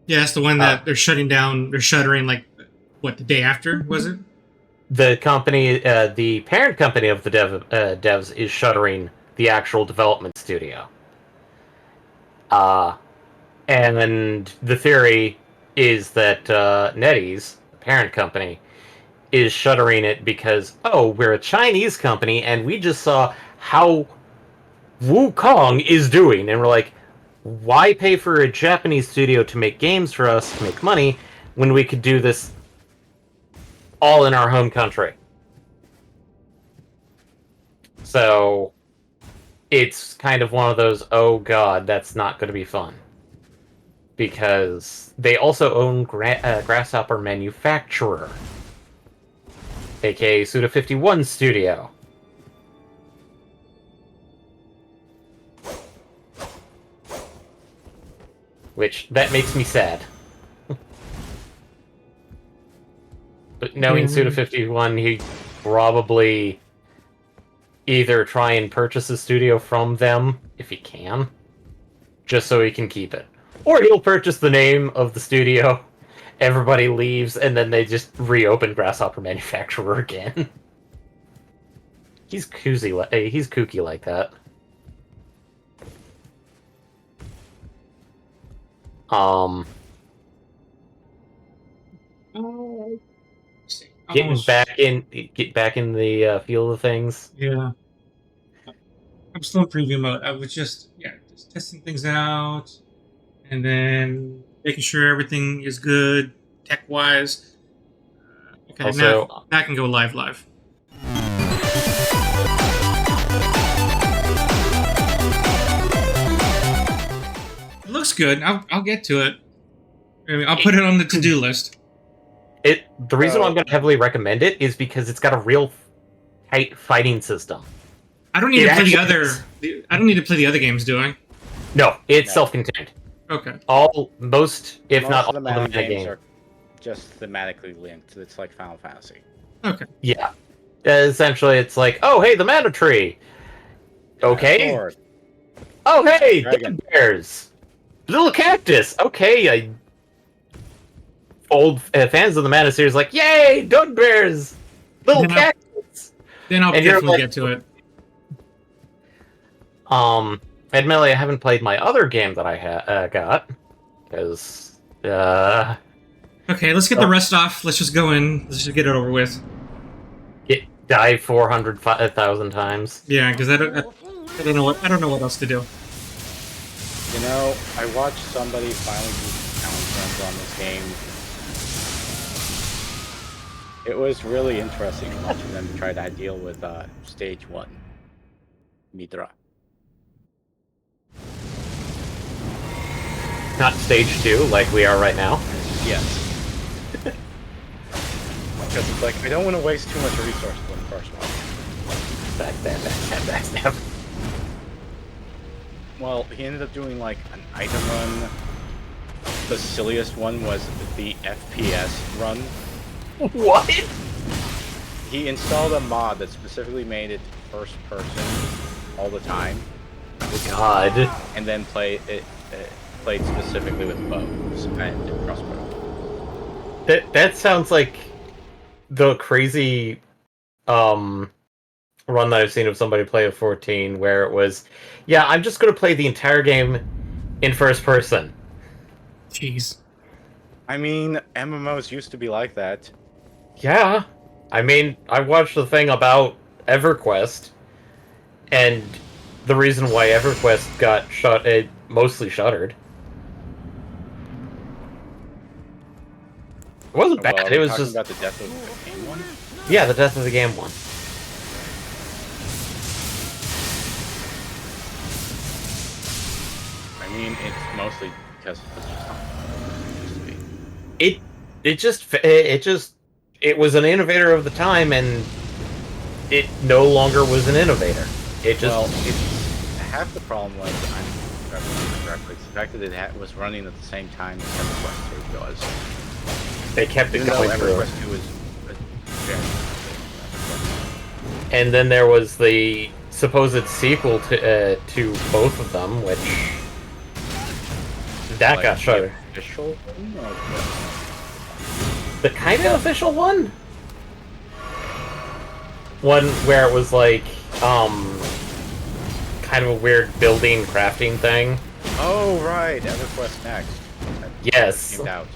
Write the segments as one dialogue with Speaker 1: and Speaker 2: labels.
Speaker 1: Yeah, that's the one that they're shutting down. They're shuttering like what the day after was it?
Speaker 2: The company, the parent company of the devs, is shuttering the actual development studio. Uh, and the theory is that NetEase, the parent company, is shuttering it because, oh, we're a Chinese company and we just saw how Wukong is doing. And we're like, why pay for a Japanese studio to make games for us to make money when we could do this all in our home country? So it's kind of one of those, oh god, that's not going to be fun. Because they also own Grasshopper Manufacturer, aka Suda51 Studio. Which, that makes me sad. But knowing Suda51, he probably either try and purchase a studio from them, if he can, just so he can keep it. Or he'll purchase the name of the studio, everybody leaves, and then they just reopen Grasshopper Manufacturer again. He's kooky like that. Get back in the feel of things.
Speaker 1: Yeah, I'm still in preview mode. I was just just testing things out, and then making sure everything is good tech wise. Okay,
Speaker 2: Also,
Speaker 1: now I can go live. It looks good. I'll get to it. I mean, I'll put it on the to-do list.
Speaker 2: The reason why I'm going to heavily recommend it is because it's got a real tight fighting system.
Speaker 1: I don't need to play the other. I don't need to play the other games, do I?
Speaker 2: No, it's self-contained.
Speaker 1: Okay.
Speaker 2: Most, if not all,
Speaker 3: the mana games are just thematically linked. It's like Final Fantasy.
Speaker 1: Okay.
Speaker 2: Yeah. Essentially, it's like, oh, hey, the mana tree. Okay. Oh, hey, dead bears. Little cactus. Okay, old fans of the mana series like, yay, dog bears. Little cactus.
Speaker 1: Then I'll definitely get to it.
Speaker 2: Admittedly, I haven't played my other game that I got because.
Speaker 1: Okay, let's get the rest off. Let's just go in. Let's just get it over with.
Speaker 2: Die 400,000 times.
Speaker 1: Yeah, because I don't know what else to do.
Speaker 3: You know, I watched somebody finally do challenge runs on this game. It was really interesting watching them try to deal with stage 1, Mitra.
Speaker 2: Not stage 2, like we are right now.
Speaker 3: Yes. Because it's like, I don't want to waste too much resource on the first one.
Speaker 2: Backstab.
Speaker 3: Well, he ended up doing like an item run. The silliest one was the FPS run.
Speaker 2: What?
Speaker 3: He installed a mod that specifically made it first person all the time.
Speaker 2: God.
Speaker 3: And then played specifically with bows and crossbow.
Speaker 2: That sounds like the crazy run that I've seen of somebody play a 14 where it was, yeah, I'm just going to play the entire game in first person.
Speaker 1: Jeez.
Speaker 3: I mean, MMOs used to be like that.
Speaker 2: Yeah. I mean, I watched the thing about EverQuest, and the reason why EverQuest got mostly shuttered. It wasn't bad.
Speaker 3: Well,
Speaker 2: it was just
Speaker 3: about the death of the game one.
Speaker 2: Yeah, the death of the game one.
Speaker 3: I mean, it's mostly because it's just not
Speaker 2: It was an innovator of the time, and it no longer was an innovator.
Speaker 3: Half the problem was, I'm correctly, it's the fact that it was running at the same time as EverQuest 2 was.
Speaker 2: They kept it going through.
Speaker 3: EverQuest 2 was very.
Speaker 2: And then there was the supposed sequel to both of them, which that got shuttered.
Speaker 3: official one? Or
Speaker 2: The kind of official one? One where it was like, kind of a weird building crafting thing.
Speaker 3: oh, right, EverQuest Next. That
Speaker 2: Yes.
Speaker 3: came out.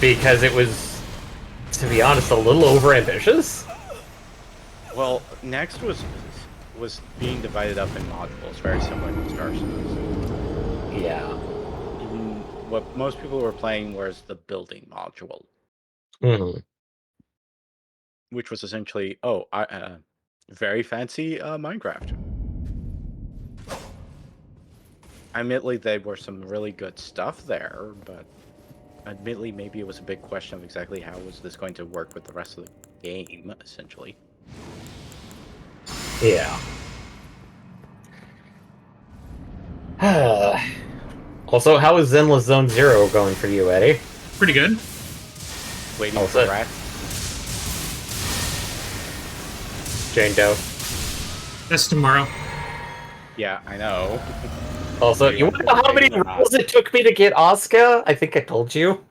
Speaker 2: Because it was, to be honest, a little overambitious.
Speaker 3: Well, Next was being divided up in modules, very similar to Star Citizen.
Speaker 2: Yeah.
Speaker 3: Even what most people were playing was the building module,
Speaker 2: Mhm.
Speaker 3: which was essentially very fancy Minecraft. Admittedly, there were some really good stuff there, but admittedly, maybe it was a big question of exactly how was this going to work with the rest of the game, essentially.
Speaker 2: Yeah. Also, how is Zenless Zone Zero going for you, Eddie?
Speaker 1: Pretty good.
Speaker 3: Waiting
Speaker 2: Oh,
Speaker 3: for
Speaker 2: so-
Speaker 3: Rat.
Speaker 2: Jane Doe.
Speaker 1: That's tomorrow.
Speaker 3: Yeah, I know.
Speaker 2: Also,
Speaker 3: Do
Speaker 2: you
Speaker 3: you
Speaker 2: want to know how many
Speaker 3: anticipate or not?
Speaker 2: rolls it took me to get Asuka? I think I told you.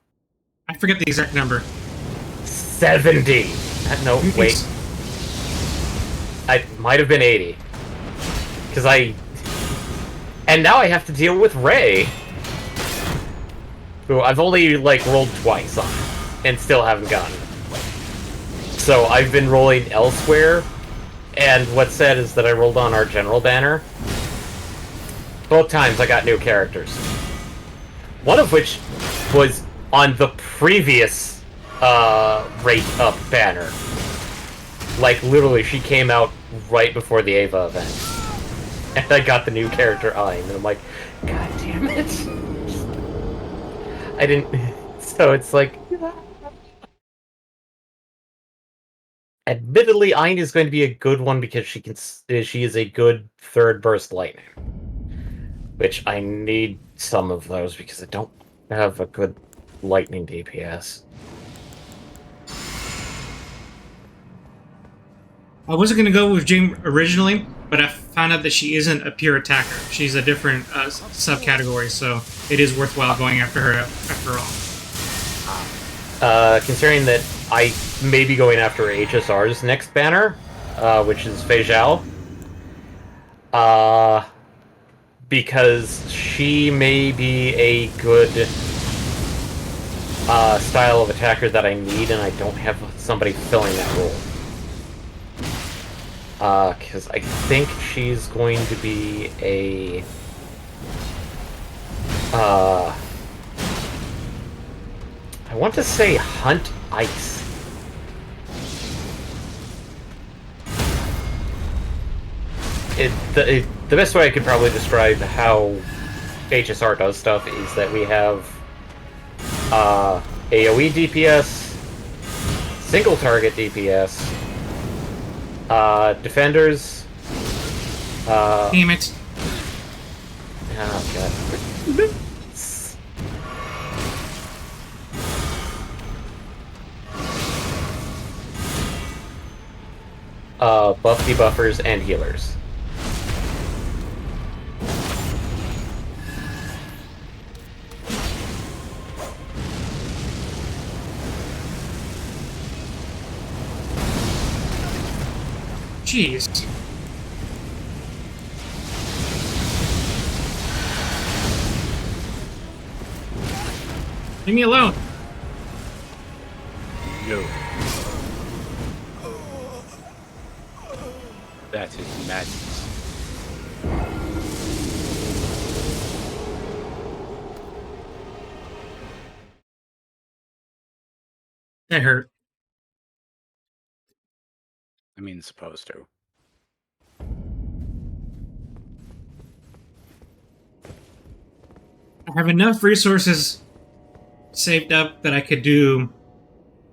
Speaker 1: I forget the exact number.
Speaker 2: 70. No, wait. I might have been 80. Because and now I have to deal with Ray. Who I've only, like, rolled twice on. And still haven't gotten. So I've been rolling elsewhere. And what's sad is that I rolled on our general banner. Both times I got new characters. One of which was on the previous rate up banner. Like, literally, she came out right before the Ava event. And I got the new character Ein, and I'm like, God damn it. I didn't... So it's like... Admittedly, Ein is going to be a good one because she is a good third burst lightning. Which I need some of those because I don't have a good lightning DPS.
Speaker 1: I wasn't going to go with Jane originally, but I found out that she isn't a pure attacker. She's a different subcategory, so it is worthwhile going after her after all.
Speaker 2: Considering that I may be going after HSR's next banner, which is Fei Zhao. Because she may be a good style of attacker that I need, and I don't have somebody filling that role. Because I think she's going to be a... I want to say Hunt Ice. The best way I could probably describe how HSR does stuff is that we have AoE DPS, single target DPS, defenders.
Speaker 1: Damn it.
Speaker 2: Oh god. Buff debuffers and healers.
Speaker 1: Jeez. Leave me alone.
Speaker 3: Yo. That is madness.
Speaker 1: That hurt.
Speaker 3: I mean, supposed to.
Speaker 1: I have enough resources saved up that I could do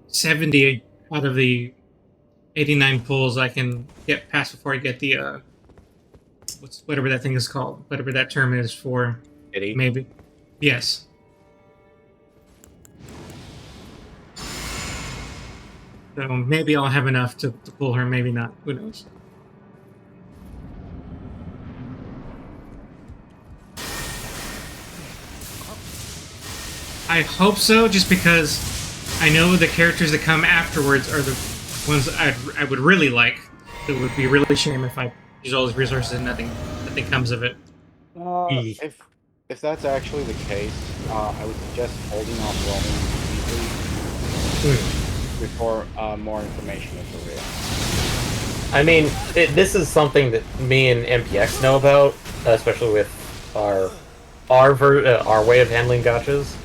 Speaker 1: 70 out of the 89 pulls I can get past before I get the whatever that thing is called, whatever that term is for.
Speaker 3: Kitty?
Speaker 1: Maybe. Yes. So maybe I'll have enough to pull her, maybe not. Who knows? I hope so, just because I know the characters that come afterwards are the ones I would really like. It would be really shame if I use all these resources and nothing comes of it.
Speaker 2: E.
Speaker 3: If that's actually the case, I would suggest holding off roaming completely before more information is revealed.
Speaker 2: I mean, this is something that me and MPX know about, especially with our way of handling gachas.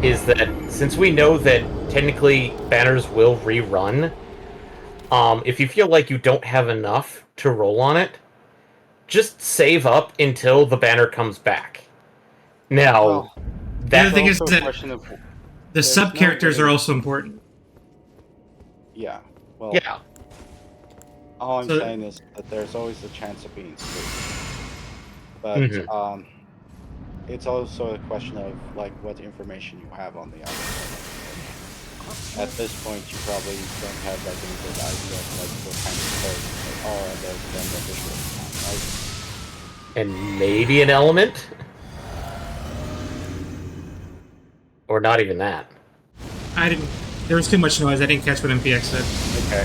Speaker 2: Is that since we know that technically banners will rerun, if you feel like you don't have enough to roll on it, just save up until the banner comes back. Now,
Speaker 3: Well,
Speaker 1: The other
Speaker 2: that
Speaker 1: thing is
Speaker 3: also a
Speaker 1: that
Speaker 3: question of
Speaker 1: the
Speaker 3: there's
Speaker 1: sub
Speaker 3: no
Speaker 1: characters are
Speaker 3: way-
Speaker 1: also important.
Speaker 3: Yeah. Well,
Speaker 2: yeah,
Speaker 3: all I'm
Speaker 1: So-
Speaker 3: saying is that there's always the chance of being screwed. But
Speaker 2: Mhm.
Speaker 3: it's also a question of like what information you have on the other side. At this point, you probably don't have like any good idea of like what kind of code they are other than the visual design, right?
Speaker 2: and maybe an element, or not even that.
Speaker 1: I didn't. There was too much noise. I didn't catch what MPX said.
Speaker 3: Okay.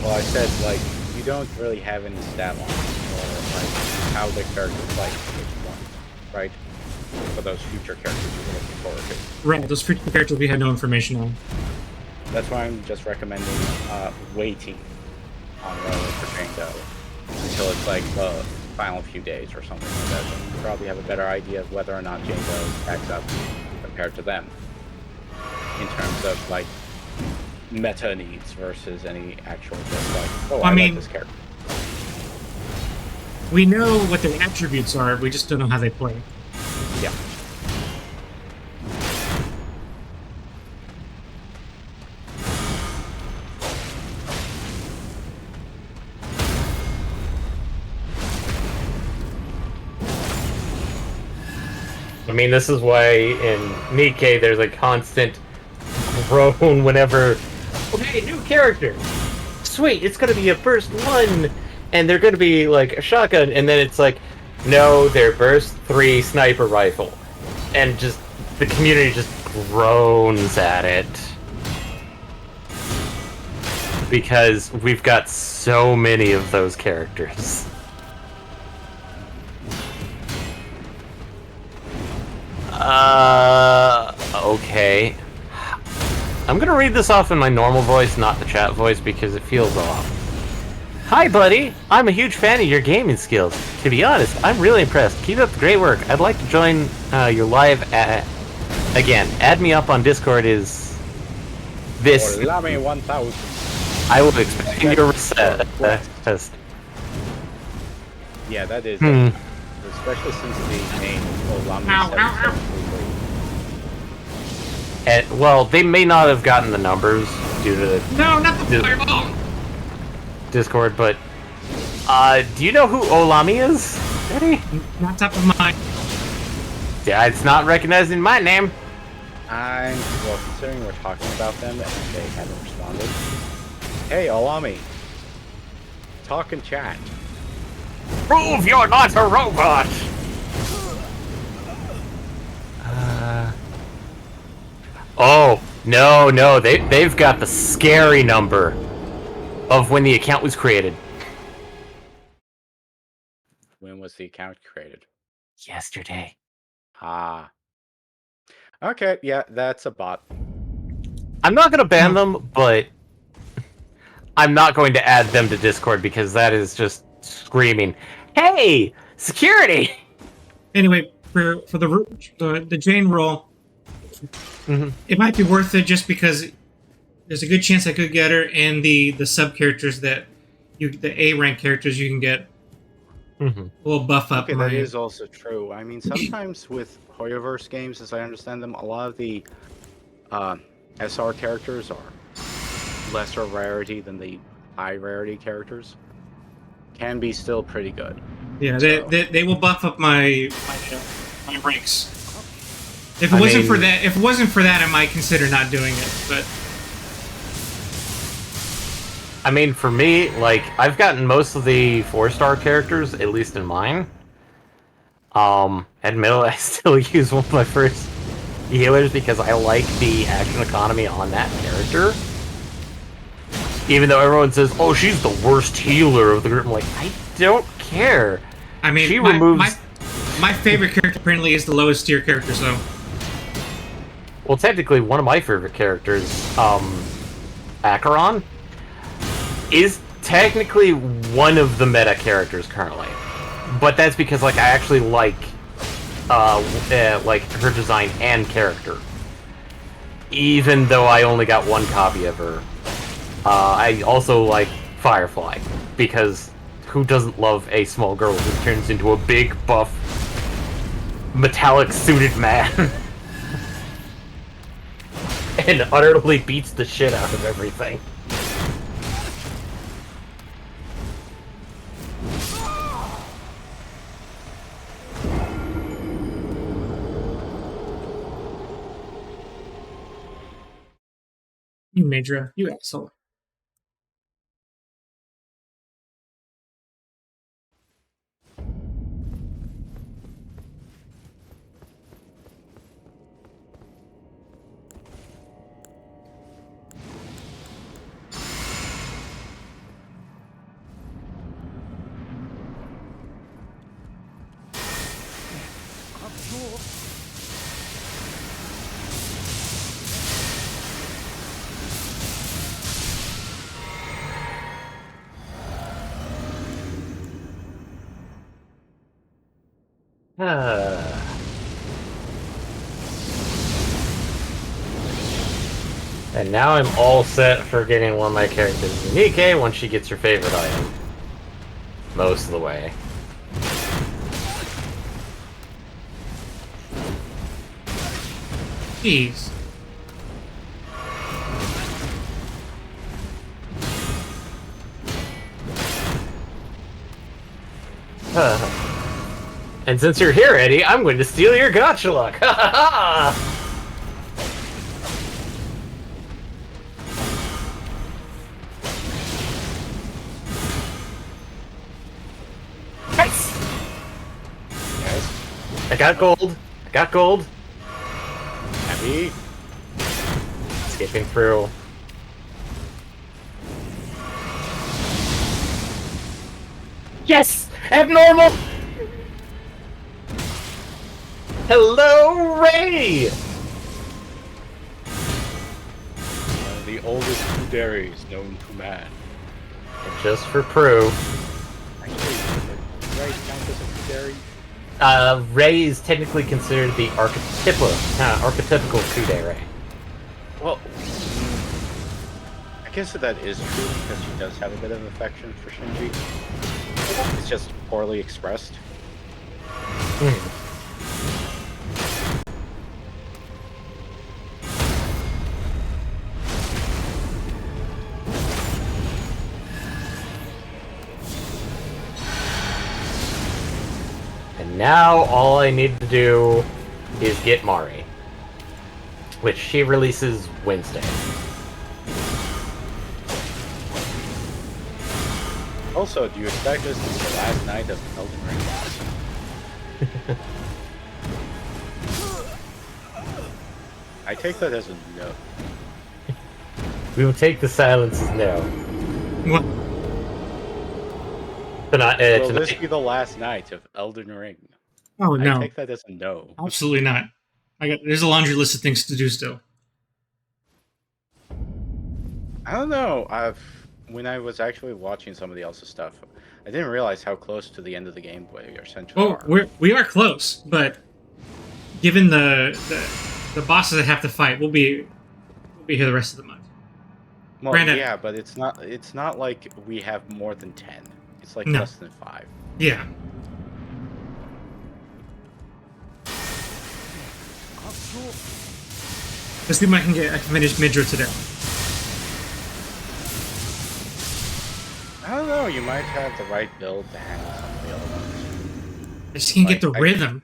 Speaker 3: Well, I said like you don't really have any stat lines or like how the character fights which one, right? For those future characters you're looking forward to.
Speaker 1: Right, those future characters we had no information on.
Speaker 3: That's why I'm just recommending waiting on Rowan for Jane Doe until it's like the final few days or something like that. Then you probably have a better idea of whether or not Jane Doe stacks up compared to them in terms of like meta needs versus any actual just like, oh,
Speaker 1: I
Speaker 3: I
Speaker 1: mean-
Speaker 3: like this character.
Speaker 1: We know what their attributes are. We just don't know how they play.
Speaker 3: Yeah.
Speaker 2: I mean, this is why in Nikkei there's a constant groan whenever, okay, new character. Sweet, it's gonna be a burst 1, and they're gonna be like a shotgun, and then it's like, no, they're burst 3 sniper rifle. And just, the community just groans at it. Because we've got so many of those characters. Okay. I'm gonna read this off in my normal voice, not the chat voice, because it feels off. Hi, buddy! I'm a huge fan of your gaming skills. To be honest, I'm really impressed. Keep up the great work. I'd like to join your live again. Add me up on Discord is this.
Speaker 3: Lame 1000.
Speaker 2: I will expect your test.
Speaker 3: Yeah, that is.
Speaker 2: Hmm.
Speaker 3: Especially since the name Olami
Speaker 1: Ow, ow,
Speaker 2: Well, they may not have gotten the numbers due to
Speaker 1: No, not the
Speaker 2: Dude.
Speaker 1: fireball!
Speaker 2: Discord, but do you know who Olami is, Eddie?
Speaker 1: Not top of mind.
Speaker 2: Yeah, it's not recognizing my name.
Speaker 3: Well, considering we're talking about them and they haven't responded. Hey, Olami. Talk and chat.
Speaker 2: Prove you're not a robot. Oh no, they've got the scary number of when the account was created.
Speaker 3: When was the account created?
Speaker 2: Yesterday.
Speaker 3: Ah. Okay, yeah, that's a bot.
Speaker 2: I'm not gonna ban them, but I'm not going to add them to Discord because that is just screaming, "Hey, security!"
Speaker 1: Anyway, for the Jane roll, it might be worth it just because there's a good chance I could get her, and the sub characters the A rank characters you can get will buff up
Speaker 3: Okay,
Speaker 1: my.
Speaker 3: that is also true. I mean, sometimes with Hoyoverse games, as I understand them, a lot of the SR characters are lesser rarity than the high rarity characters. Can be still pretty good.
Speaker 1: Yeah,
Speaker 3: So-
Speaker 1: they will buff up my ranks. If it wasn't for that, I might consider not doing it. But
Speaker 2: I mean, for me, like, I've gotten most of the 4-star characters, at least in mine. Admittedly, I still use one of my first healers because I like the action economy on that character. Even though everyone says, "Oh, she's the worst healer of the group," I'm like, I don't care.
Speaker 1: I mean,
Speaker 2: She
Speaker 1: my,
Speaker 2: removes.
Speaker 1: my favorite character apparently is the lowest tier character, so.
Speaker 2: Well, technically, one of my favorite characters, Acheron, is technically one of the meta characters currently. But that's because, like, I actually like her design and character. Even though I only got one copy of her. I also like Firefly, because who doesn't love a small girl who turns into a big, buff, metallic suited man? And utterly beats the shit out of everything.
Speaker 1: You Madra, you asshole.
Speaker 2: And now I'm all set for getting one of my characters, Nike, once she gets her favorite item. Most of the way.
Speaker 1: Jeez.
Speaker 2: And since you're here, Eddie, I'm going to steal your gotcha luck. Ha ha ha! Nice!
Speaker 3: Yes.
Speaker 2: I got gold. I got gold.
Speaker 3: Happy.
Speaker 2: Skipping through. Yes! Abnormal! Hello, Ray!
Speaker 3: One of the oldest kuderis known to man.
Speaker 2: And just for proof,
Speaker 3: Actually, right count as a kuderi?
Speaker 2: Ray is technically considered the archetypical kudere.
Speaker 3: Well, I guess that is true because she does have a bit of affection for Shinji. It's just poorly expressed.
Speaker 2: And now all I need to do is get Mari, which she releases Wednesday.
Speaker 3: Also, do you expect this to be the last night of Elden Ring? I take that as a no.
Speaker 2: We will take the silence as no.
Speaker 1: What?
Speaker 3: Will this
Speaker 2: Tonight.
Speaker 3: be the last night of Elden Ring?
Speaker 1: Oh
Speaker 3: I
Speaker 1: no,
Speaker 3: take that as a no.
Speaker 1: absolutely not. There's a laundry list of things to do still.
Speaker 3: I don't know. When I was actually watching somebody else's stuff, I didn't realize how close to the end of the game we essentially
Speaker 1: Oh,
Speaker 3: are.
Speaker 1: we are close, but given the bosses I have to fight, we'll be here the rest of the month.
Speaker 3: Well,
Speaker 1: Granted-
Speaker 3: yeah, but it's not like we have more than 10. It's like
Speaker 1: No.
Speaker 3: less than 5.
Speaker 1: Yeah. Let's see what I can get. I can finish Midra today.
Speaker 3: I don't know. You might have the right build to handle some of the other ones.
Speaker 1: I just can't get the
Speaker 3: Like,
Speaker 1: rhythm.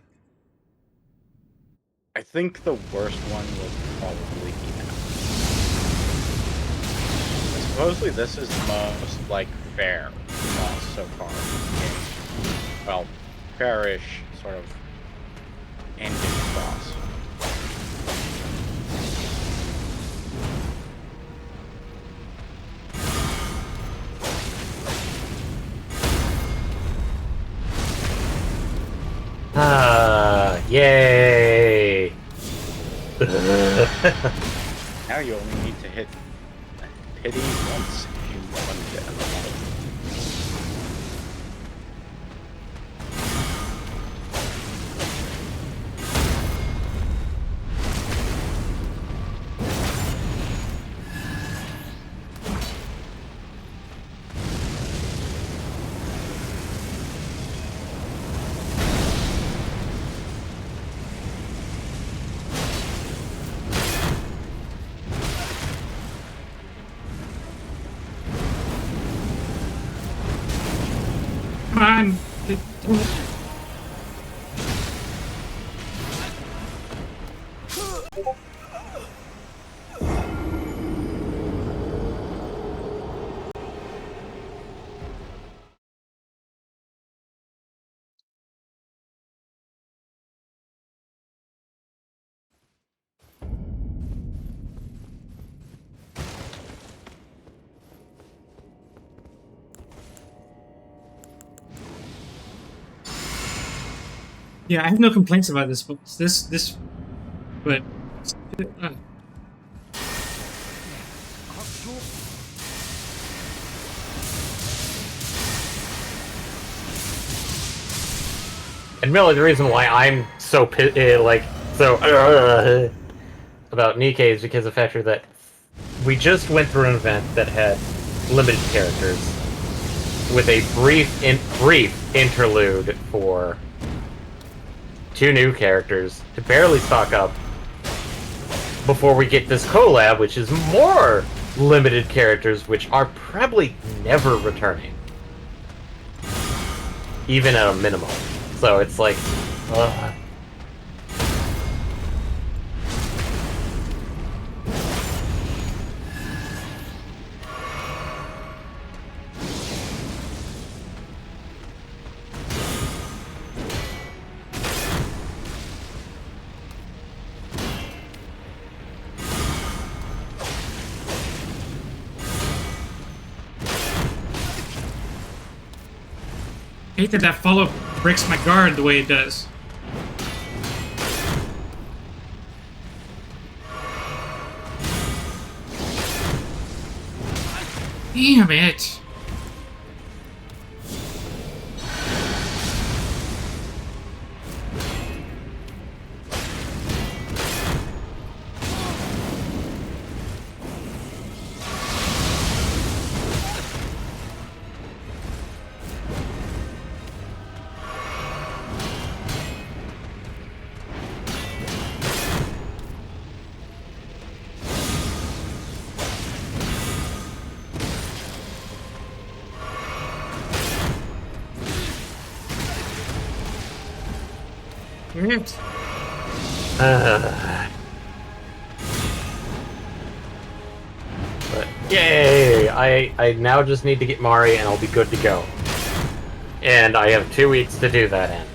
Speaker 3: I think the worst one was probably He-Man. Supposedly, this is the most like fair boss so far in the game. Well, fairish sort of ending boss. Now you only need to hit pity once if you want to get unlocked.
Speaker 1: Come on. Yeah, I have no complaints about this, but but
Speaker 2: And really, the reason why I'm so about Nikkei is because of the factor that we just went through an event that had limited characters, with a brief interlude for 2 new characters to barely stock up before we get this collab, which is more limited characters, which are probably never returning, even at a minimum. So it's like, ugh.
Speaker 1: I hate that that follow breaks my guard the way it does. Damn it. Damn it.
Speaker 2: But yay! I now just need to get Mari and I'll be good to go. And I have 2 weeks to do that in.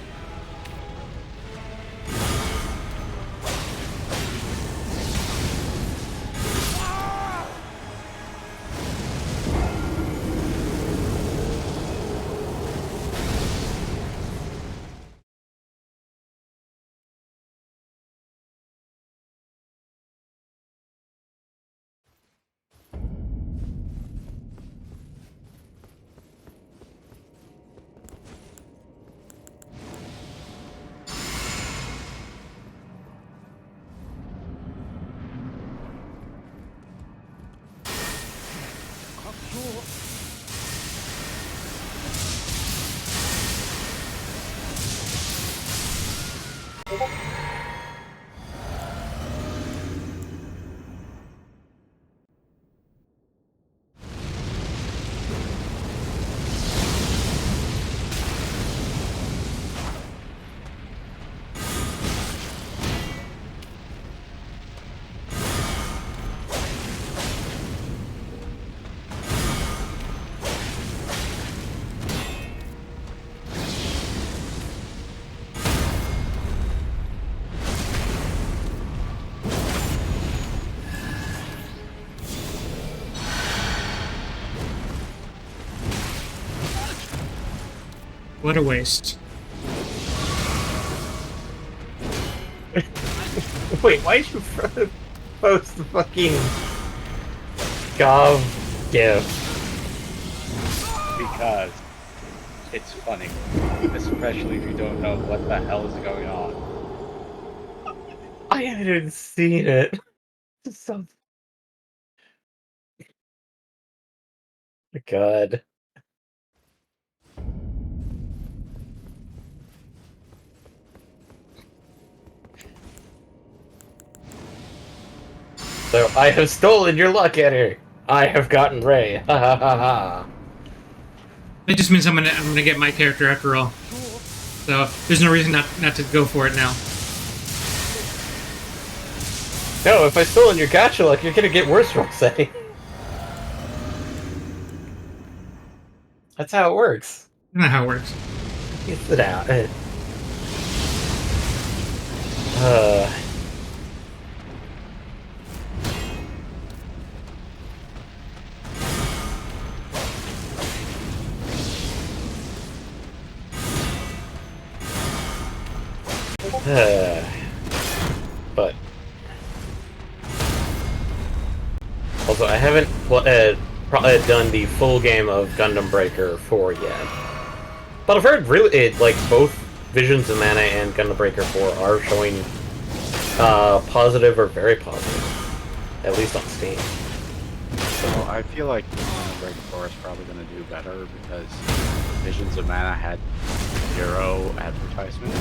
Speaker 1: What a waste.
Speaker 2: Wait, why'd you post the fucking Gov gif?
Speaker 3: Because it's funny, especially if you don't know what the hell is going on.
Speaker 2: I haven't even seen it. It's so... God. So, I have stolen your luck, Eddie! I have gotten Ray. Ha ha ha ha.
Speaker 1: It just means I'm gonna get my character after all. So there's no reason not to go for it now.
Speaker 2: No, if I stolen your gacha luck, you're gonna get worse rolls, Eddie. That's how it works.
Speaker 1: That's not how it works.
Speaker 2: Sit out. But also, I haven't done the full game of Gundam Breaker 4 yet. But I've heard like both Visions of Mana and Gundam Breaker 4 are showing positive or very positive, at least on Steam.
Speaker 3: So I feel like Break 4 is probably going to do better because Visions of Mana had 0 advertisement.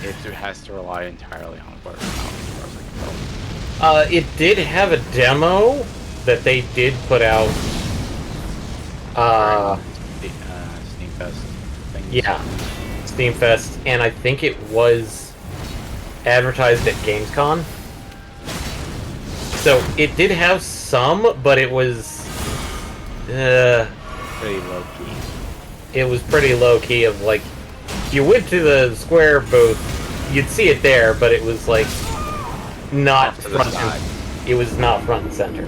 Speaker 3: It has to rely entirely on word of mouth, as far as I can tell.
Speaker 2: It did have a demo that they did put out.
Speaker 3: Steamfest thing.
Speaker 2: Yeah, Steamfest, and I think it was advertised at Gamescom. So it did have some, but it was
Speaker 3: Pretty low key.
Speaker 2: it was pretty low key. Of like, you went to the Square booth, you'd see it there, but it was like not
Speaker 3: Off to the
Speaker 2: front.
Speaker 3: side.
Speaker 2: It was not front and center.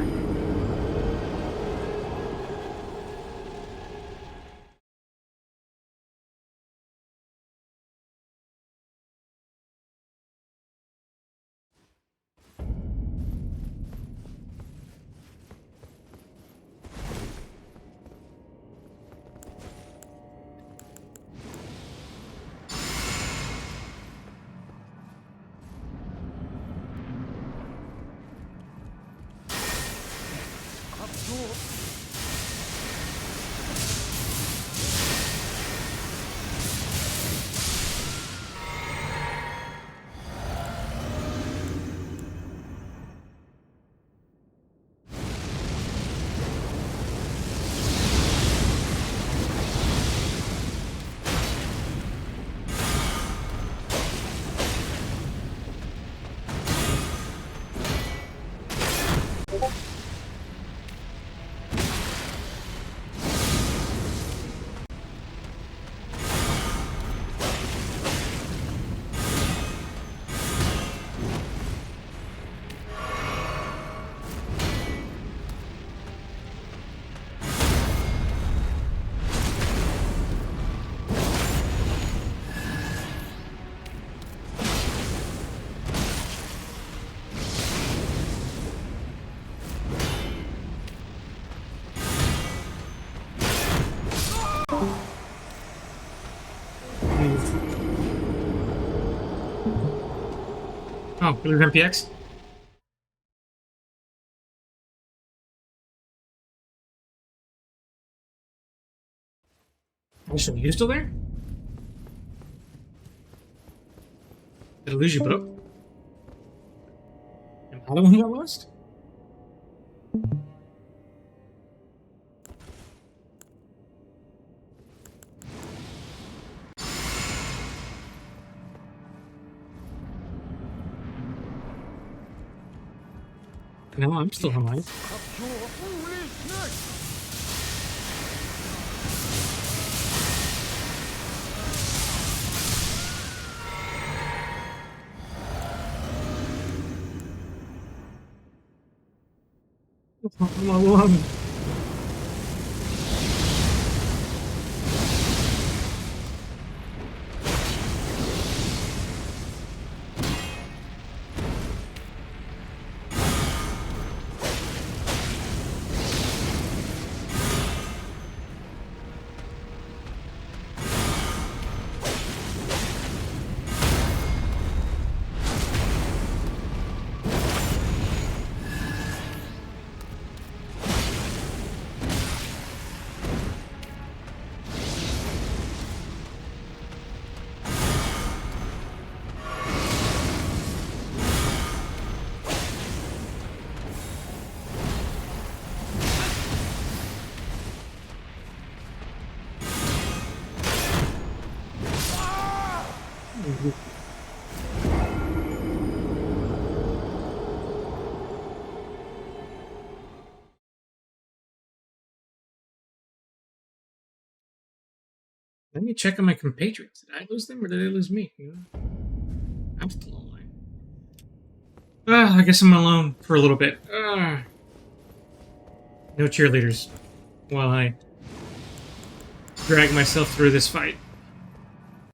Speaker 1: Oh, Blue MPX? So you still there? Did I lose you, bro? Am I the one who got lost? No, I'm still alive. I'm alone. Let me check on my compatriots. Did I lose them or did they lose me? I'm still online. I guess I'm alone for a little bit. No cheerleaders while I drag myself through this fight.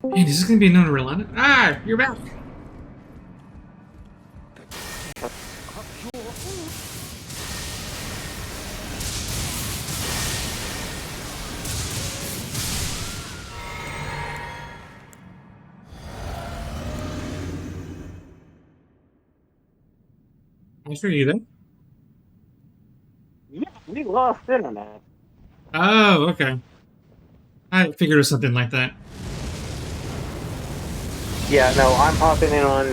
Speaker 1: Man, is this gonna be another Rolanda? You're back! I'm sure you there.
Speaker 4: Yeah, we lost internet.
Speaker 1: Oh, okay. I figured it was something like that.
Speaker 4: Yeah, no, I'm popping in on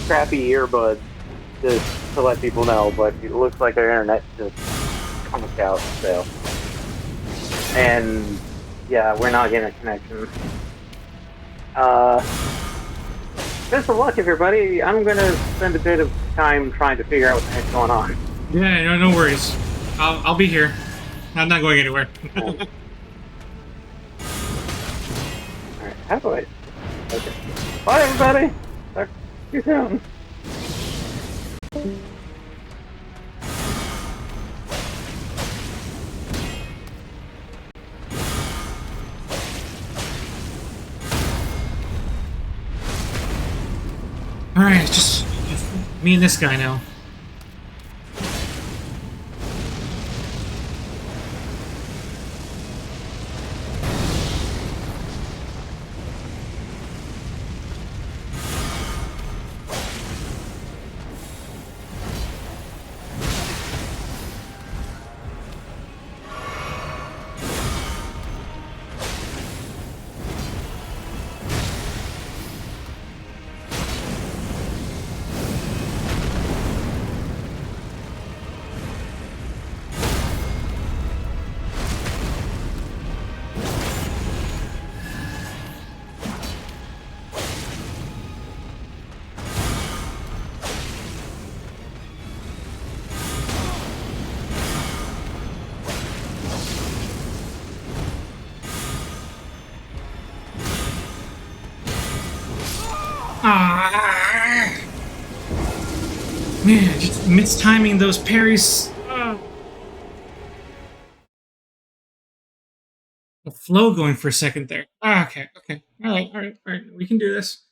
Speaker 4: crappy earbuds to let people know, but it looks like our internet just conked out, so. And, yeah, we're not getting a connection. Best of luck, everybody. I'm gonna spend a bit of time trying to figure out what the heck's going on.
Speaker 1: Yeah, no worries. I'll be here. I'm not going anywhere.
Speaker 4: Cool. Alright, how do I... Okay. Bye, everybody! Talk to you soon.
Speaker 1: Alright, just me and this guy now. Man, just mistiming those parries. The flow going for a second there. Okay. All right. We can do this.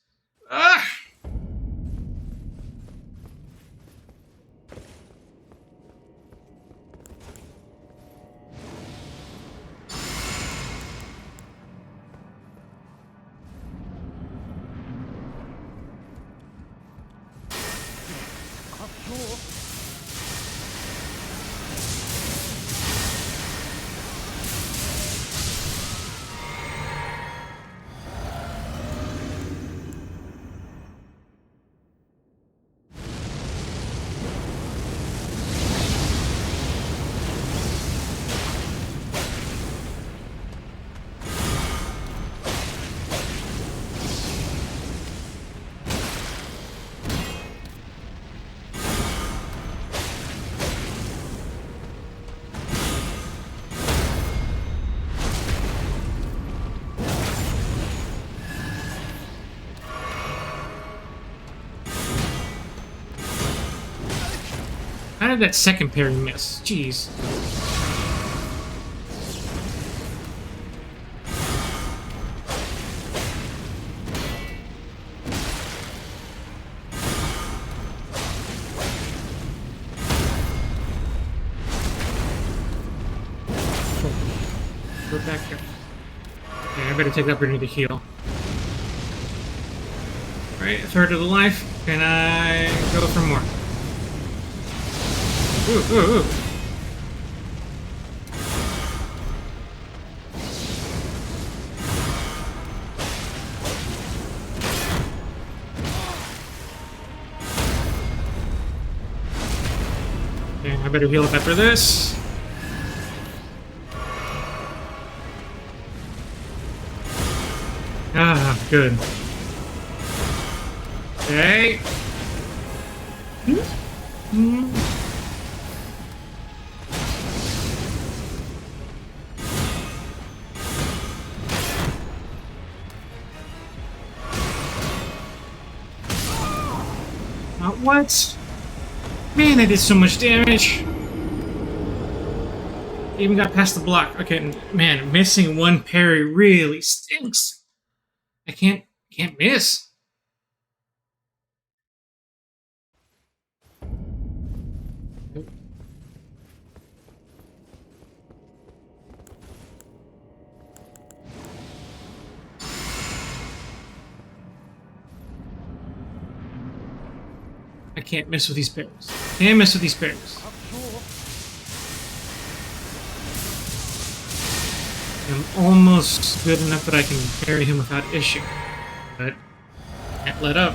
Speaker 1: How did that second parry miss? Jeez. We're back here. Okay, I better take that opportunity to heal. Alright, a third of the life. Can I go for more? Ooh. Okay, I better heal up after this. Good. Okay. What? Man, I did so much damage. Even got past the block. Okay, man, missing one parry really stinks. I can't miss. I can't miss with these parries. Can't miss with these parries. I'm almost good enough that I can parry him without issue, but can't let up.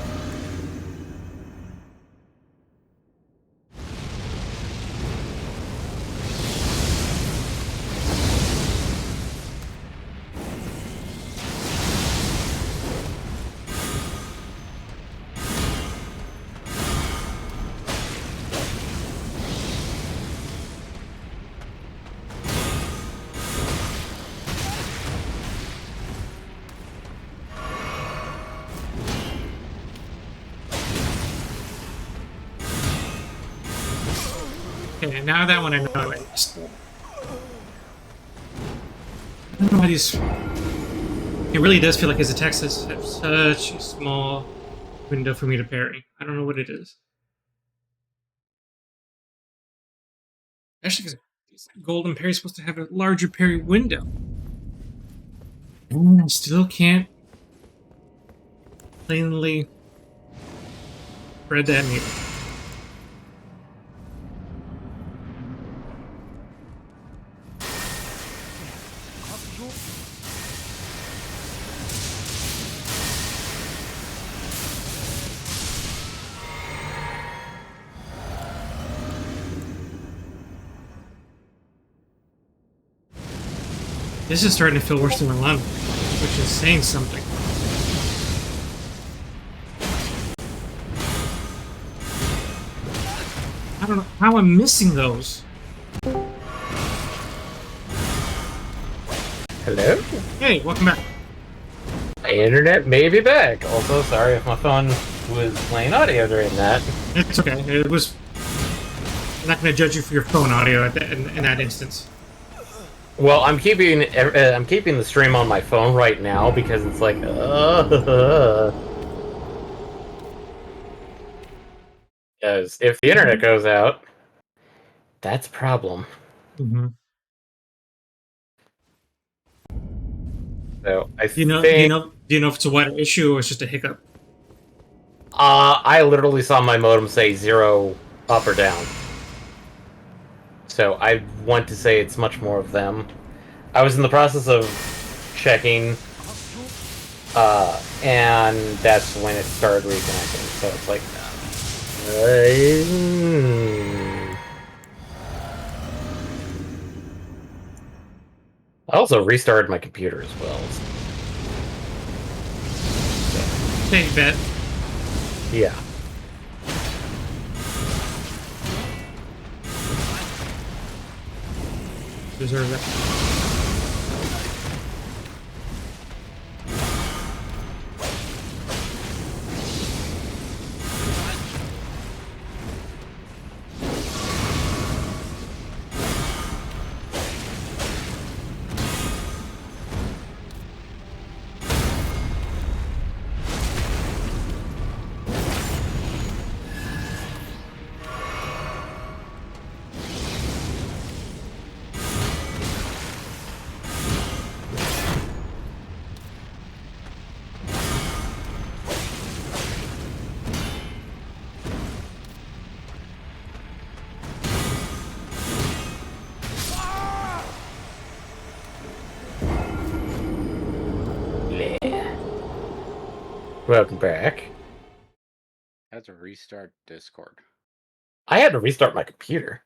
Speaker 1: Okay, now that one I know I missed. I don't know why these. It really does feel like his attacks have such a small window for me to parry. I don't know what it is. Actually, because golden parry is supposed to have a larger parry window. And I still can't plainly thread that needle. This is starting to feel worse than Milan, which is saying something. I don't know how I'm missing those.
Speaker 2: Hello?
Speaker 1: Hey, welcome back.
Speaker 2: My internet may be back. Also, sorry if my phone was playing audio during that.
Speaker 1: It's okay. It was. I'm not going to judge you for your phone audio in that instance.
Speaker 2: Well, I'm keeping the stream on my phone right now because it's like, because if the internet goes out, that's a problem.
Speaker 1: Mm-hmm.
Speaker 2: So I
Speaker 1: Do you know if it's a wider issue or it's just a hiccup?
Speaker 2: I literally saw my modem say 0 up or down. So I want to say it's much more of them. I was in the process of checking, and that's when it started reconnecting. So it's like, I also restarted my computer as well.
Speaker 1: Take bet.
Speaker 2: Yeah.
Speaker 1: Deserve that.
Speaker 2: Welcome back.
Speaker 3: I had to restart Discord.
Speaker 2: I had to restart my computer.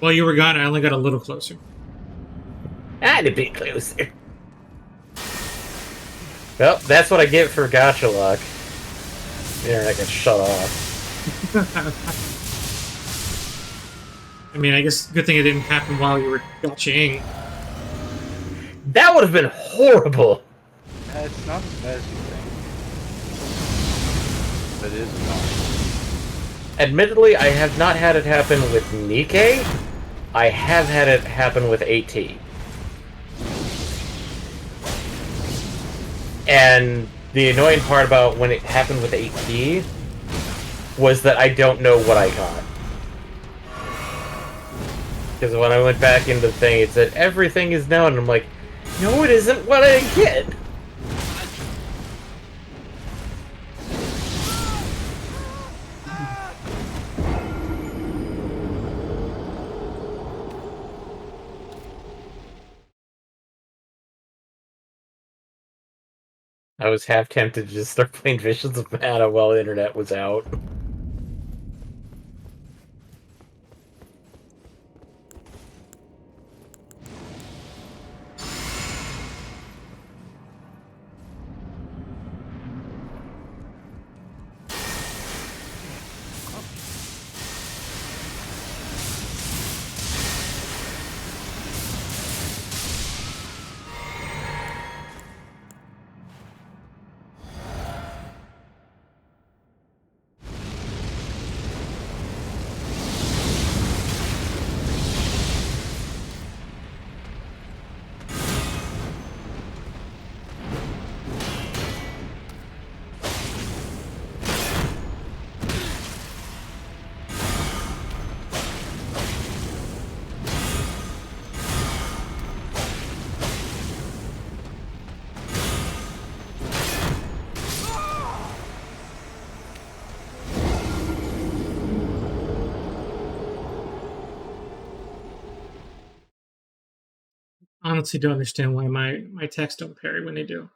Speaker 1: While you were gone, I only got a little closer.
Speaker 2: And a bit closer. Well, that's what I get for gotcha luck. The internet gets shut off.
Speaker 1: I mean, I guess good thing it didn't happen while you were gotching.
Speaker 2: That would have been horrible.
Speaker 3: It's not as bad as you think. But it is annoying.
Speaker 2: Admittedly, I have not had it happen with Nikkei. I have had it happen with AT. And the annoying part about when it happened with AT was that I don't know what I got. Because when I went back into the thing, it said, everything is known. And I'm like, no, it isn't what I get. I was half tempted to just start playing Visions of Mana while the internet was out.
Speaker 1: Honestly, don't understand why my attacks don't parry when they do.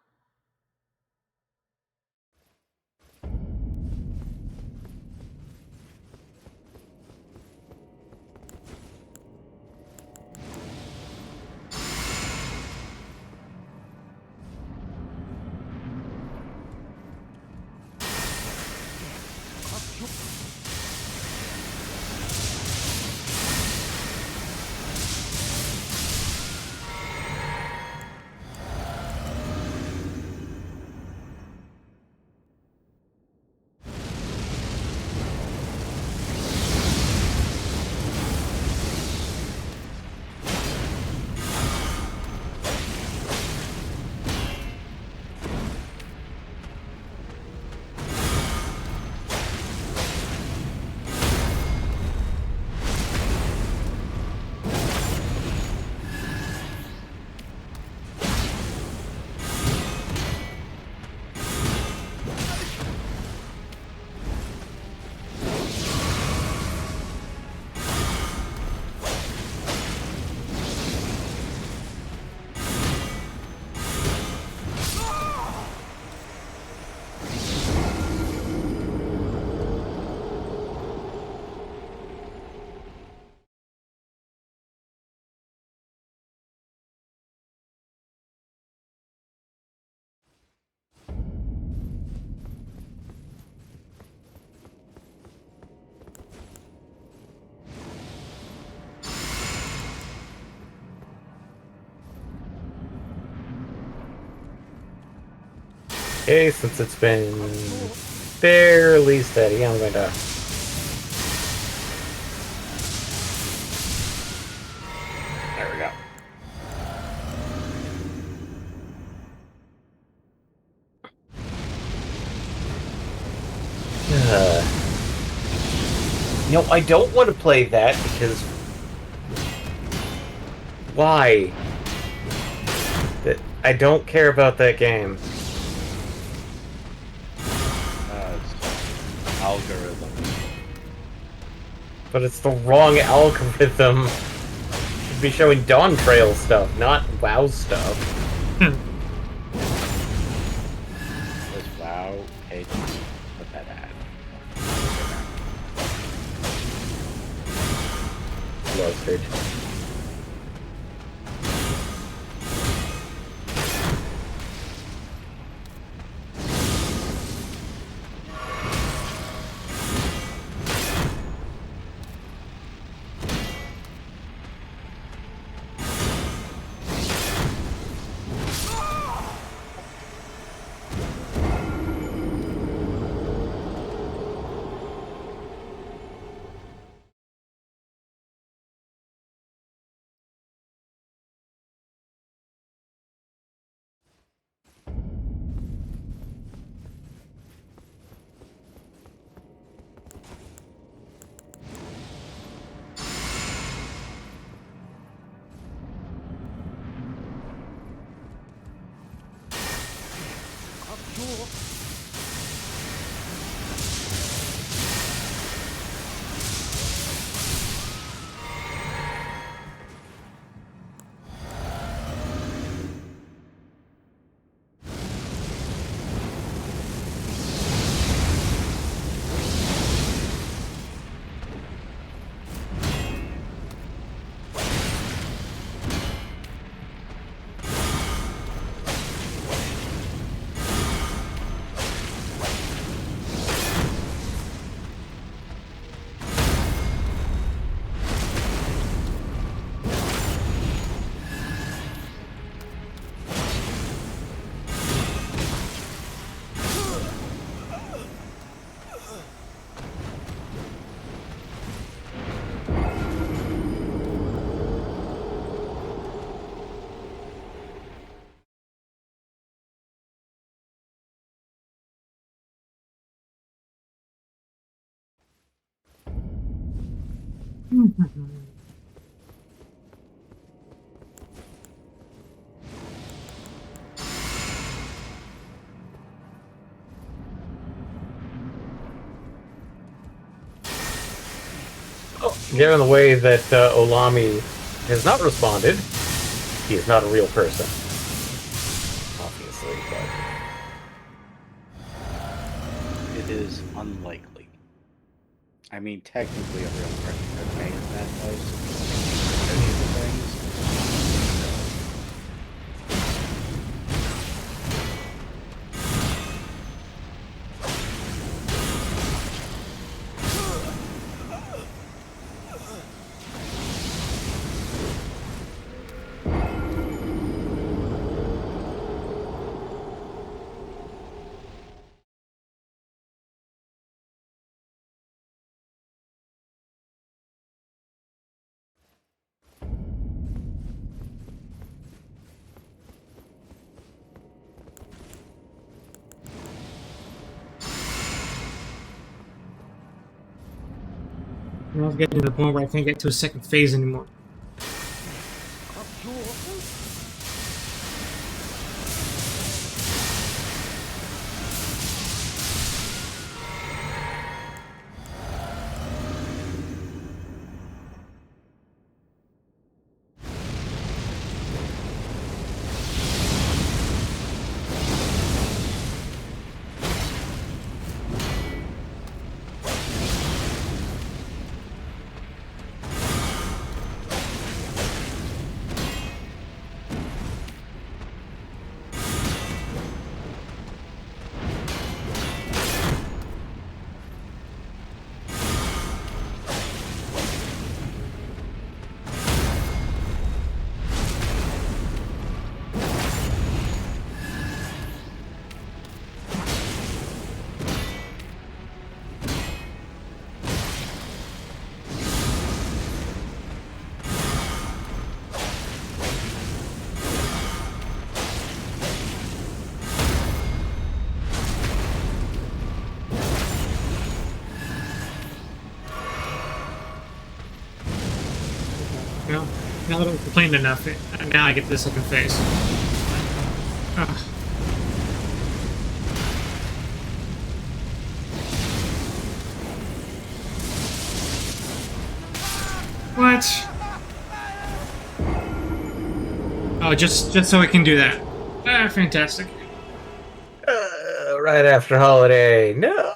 Speaker 2: Okay, since it's been fairly steady, I'm going to... There we go. No, I don't want to play that because... Why? I don't care about that game.
Speaker 3: It's algorithm.
Speaker 2: But it's the wrong algorithm. It should be showing Dawn Trail stuff, not WoW stuff.
Speaker 3: This WoW page. Put that ad.
Speaker 2: Love stage. Oh, given the way that Olami has not responded, he is not a real person. Obviously, but...
Speaker 3: It is unlikely. I mean, technically a real person could make that most things.
Speaker 1: I was getting to the point where I can't get to a second phase anymore. Now that I've complained enough, now I get to the second phase. Ugh. What? Oh, just so I can do that. Ah, fantastic.
Speaker 2: right after holiday. No.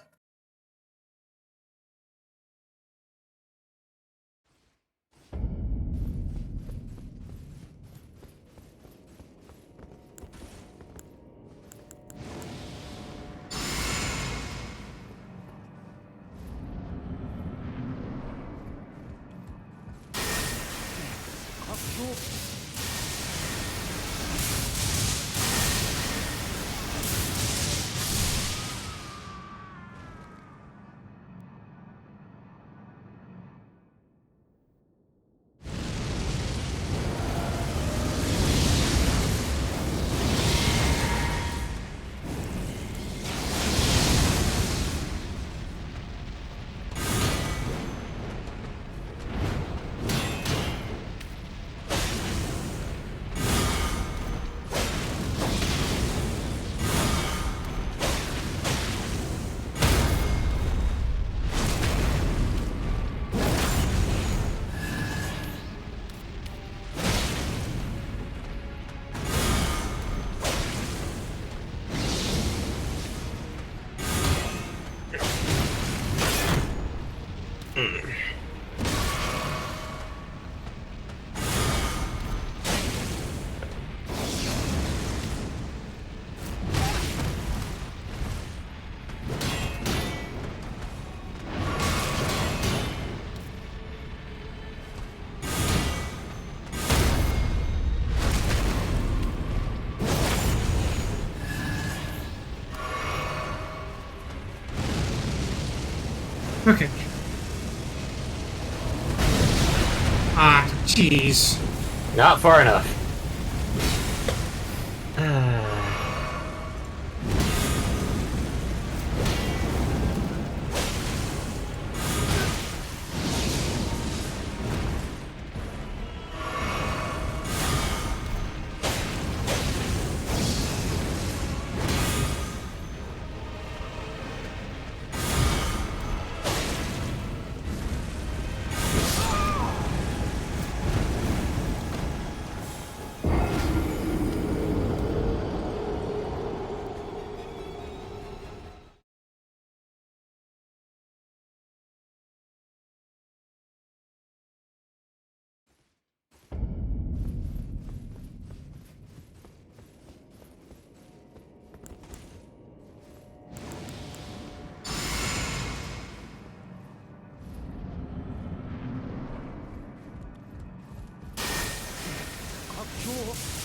Speaker 1: Okay. Ah, jeez.
Speaker 2: Not far enough.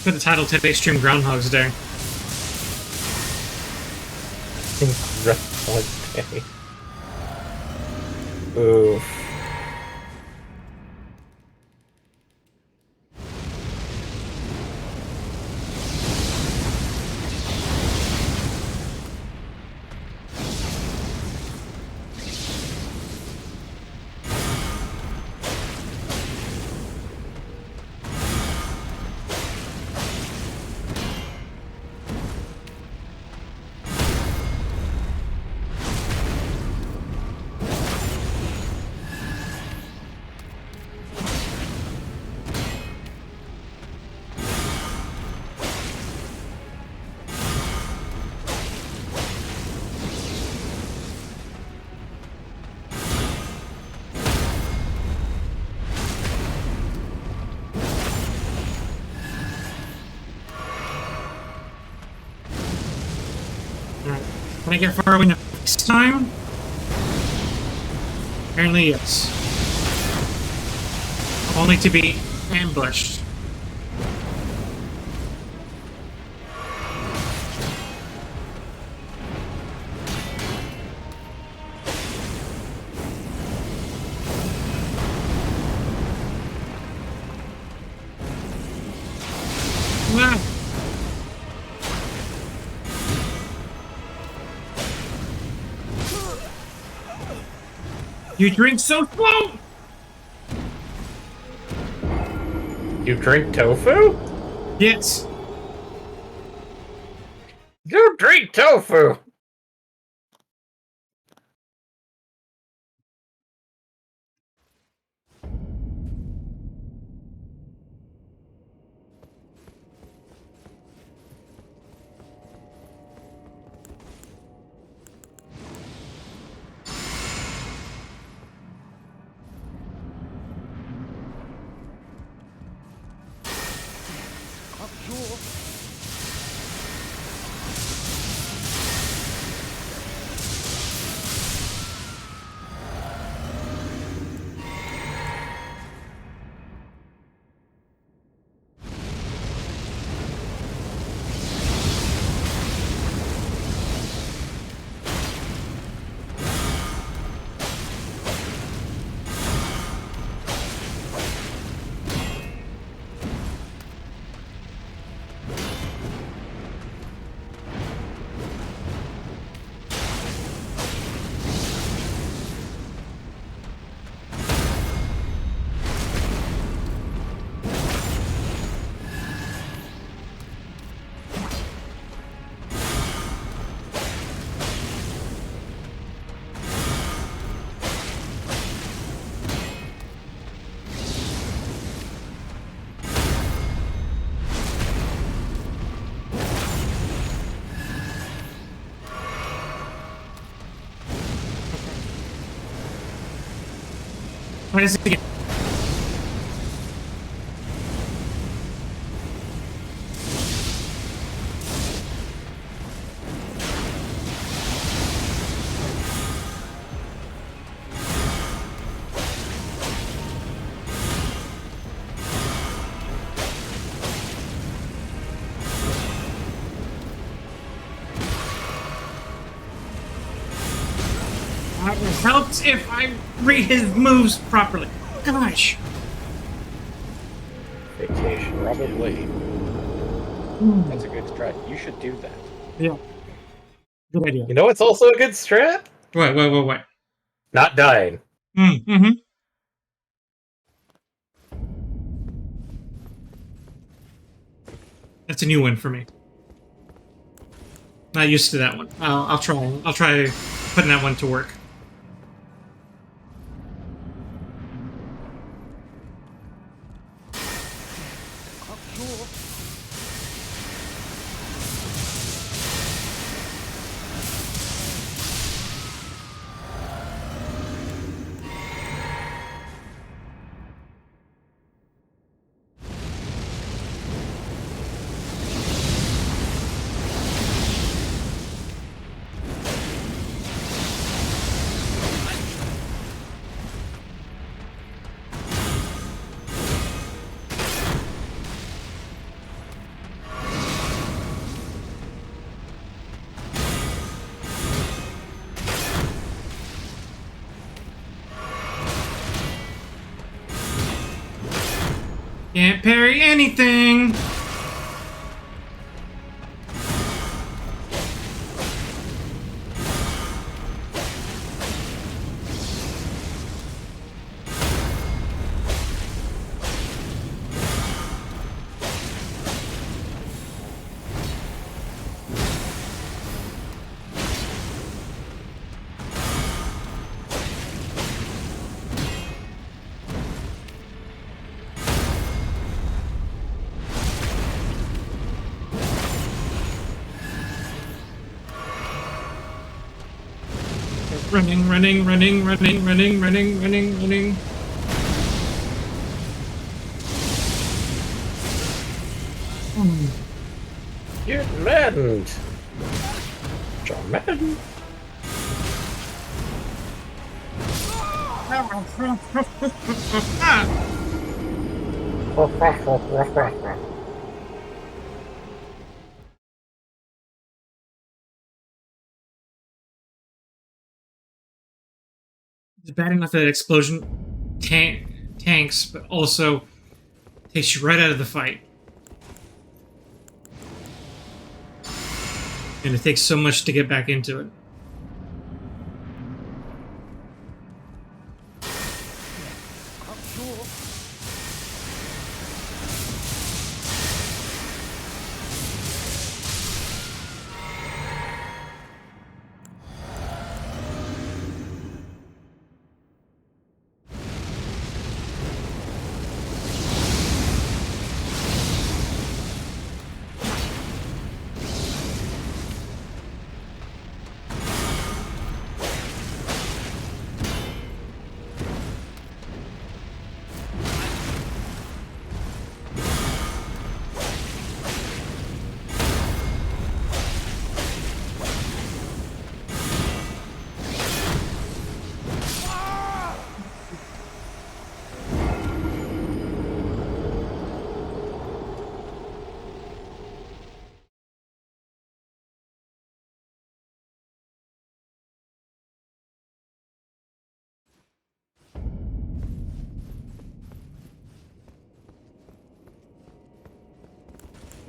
Speaker 1: Put the title today's stream Groundhog's Day.
Speaker 2: Groundhog's Day. Oof.
Speaker 1: Can I get far away this time? Apparently, yes. Only to be ambushed. Ah. You drink so slow!
Speaker 2: You drink tofu?
Speaker 1: Yes.
Speaker 2: You drink tofu!
Speaker 1: What is it again? It helps if I read his moves properly. Gosh.
Speaker 2: Vacation.
Speaker 3: Probably. That's a good strat. You should do that.
Speaker 1: Yeah. Good idea.
Speaker 2: You know what's also a good strat?
Speaker 1: Wait.
Speaker 2: Not dying.
Speaker 1: Mm-hmm. That's a new one for me. Not used to that one. I'll try. I'll try putting that one to work. Can't parry anything! Running, running, running, running, running, running, running, running.
Speaker 2: You're maddened. John Madden.
Speaker 1: It's bad enough that explosion tanks, but also takes you right out of the fight. And it takes so much to get back into it.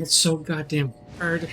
Speaker 1: It's so goddamn hard.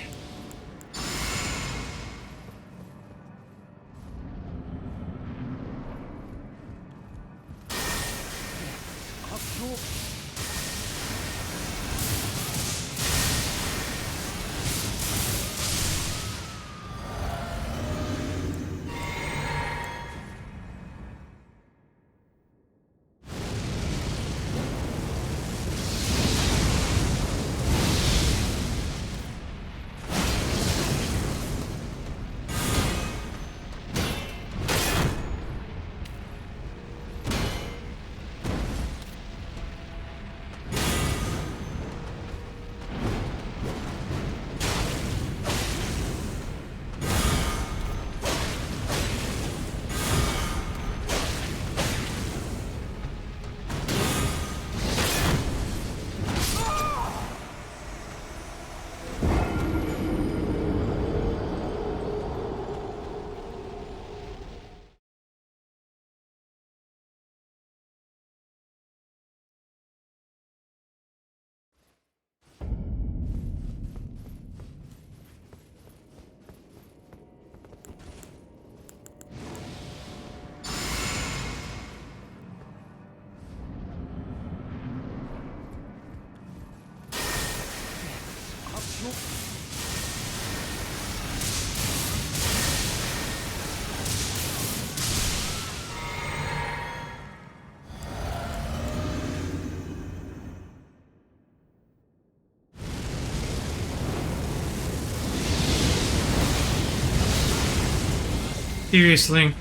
Speaker 1: Seriously.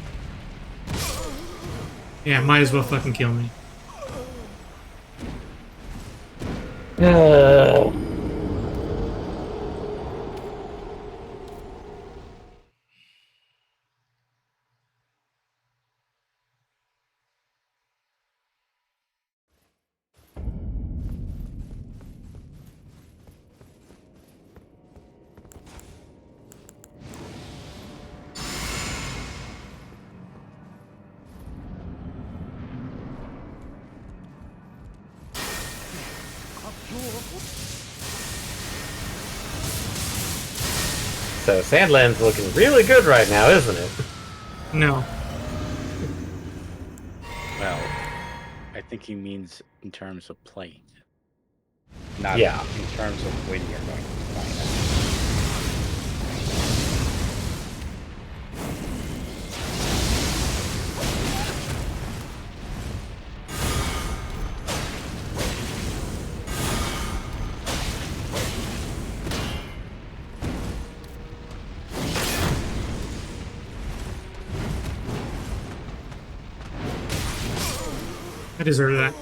Speaker 1: Yeah, might as well fucking kill me.
Speaker 2: So Sandland's looking really good right now, isn't it?
Speaker 1: No.
Speaker 3: Well, I think he means in terms of playing it, not
Speaker 2: Yeah.
Speaker 3: in terms of when you're going to be playing it.
Speaker 1: I deserve that.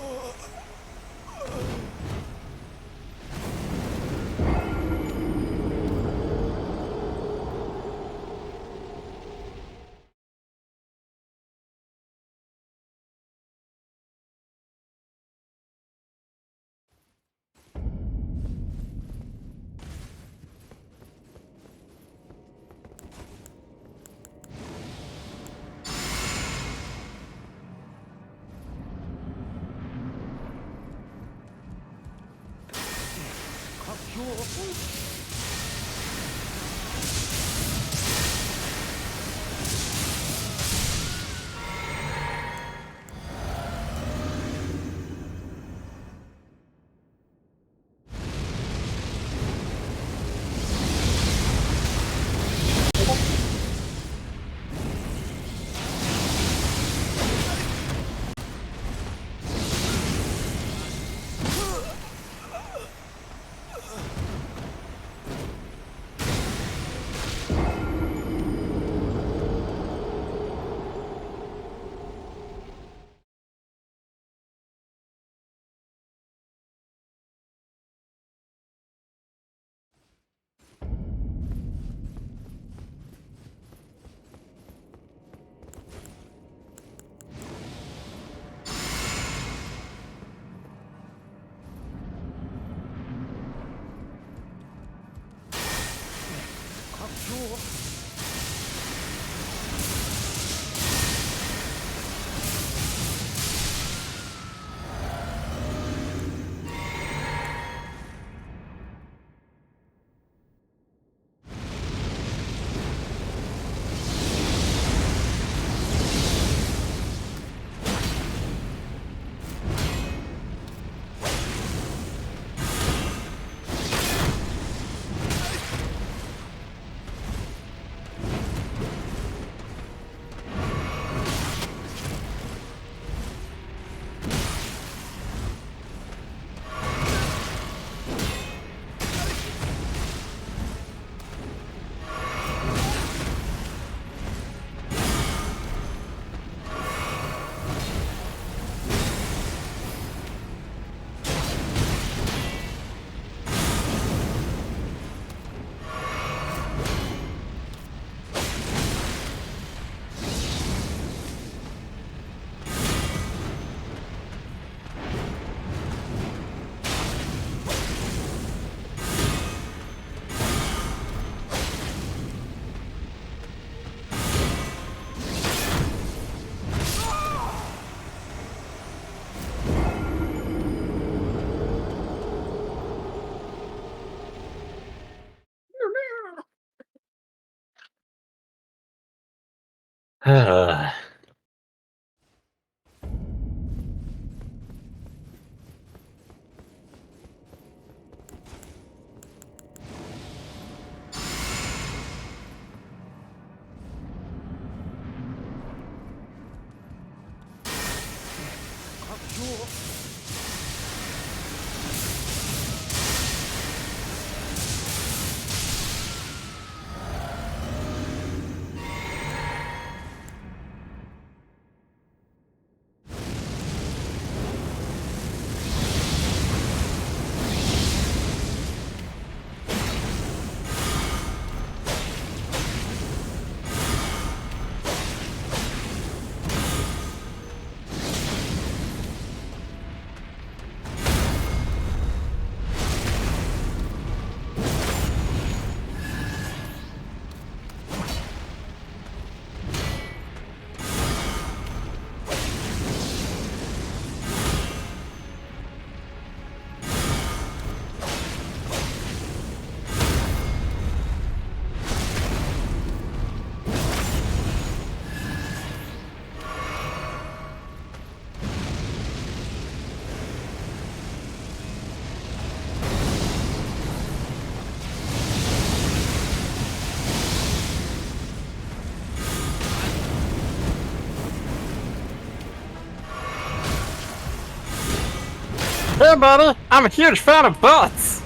Speaker 2: Yeah, buddy. I'm a huge fan of bots.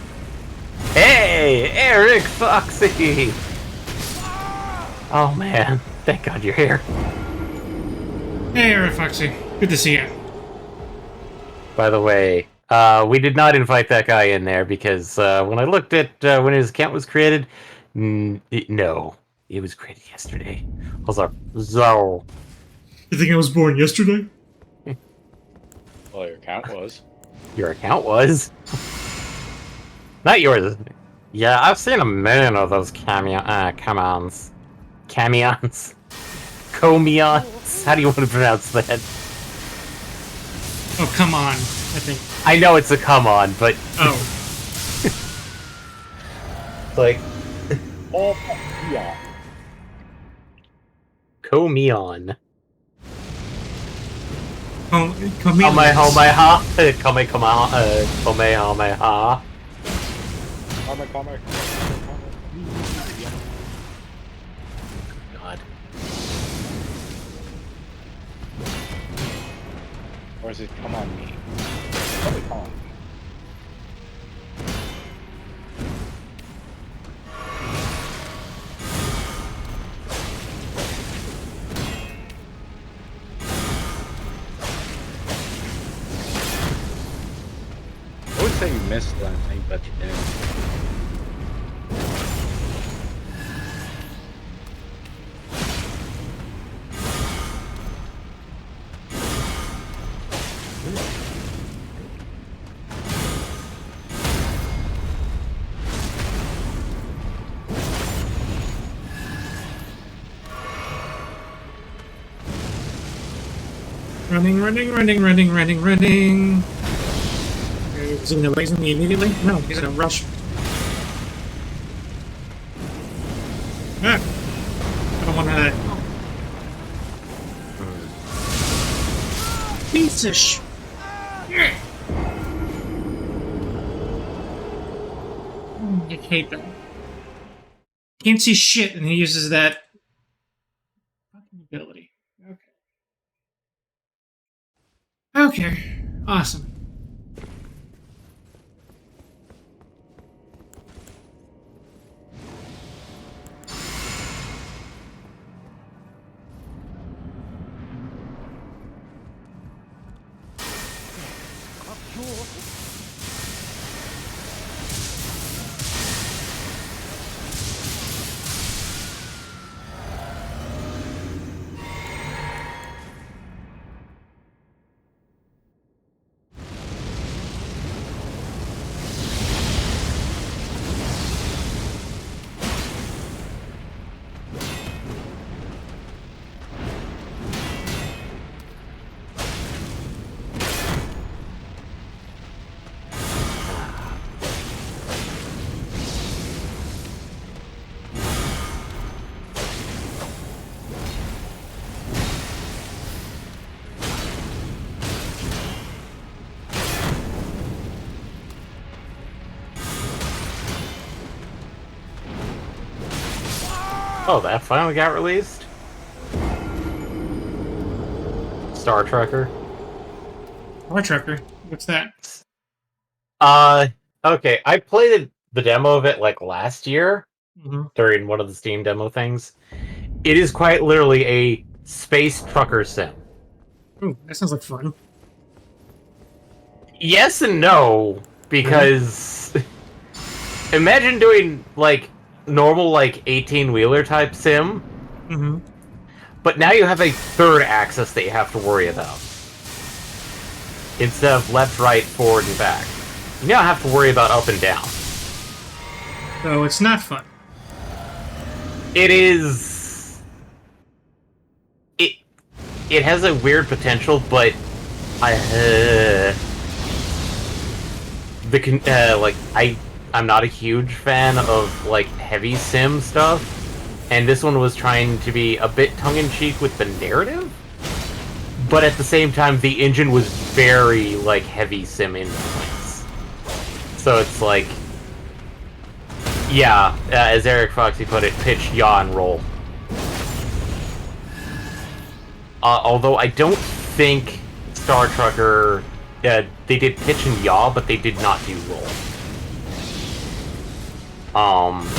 Speaker 2: Hey, Eric Foxy. Oh man, thank God you're here.
Speaker 1: Hey, Eric Foxy. Good to see you.
Speaker 2: By the way, we did not invite that guy in there because when I looked at when his account was created, no, it was created yesterday. I was like, so.
Speaker 1: You think I was born yesterday?
Speaker 3: Well, your account was.
Speaker 2: Your account was? Not yours. Yeah, I've seen a million of those commands. Camions. Comions. How do you want to pronounce that?
Speaker 1: Oh, come on. I think.
Speaker 2: I know it's a come on, but
Speaker 1: Oh.
Speaker 2: it's like
Speaker 3: Oh, yeah.
Speaker 2: Comion.
Speaker 1: Come
Speaker 2: Kamehameha. Kamehameha.
Speaker 3: Comic.
Speaker 2: God.
Speaker 3: Or is it come on me? Probably come on me. I would say you missed something, but you didn't.
Speaker 1: Running. Is he gonna laser me immediately? No, he's gonna rush. Ah! I don't want to. Piece of sh. I hate that. Can't see shit, and he uses that fucking ability. Okay. Awesome.
Speaker 2: Oh, that finally got released? Star Trekker.
Speaker 1: Star Trekker. What's that?
Speaker 2: Okay, I played the demo of it like last year
Speaker 1: Mm-hmm.
Speaker 2: during one of the Steam demo things. It is quite literally a space trucker sim.
Speaker 1: Ooh, that sounds like fun.
Speaker 2: Yes and no, because imagine doing like normal like 18-wheeler type sim,
Speaker 1: Mm-hmm.
Speaker 2: but now you have a third axis that you have to worry about. Instead of left, right, forward, and back. You now have to worry about up and down.
Speaker 1: So it's not fun.
Speaker 2: It is... It has a weird potential, but I'm not a huge fan of like heavy sim stuff, and this one was trying to be a bit tongue-in-cheek with the narrative, but at the same time the engine was very like heavy sim influence. So it's like, yeah, as Eric Foxy put it, pitch, yaw, and roll. Although I don't think Star Trucker they did pitch and yaw, but they did not do roll.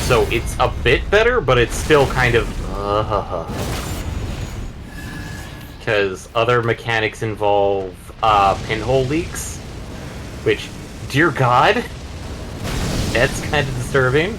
Speaker 2: So it's a bit better, but it's still kind of because other mechanics involve pinhole leaks, which, dear God, that's kind of disturbing.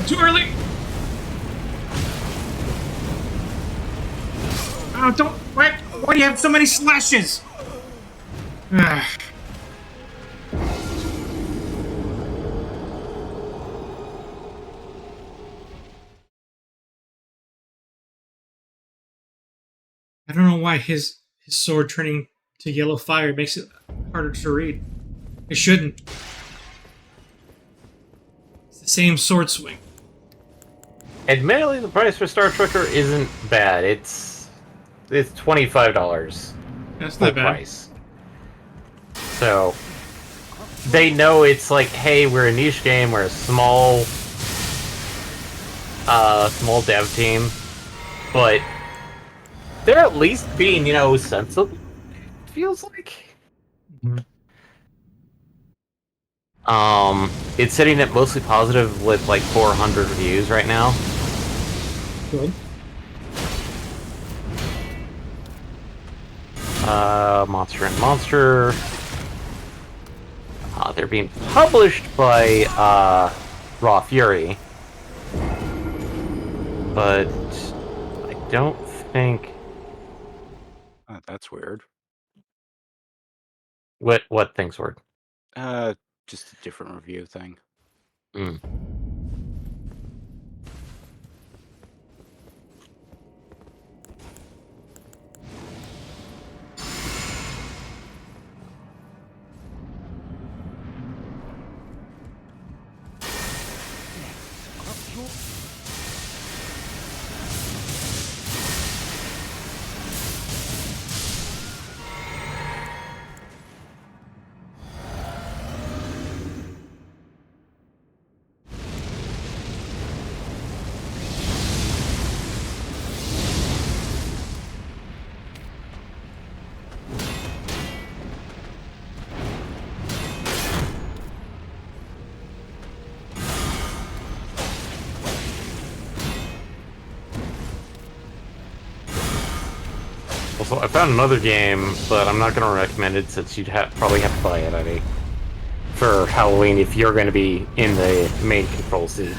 Speaker 1: Too early! Oh, don't... Why do you have so many slashes? Ah. I don't know why his sword turning to yellow fire makes it harder to read. It shouldn't. It's the same sword swing.
Speaker 2: Admittedly, the price for Star Trekker isn't bad. It's $25.
Speaker 1: That's
Speaker 2: Full
Speaker 1: not bad.
Speaker 2: price. So they know it's like, hey, we're a niche game, we're a small dev team, but they're at least being, sensible. It feels like. It's sitting at mostly positive with like 400 reviews right now.
Speaker 1: Good.
Speaker 2: Monster and Monster. They're being published by Raw Fury, but I don't think.
Speaker 3: That's weird.
Speaker 2: What thing's word?
Speaker 3: Just a different review thing.
Speaker 2: Mm. Also, I found another game, but I'm not going to recommend it since you'd probably have to buy it, I think, for Halloween if you're going to be in the main control seat.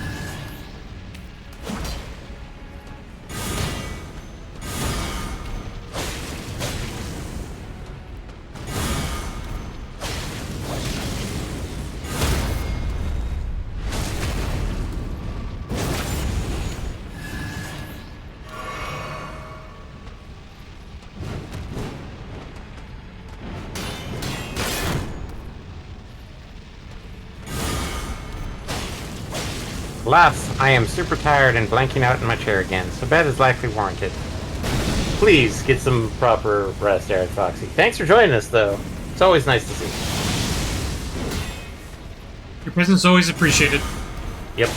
Speaker 2: Laughs, I am super tired and blanking out in my chair again, so bed is likely warranted. Please get some proper rest, Eric Foxy. Thanks for joining us, though. It's always nice to see you.
Speaker 1: Your presence is always appreciated.
Speaker 2: Yep.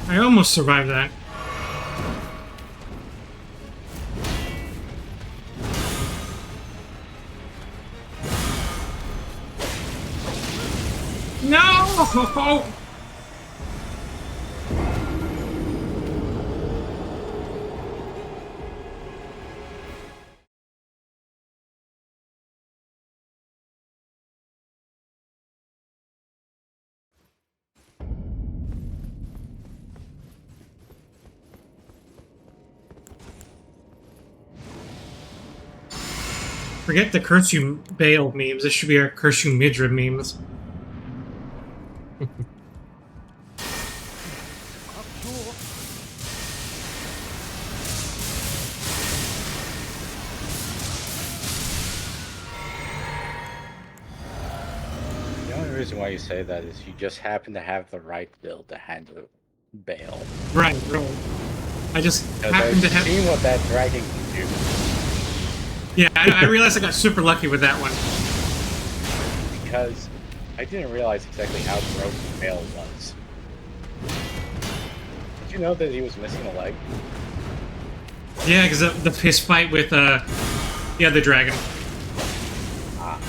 Speaker 1: I almost survived that. No! Forget the curse you bail memes. This should be our curse you midriff memes.
Speaker 3: reason why you say that is you just happen to have the right build to handle Bale.
Speaker 1: Right, right. I just
Speaker 3: Because
Speaker 1: happened to
Speaker 3: I've
Speaker 1: have.
Speaker 3: seen what that dragon can do.
Speaker 1: Yeah, I realized I got super lucky with that one.
Speaker 3: Because I didn't realize exactly how broken Bale was. Did you know that he was missing a leg?
Speaker 1: Yeah, because his fight with the other dragon.
Speaker 3: Ah.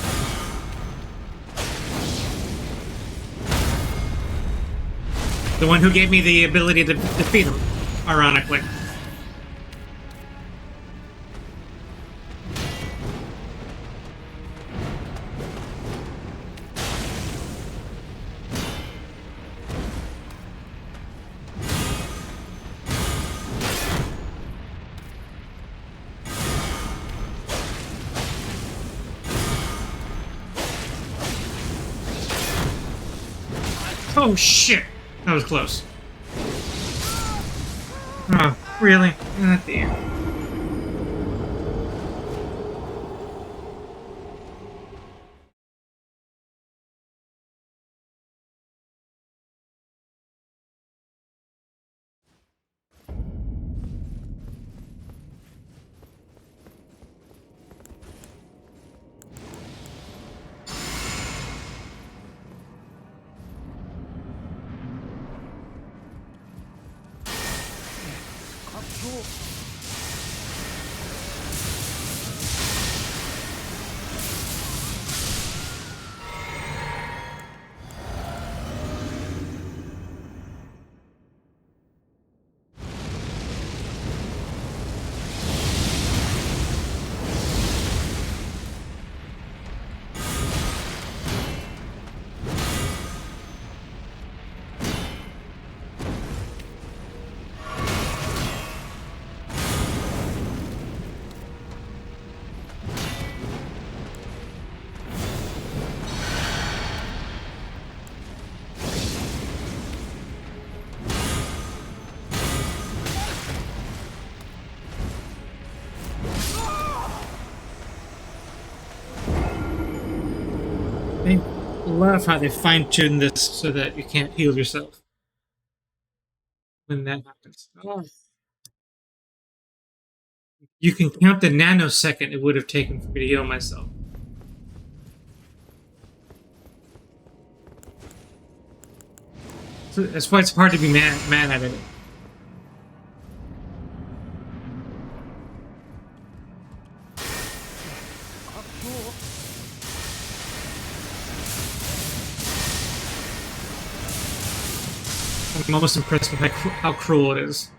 Speaker 1: The one who gave me the ability to defeat him, ironically. Oh shit! That was close. Oh, really? At the end. I love how they fine-tune this so that you can't heal yourself when that happens. Oh. You can count the nanosecond it would have taken for me to heal myself. So that's why it's hard to be mad at it. I'm almost impressed with how cruel it is.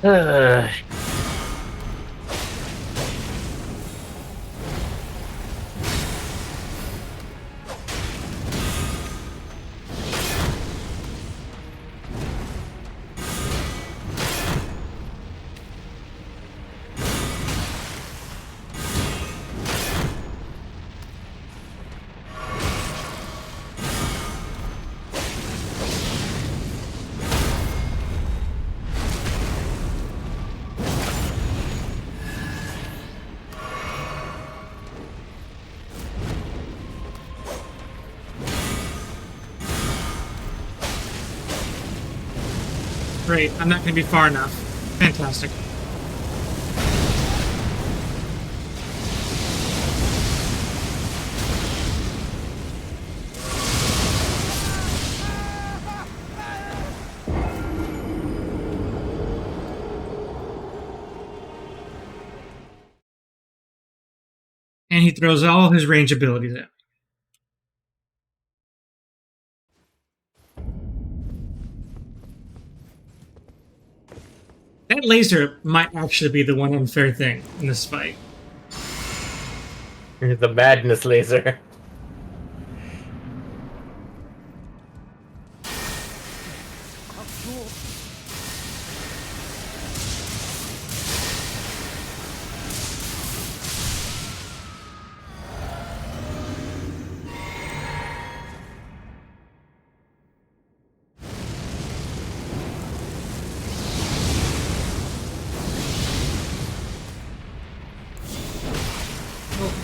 Speaker 2: Uh,
Speaker 1: Great, I'm not going to be far enough. Fantastic. And he throws all his range abilities at me. That laser might actually be the one unfair thing in this fight.
Speaker 2: the madness laser.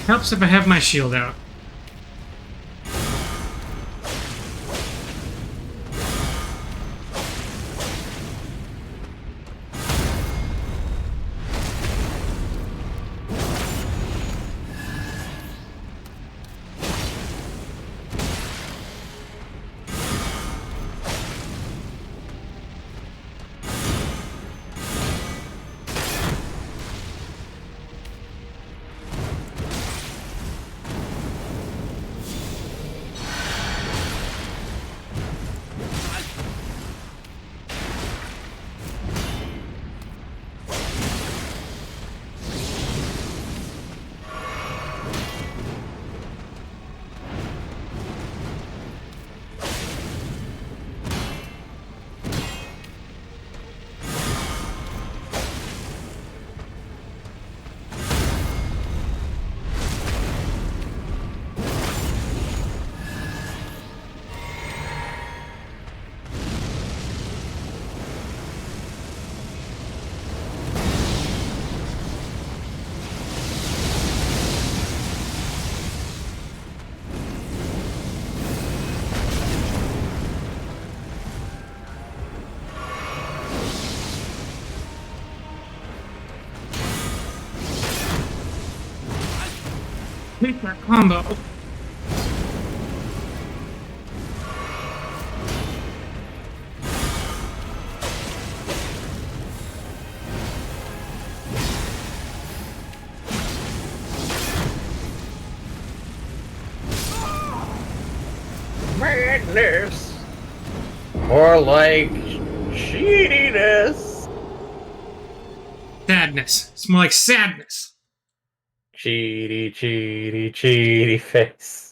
Speaker 1: Helps if I have my shield out. Take that combo.
Speaker 2: Madness. More like cheatiness.
Speaker 1: Sadness. It's more like sadness.
Speaker 2: Cheaty, cheaty, cheaty face.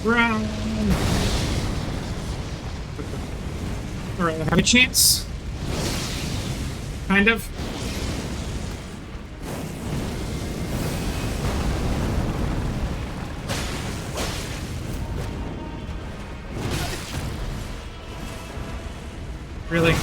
Speaker 1: Round. Or I have a chance. Kind of. Really?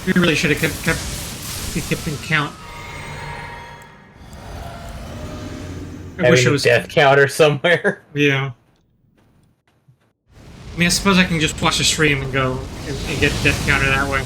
Speaker 1: We really should have kept in count. I wish it
Speaker 2: Having a
Speaker 1: was
Speaker 2: death counter somewhere.
Speaker 1: Yeah. I mean, I suppose I can just watch the stream and go and get death counter that way.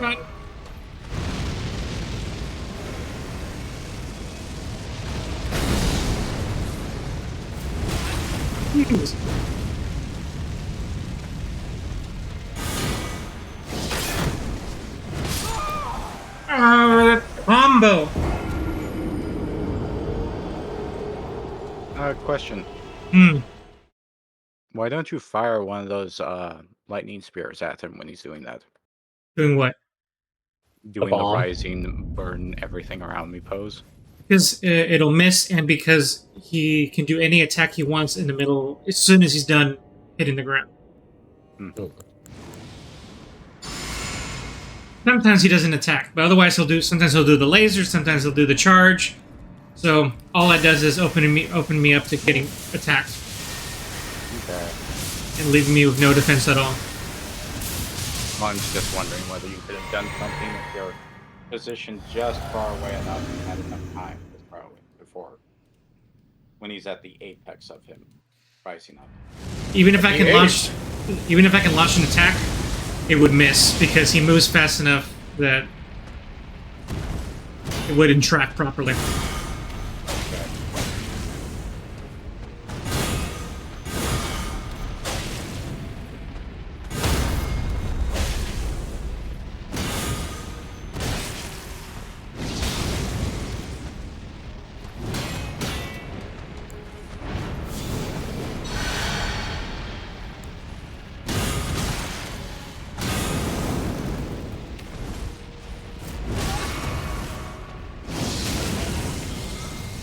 Speaker 1: Right. Jeez. Combo.
Speaker 3: Question.
Speaker 1: Hmm.
Speaker 3: Why don't you fire one of those lightning spears at him when he's doing that?
Speaker 1: Doing what?
Speaker 3: Doing the
Speaker 2: bomb?
Speaker 3: rising, burn everything around me pose?
Speaker 1: Because it'll miss, and because he can do any attack he wants in the middle as soon as he's done hitting the ground.
Speaker 2: Oh.
Speaker 1: Sometimes he doesn't attack, but otherwise he'll do. Sometimes he'll do the laser. Sometimes he'll do the charge. So all that does is open me up to getting attacked
Speaker 3: Okay.
Speaker 1: and leaving me with no defense at all.
Speaker 3: Well, I'm just wondering whether you could have done something if your position just far away enough and had enough time before when he's at the apex of him rising up.
Speaker 1: Even if I can
Speaker 3: Hey.
Speaker 1: launch an attack, it would miss because he moves fast enough that it wouldn't track properly.
Speaker 3: Okay.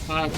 Speaker 1: Uh,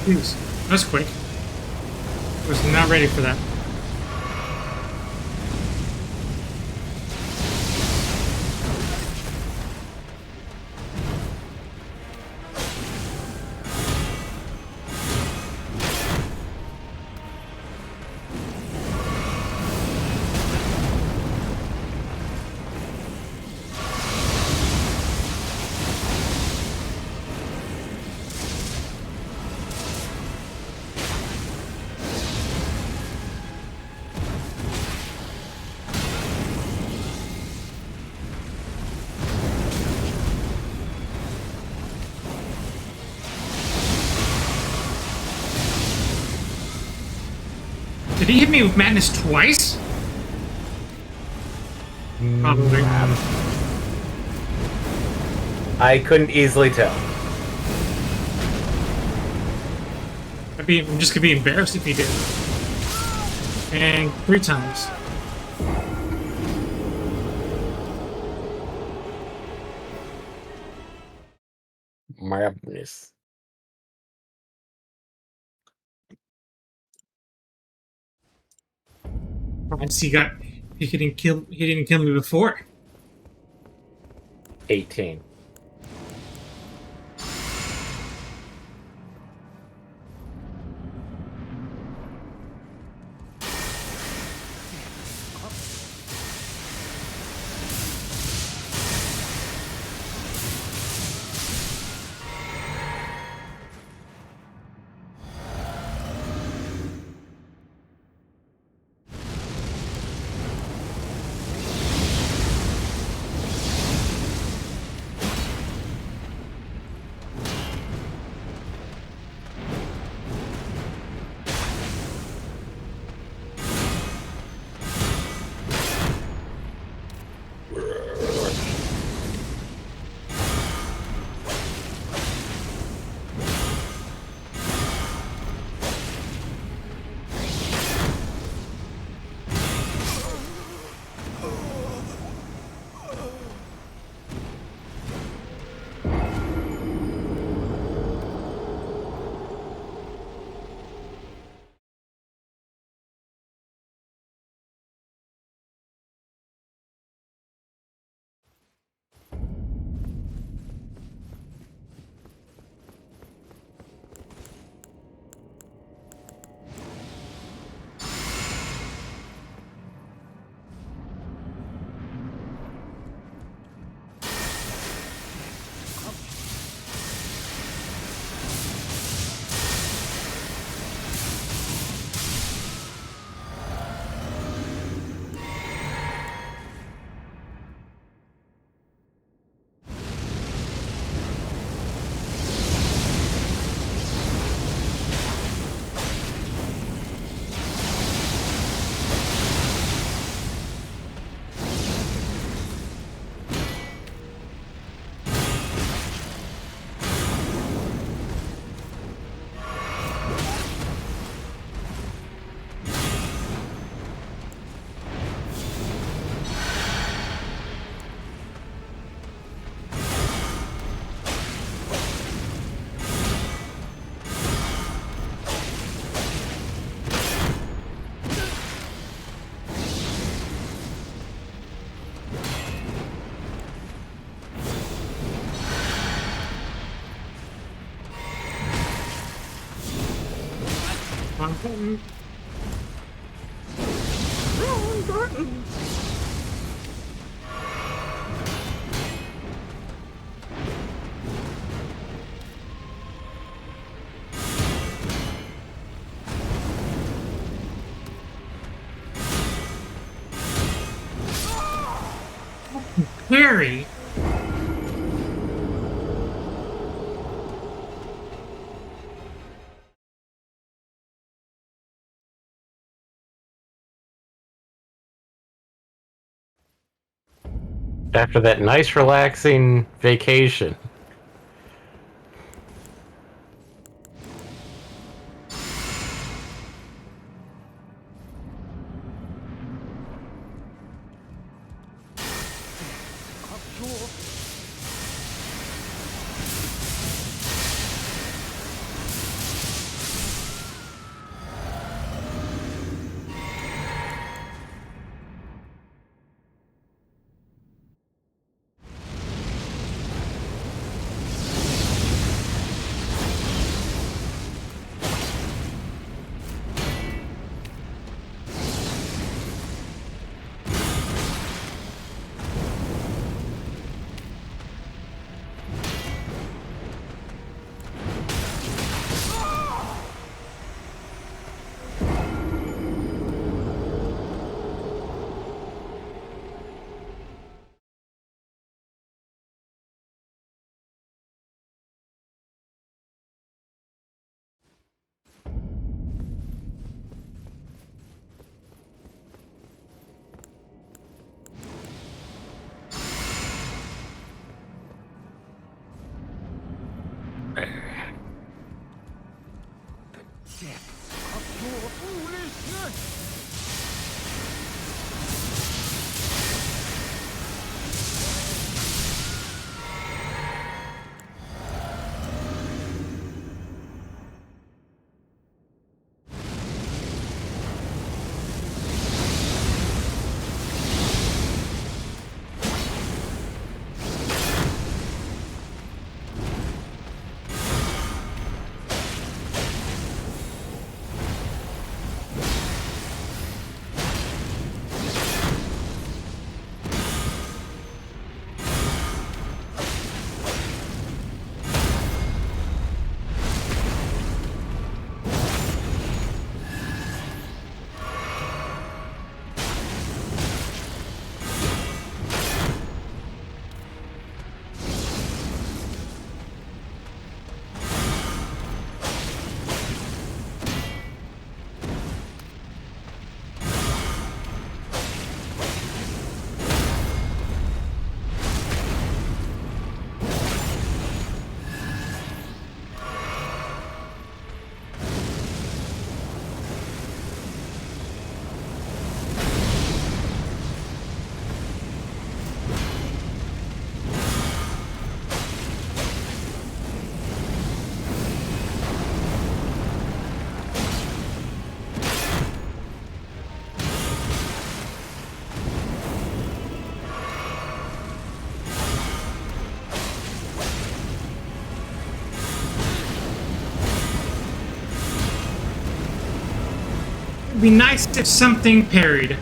Speaker 1: Jeez, that's quick. Was not ready for that. Did he hit me with madness twice? Probably.
Speaker 2: I couldn't easily tell.
Speaker 1: I'm just gonna be embarrassed if he did. And 3 times.
Speaker 2: Madness.
Speaker 1: Once he didn't kill me before.
Speaker 2: 18.
Speaker 1: Wrong button. Wrong button. Harry.
Speaker 2: After that nice, relaxing vacation.
Speaker 1: It'd be nice if something parried.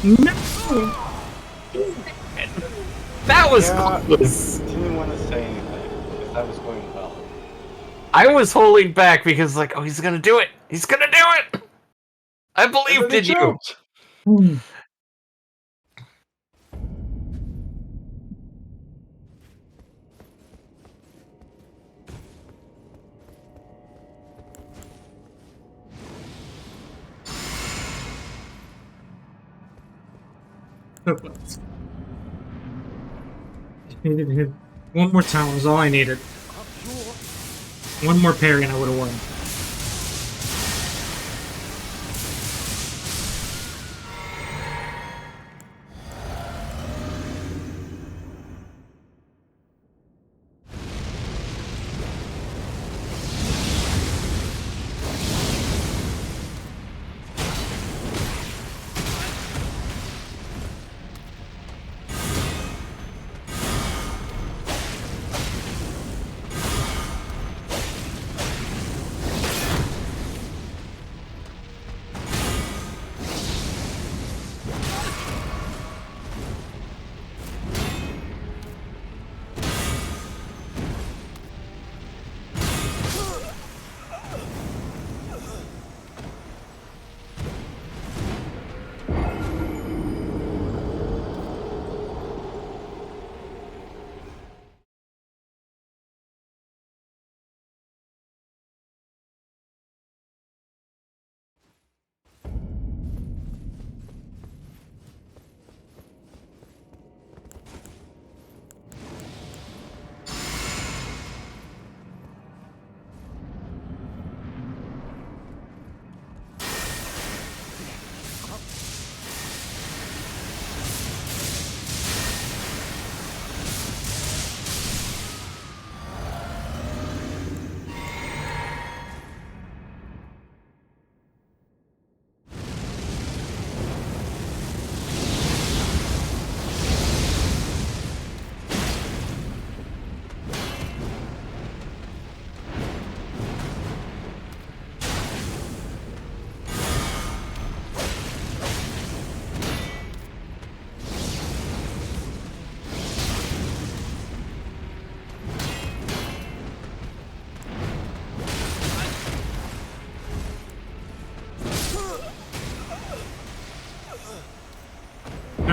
Speaker 1: No!
Speaker 2: That was
Speaker 3: Yeah.
Speaker 2: close.
Speaker 3: Didn't want to say anything because that was going well.
Speaker 2: I was holding back because, like, oh, he's gonna do it. He's gonna do it. I
Speaker 3: And
Speaker 2: believed
Speaker 3: then
Speaker 2: in
Speaker 3: he
Speaker 2: you.
Speaker 3: jumped.
Speaker 1: One more time was all I needed. One more parry and I would have won.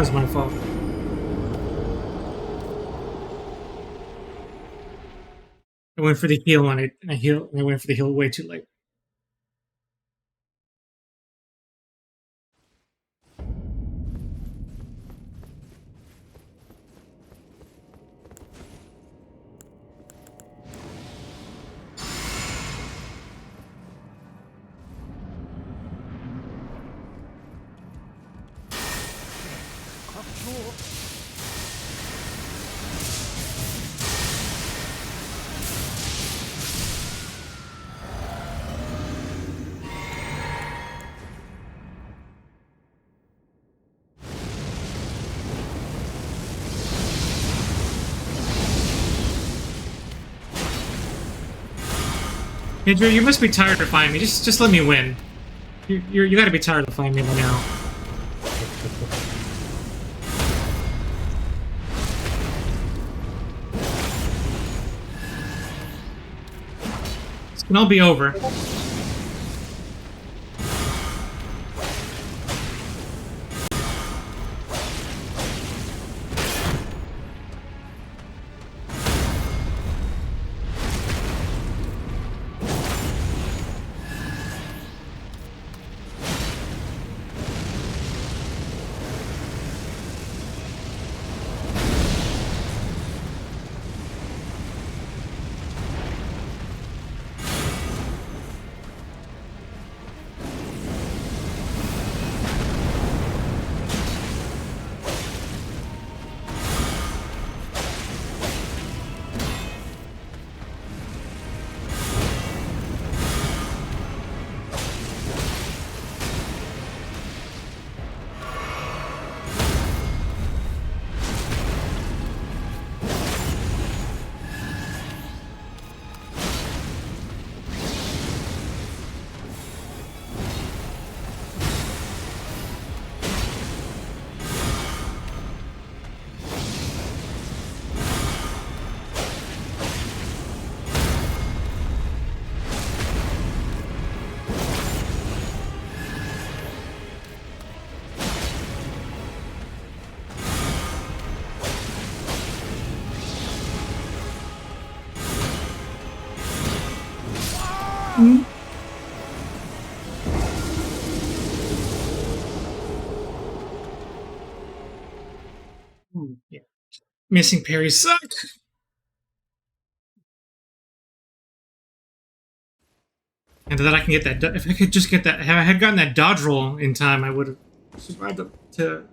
Speaker 1: was my fault. I went for the heal on it, and I went for the heal way too late. Hey, Drew, you must be tired of fighting me. Just let me win. You gotta be tired of fighting me by now. This can all be over. Yeah. Missing parries suck. And that I can get that. If I could just get that, if I had gotten that dodge roll in time, I would have survived to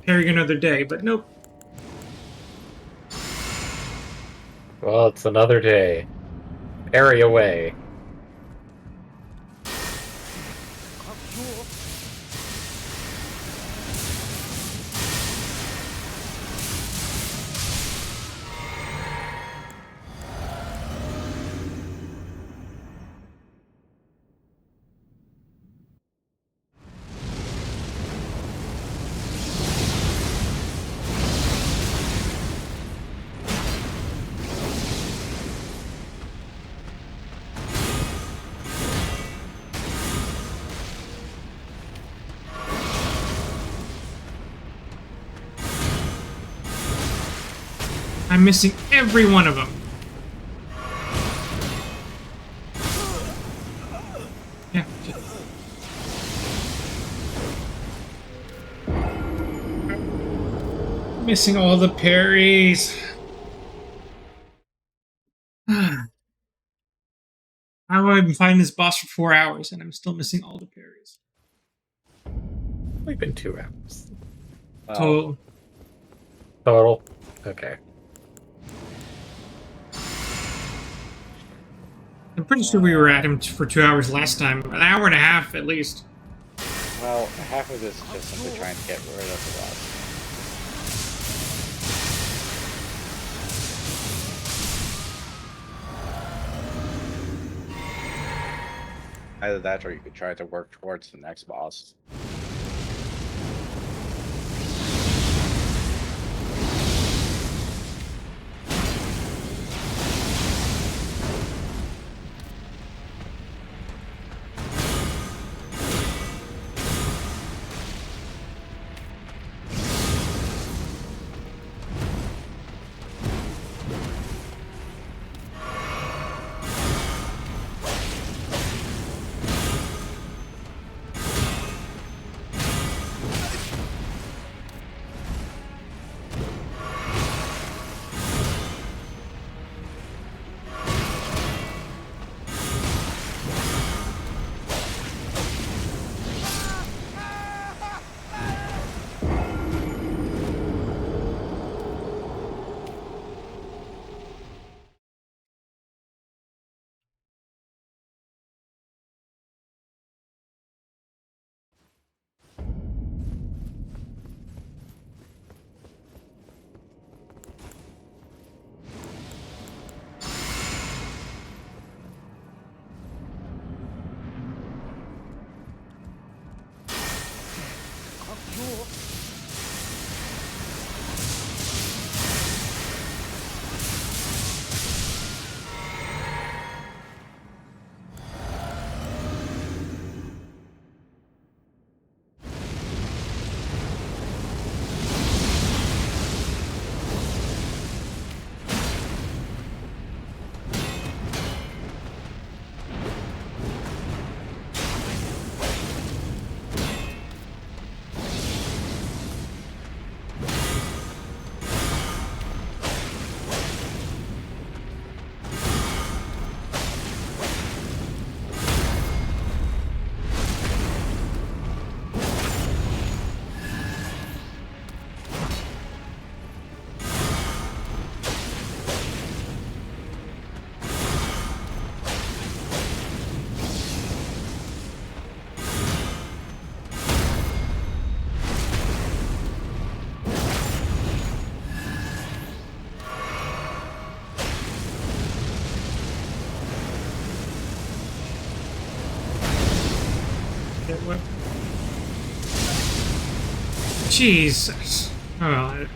Speaker 1: parry another day. But nope.
Speaker 2: Well, it's another day. Parry away.
Speaker 1: I'm missing every one of them. Yeah. Missing all the parries. How have I been fighting this boss for 4 hours and I'm still missing all the parries?
Speaker 2: We've been 2 hours.
Speaker 1: Total.
Speaker 2: Total? Okay.
Speaker 1: I'm pretty sure we were at him for 2 hours last time. An hour and a half at least.
Speaker 3: Well, half of this is just simply trying to get rid of the boss. Either that, or you could try to work towards the next boss.
Speaker 1: Jesus. Oh, it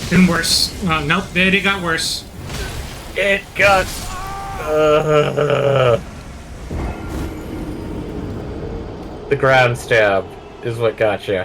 Speaker 1: been worse. Nope, it got worse.
Speaker 2: It got. The ground stab is what got you.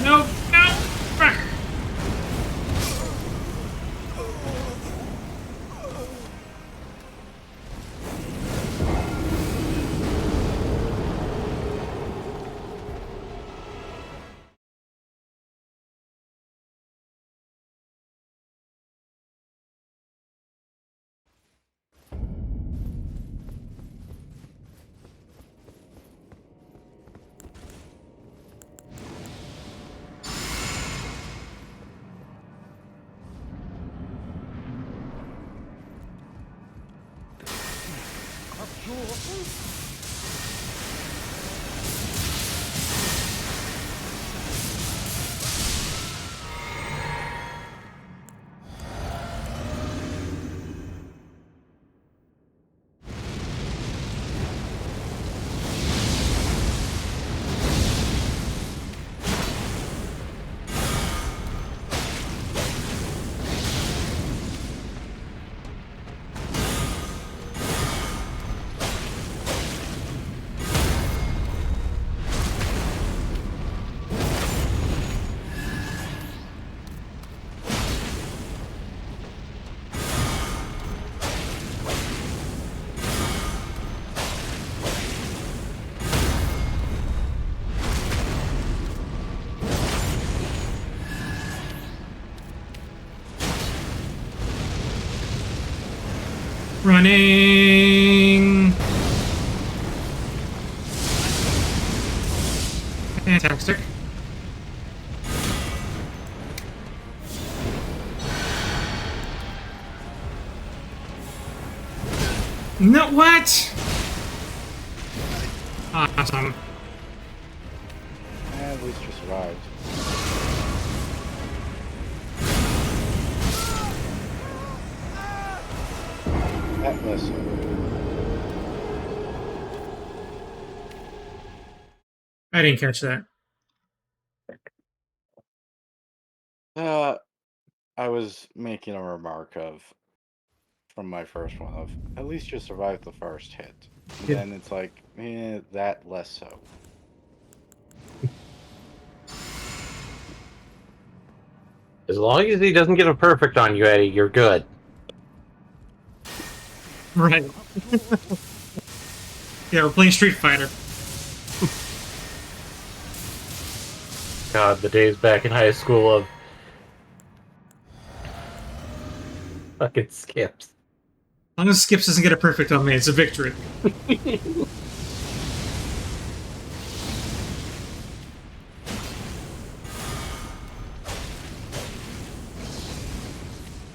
Speaker 1: Nope, no. Fuck. Running. Fantastic. No, what? Awesome.
Speaker 3: At least you survived. That missed.
Speaker 1: I didn't catch that.
Speaker 3: I was making a remark from my first one of at least you survived the first hit. And
Speaker 1: Yeah.
Speaker 3: then it's like, that less so.
Speaker 2: As long as he doesn't get a perfect on you, Eddie, you're good.
Speaker 1: Right. Yeah, we're playing Street Fighter.
Speaker 2: God, the days back in high school of fucking skips.
Speaker 1: As long as Skips doesn't get a perfect on me, it's a victory.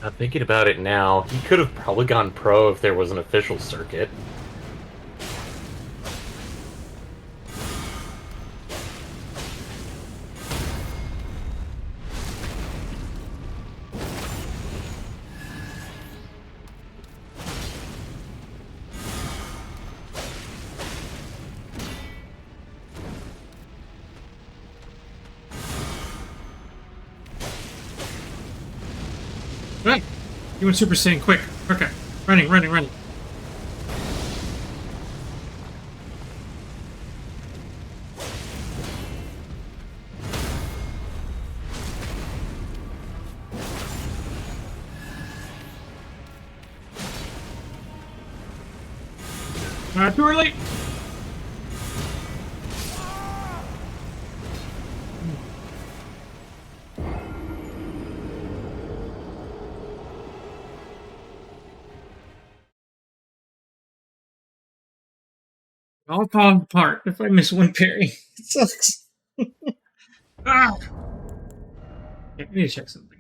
Speaker 2: I'm thinking about it now. He could have probably gone pro if there was an official circuit.
Speaker 1: Right. You went Super Saiyan quick. Okay. Running, running, running. Too early. All fall apart if I miss one parry. It sucks. Ah. Yeah, I need to check something.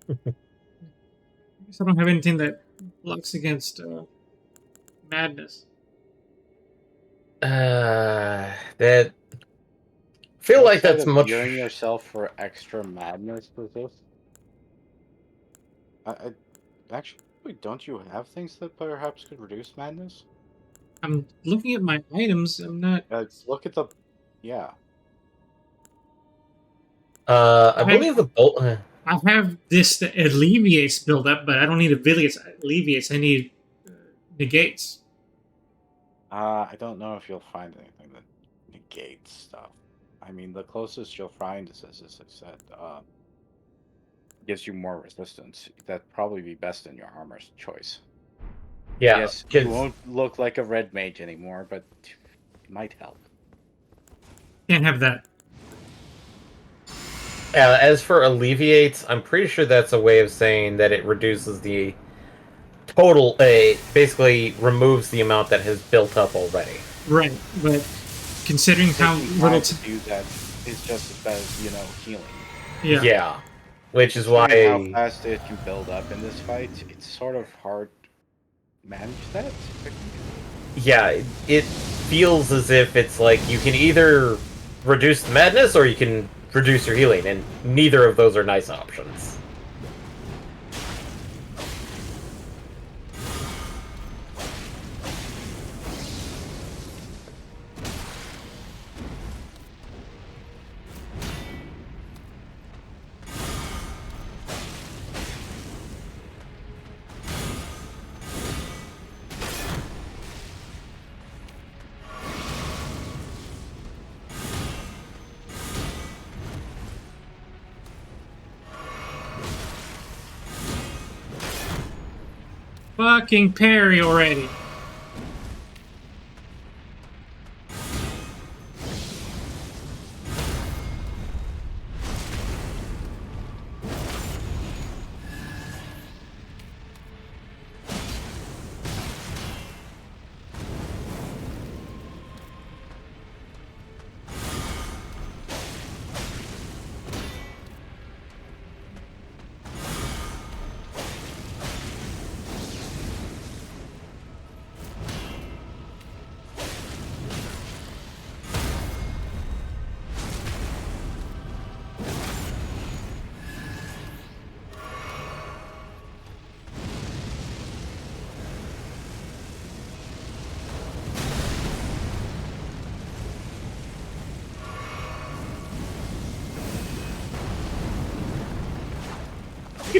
Speaker 1: I guess I don't have anything that blocks against madness.
Speaker 2: That feel like
Speaker 3: Outside
Speaker 2: that's
Speaker 3: of
Speaker 2: much.
Speaker 3: gearing yourself for extra madness with this, I actually don't you have things that perhaps could reduce madness?
Speaker 1: I'm looking at my items. I'm not.
Speaker 3: Look at the, yeah.
Speaker 2: I believe the bolt.
Speaker 1: I have this that alleviates buildup, but I don't need alleviates. I need negates.
Speaker 3: I don't know if you'll find anything that negates stuff. I mean, the closest you'll find is, as I said, gives you more resistance. That'd probably be best in your armor's choice.
Speaker 2: Yeah,
Speaker 3: Yes, you won't look like a red mage anymore, but it might help.
Speaker 1: Can't have that.
Speaker 2: as for alleviates, I'm pretty sure that's a way of saying that it reduces the total. Basically removes the amount that has built up already.
Speaker 1: Right, but considering how little
Speaker 3: to do that is just as bad as healing.
Speaker 2: Yeah, which is why
Speaker 3: how fast it can build up in this fight. It's sort of hard to manage that.
Speaker 2: Yeah, it feels as if it's like you can either reduce the madness or you can reduce your healing, and neither of those are nice options.
Speaker 1: fucking parry already.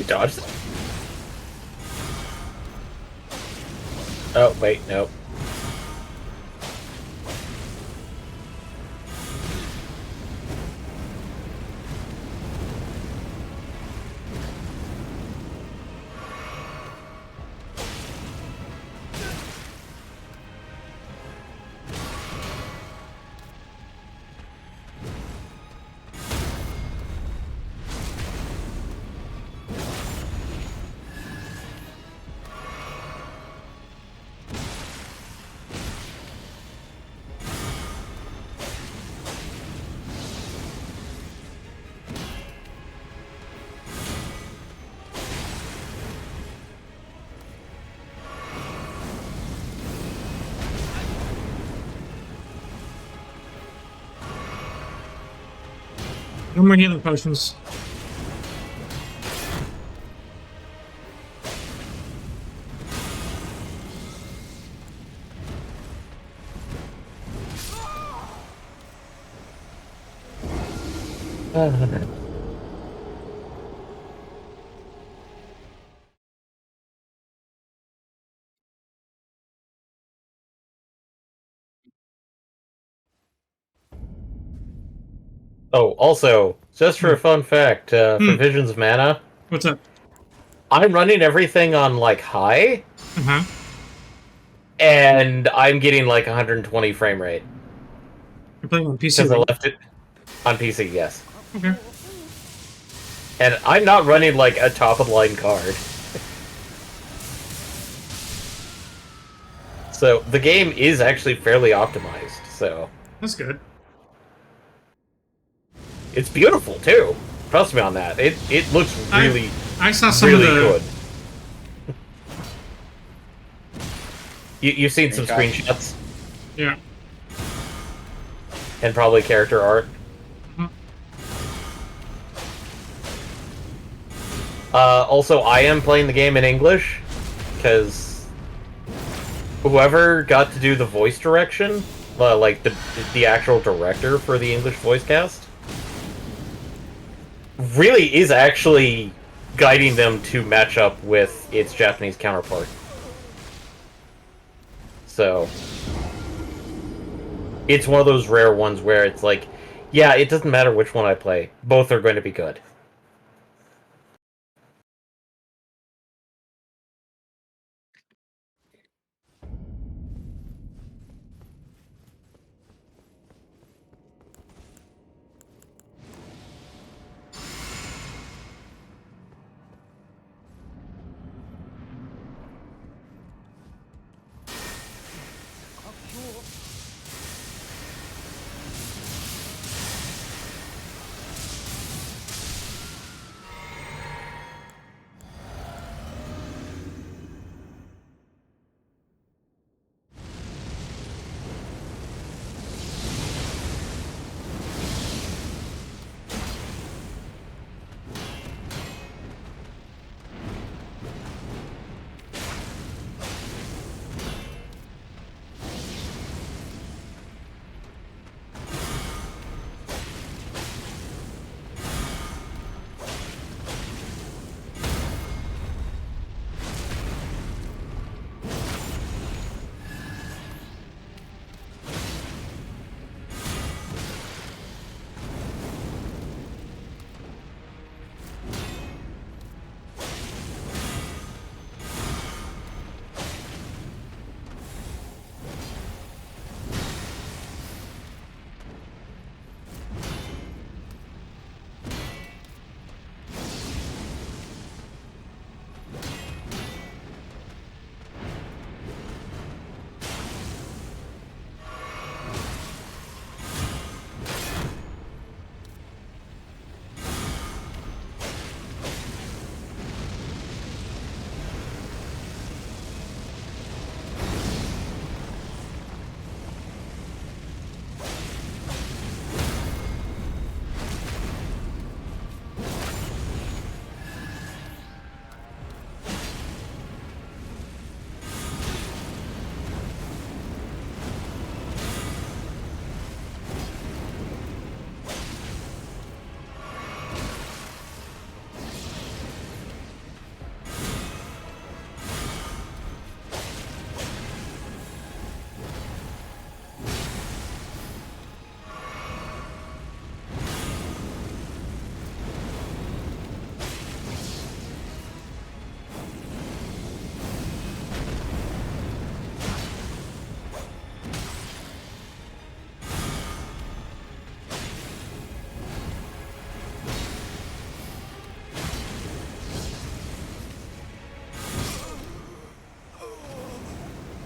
Speaker 2: dodged it? Oh, wait, no.
Speaker 1: No more healing potions.
Speaker 2: Oh, also, just for a fun fact, for Visions of Mana,
Speaker 1: What's up?
Speaker 2: I'm running everything on, like, high,
Speaker 1: Uh-huh.
Speaker 2: and I'm getting, like, 120 frame rate.
Speaker 1: You're playing on PC,
Speaker 2: Because I
Speaker 1: right?
Speaker 2: left it on PC, yes.
Speaker 1: Okay.
Speaker 2: And I'm not running, like, a top-of-the-line card. So, the game is actually fairly optimized, so...
Speaker 1: That's good.
Speaker 2: It's beautiful, too. Trust me on that. It looks really,
Speaker 1: I saw some
Speaker 2: really
Speaker 1: of the...
Speaker 2: good. You've seen some
Speaker 3: Screenshots.
Speaker 2: screenshots?
Speaker 1: Yeah.
Speaker 2: And probably character art.
Speaker 1: Mhm.
Speaker 2: Also, I am playing the game in English, because whoever got to do the voice direction, like the actual director for the English voice cast, really is actually guiding them to match up with its Japanese counterpart. So, it's one of those rare ones where it's like, yeah, it doesn't matter which one I play, both are going to be good.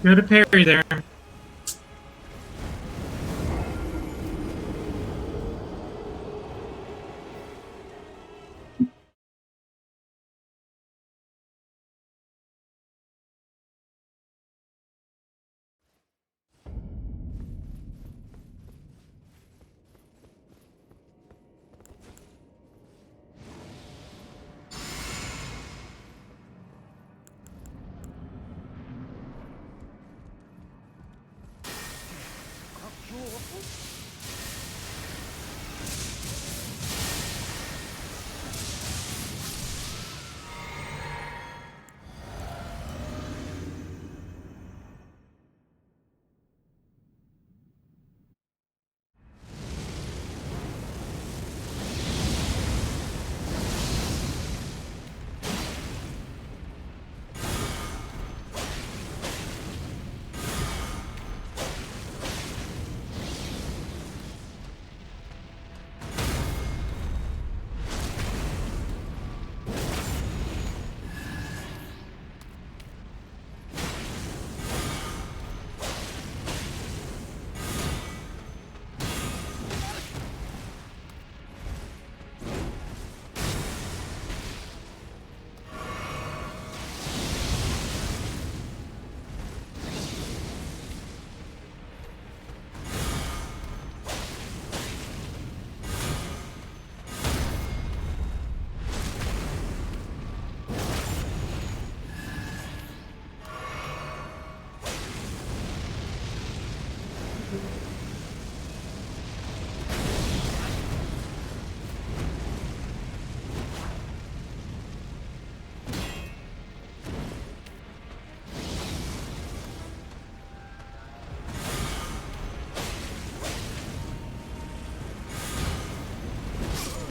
Speaker 1: Go to parry there.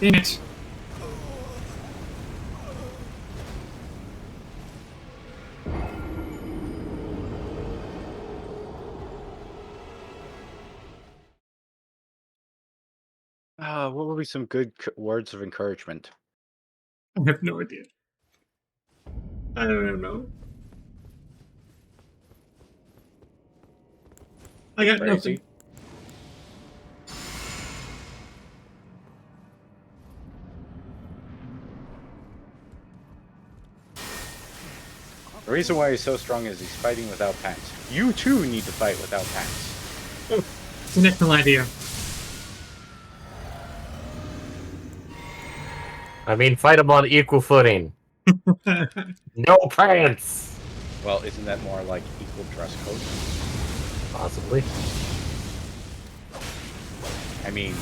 Speaker 1: Damn it.
Speaker 3: What would be some good words of encouragement?
Speaker 1: I have no idea. I don't know. I got
Speaker 3: Crazy.
Speaker 1: nothing.
Speaker 3: The reason why he's so strong is he's fighting without pants. You too need to fight without pants.
Speaker 1: It's an excellent idea.
Speaker 2: I mean, fight them on equal footing. No pants!
Speaker 3: Well, isn't that more like equal dress code?
Speaker 2: Possibly.
Speaker 3: I mean,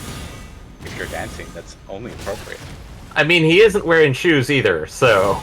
Speaker 3: if you're dancing, that's only appropriate.
Speaker 2: I mean, he isn't wearing shoes either, so...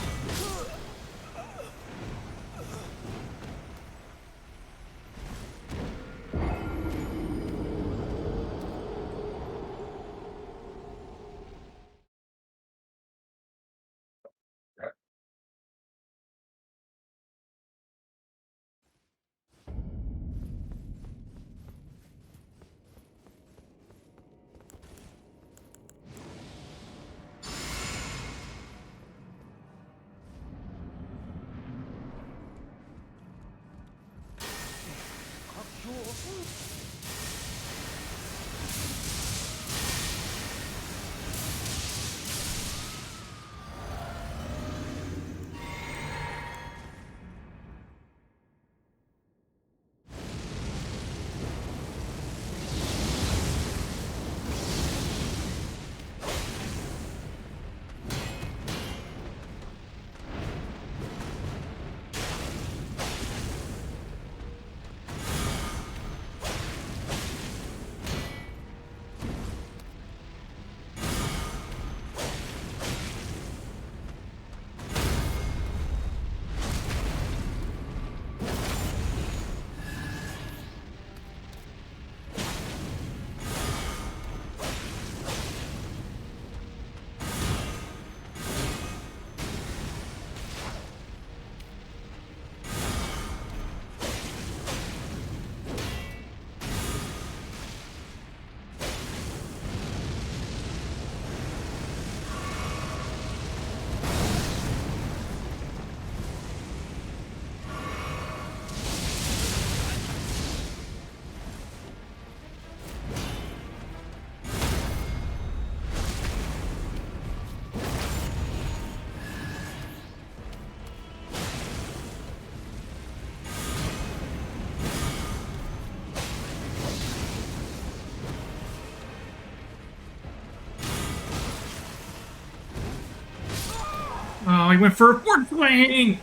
Speaker 1: Oh, he went for a forward swing!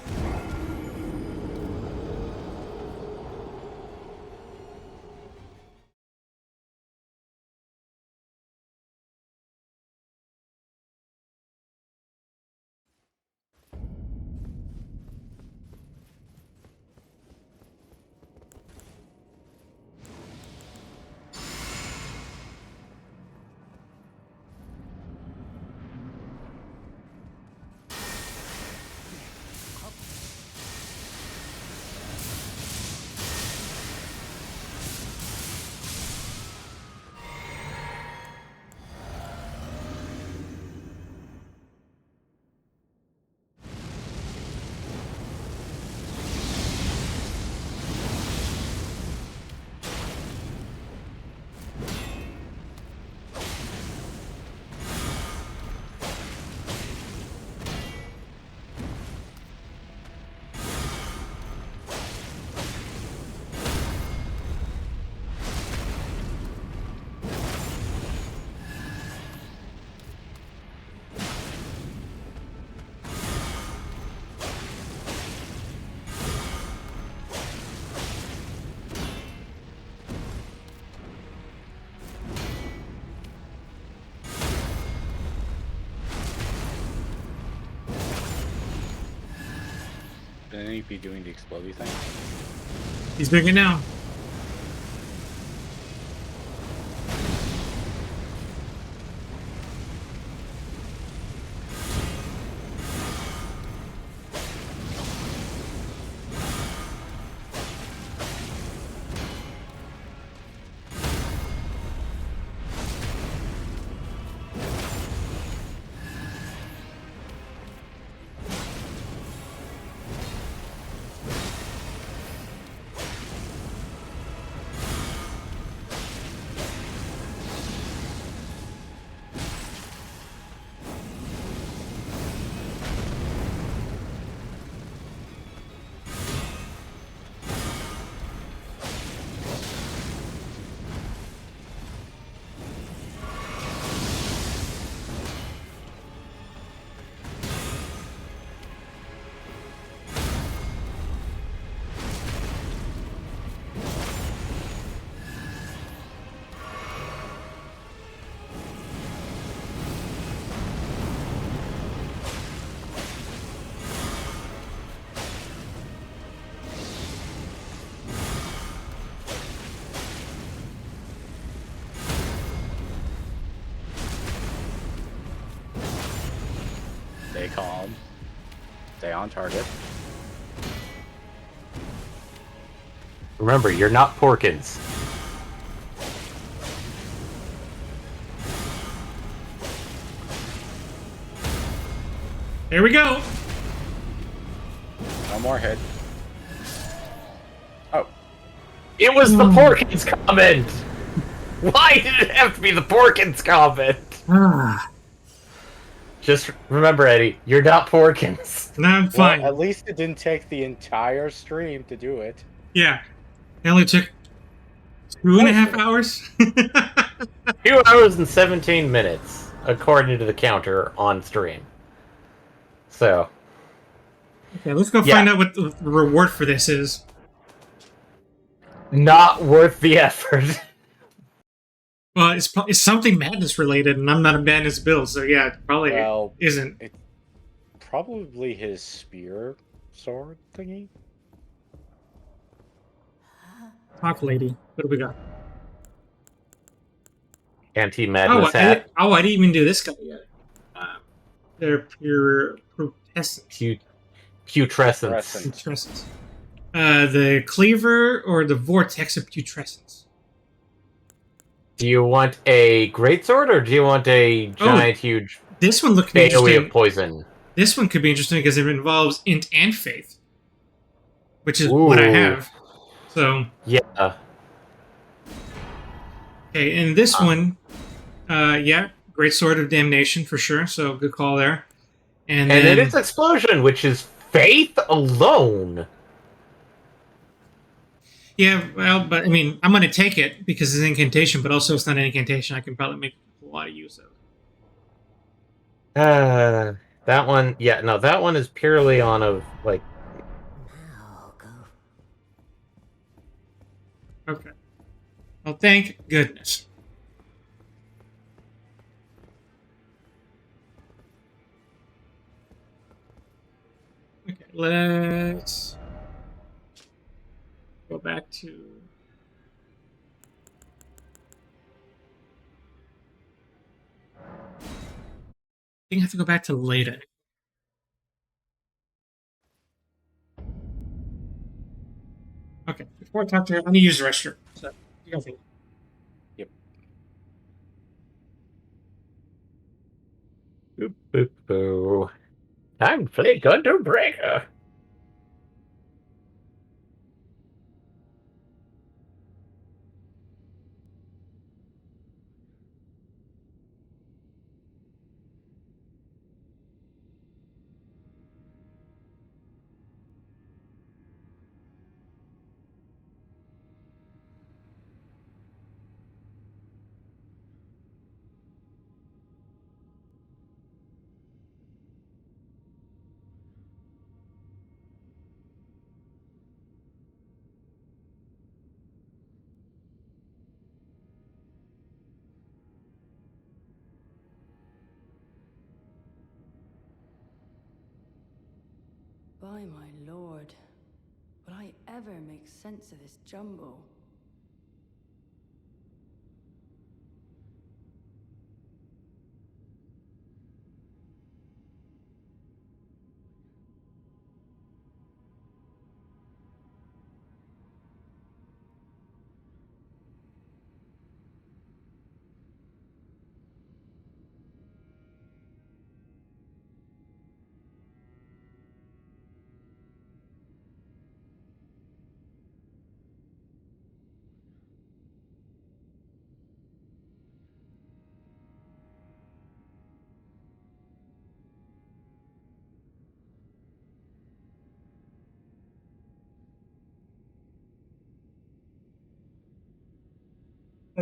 Speaker 3: Shouldn't he be doing the explodey thing?
Speaker 1: He's doing it now.
Speaker 3: Stay calm. Stay on target.
Speaker 2: Remember, you're not Porkins.
Speaker 1: Here we go.
Speaker 3: No more hit. Oh,
Speaker 2: It was the Porkins comment! Why did it have to be the Porkins comment?
Speaker 1: Ah,
Speaker 2: Just remember, Eddie, you're not Porkins.
Speaker 1: now I'm fine.
Speaker 3: well, at least it didn't take the entire stream to do it.
Speaker 1: Yeah. It only took 2.5 hours.
Speaker 2: 2 hours and 17 minutes, according to the counter on stream. So,
Speaker 1: Okay, let's go
Speaker 2: Yeah.
Speaker 1: find out what the reward for this is.
Speaker 2: not worth the effort.
Speaker 1: Well, it's something madness related, and I'm not a madness build, so yeah, it probably
Speaker 3: Well,
Speaker 1: isn't.
Speaker 3: probably his spear sword thingy.
Speaker 1: Talk lady. What do we got?
Speaker 2: Anti-madness hat.
Speaker 1: I didn't even do this guy yet. They're pure protestants.
Speaker 2: Putrescence.
Speaker 3: Putrescent.
Speaker 1: Putrescents. The cleaver or the vortex of putrescence.
Speaker 2: Do you want a greatsword or do you want a giant, huge
Speaker 1: This one looked
Speaker 2: AoE
Speaker 1: interesting.
Speaker 2: of poison?
Speaker 1: This one could be interesting because it involves int and faith, which is what I
Speaker 2: Ooh.
Speaker 1: have. So
Speaker 2: Yeah.
Speaker 1: okay, and this one, yeah, great sword of damnation for sure. So good call there. And
Speaker 2: And
Speaker 1: then
Speaker 2: then it's explosion, which is faith alone.
Speaker 1: yeah, well, but I mean, I'm gonna take it because it's an incantation, but also it's not an incantation. I can probably make a lot of use of.
Speaker 2: That one, yeah, no, that one is purely on of like.
Speaker 5: Now go.
Speaker 1: Okay. Well, thank goodness. Okay, let's go back to. I think I have to go back to Leda. Okay, before I talk to her, I need to use the restroom. So, you guys.
Speaker 3: Yep.
Speaker 2: Boop, boop, boo. Time to play Gundam Breaker.
Speaker 5: By my lord, will I ever make sense of this jumble?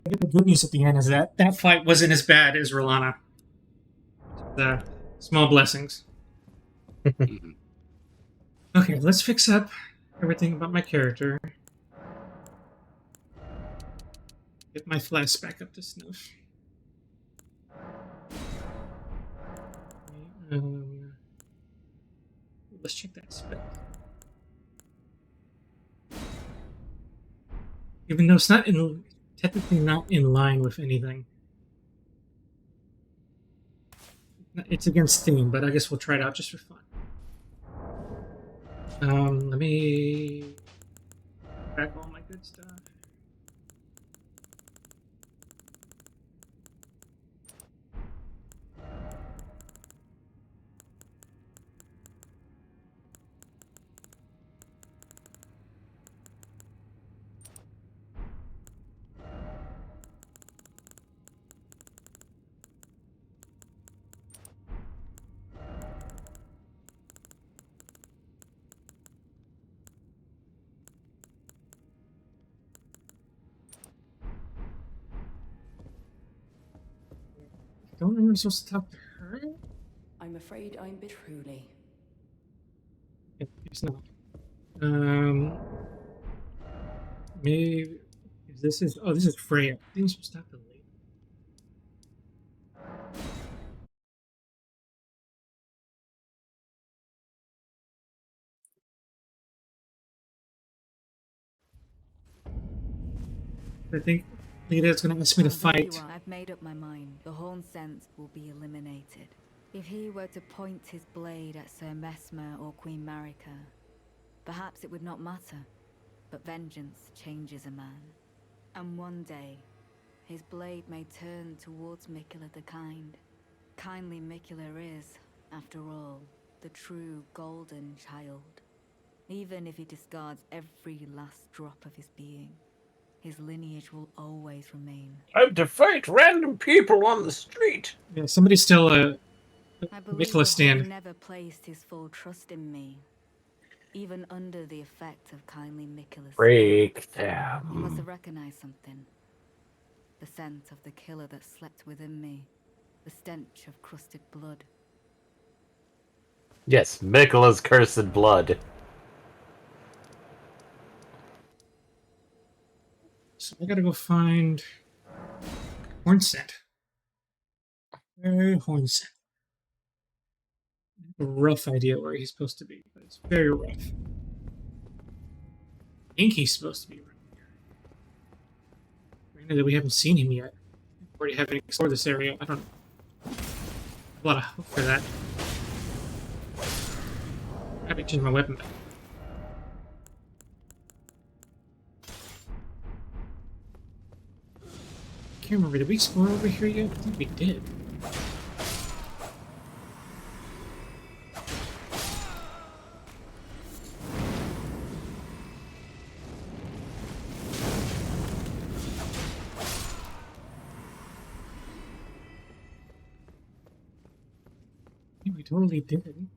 Speaker 1: The good news at the end is that that fight wasn't as bad as Rolana. The small blessings.
Speaker 3: Mhm.
Speaker 1: Okay, let's fix up everything about my character. Get my flash back up to snuff. Um, let's check that spell. Even though it's not in, technically not in line with anything. It's against theme, but I guess we'll try it out just for fun. Let me back all my good stuff. Don't know if I'm supposed to talk to her?
Speaker 5: I'm afraid I'm truly.
Speaker 1: It's not. Maybe if this is this is Freya. I think I'm supposed to talk to Lady. I think Lita is going to ask me to
Speaker 6: Oh, there you
Speaker 1: fight.
Speaker 6: are. I've made up my mind. The Horn Sense will be eliminated. If he were to point his blade at Sir Mesmer or Queen Marika, perhaps it would not matter. But vengeance changes a man. And one day, his blade may turn towards Mikula the Kind. Kindly Mikula is, after all, the true golden child. Even if he discards every last drop of his being, his lineage will always remain.
Speaker 2: Time to fight random people on the street.
Speaker 1: Yeah, somebody's still
Speaker 6: I believe
Speaker 1: Mikula
Speaker 6: the Horn
Speaker 1: stand.
Speaker 6: never placed his full trust in me, even under the effect of kindly Mikula's
Speaker 2: Break
Speaker 6: spell. He must
Speaker 2: them.
Speaker 6: have recognized something. The scent of the killer that slept within me, the stench of crusted blood.
Speaker 2: Yes, Miquela's cursed blood.
Speaker 1: So I gotta go find Hornsent. Very Hornsent. A rough idea where he's supposed to be, but it's very rough. I think he's supposed to be around here. Granted that we haven't seen him yet. Already haven't explored this area. I don't know. A lot of hope for that. I have to change my weapon back. I can't remember. Did we explore over here yet? I think we did. I think we totally did.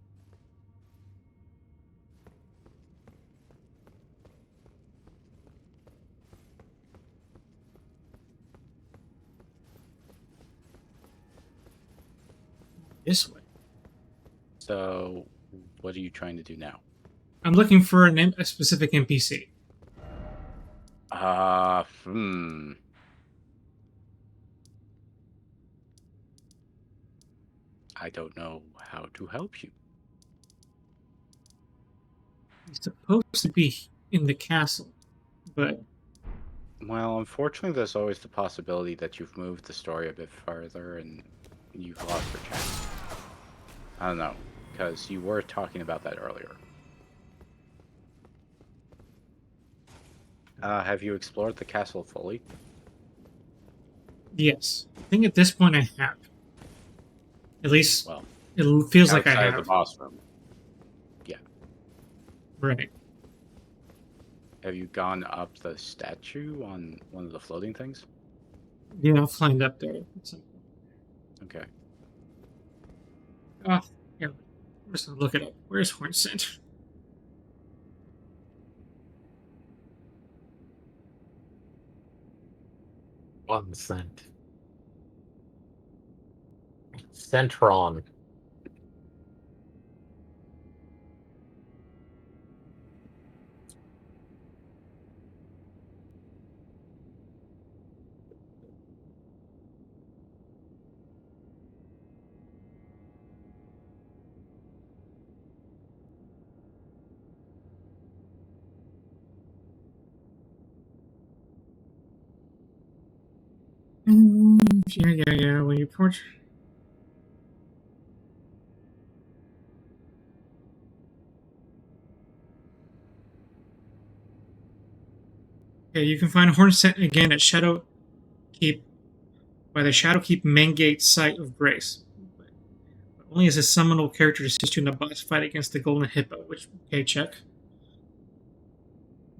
Speaker 1: This way.
Speaker 3: So, what are you trying to do now?
Speaker 1: I'm looking for a specific NPC.
Speaker 3: I don't know how to help you.
Speaker 1: He's supposed to be in the castle, but
Speaker 3: Well, unfortunately, there's always the possibility that you've moved the story a bit further and you've lost your chance. I don't know, because you were talking about that earlier. Have you explored the castle fully?
Speaker 1: yes, I think at this point I have. At least
Speaker 3: Well,
Speaker 1: it feels like I
Speaker 3: outside of
Speaker 1: have.
Speaker 3: the boss room. Yeah.
Speaker 1: Right.
Speaker 3: Have you gone up the statue on one of the floating things?
Speaker 1: Yeah, I'll find up there at some point.
Speaker 3: Okay.
Speaker 1: Oh, yeah. I'm just gonna look it up. Where's Hornsent?
Speaker 2: $1. Centron.
Speaker 1: Yeah. When you porch. Yeah, you can find Hornsent again at Shadow Keep by the Shadowkeep main gate site of Grace. But only as a summonable character to assist you in the boss fight against the Golden Hippo, which, okay, check.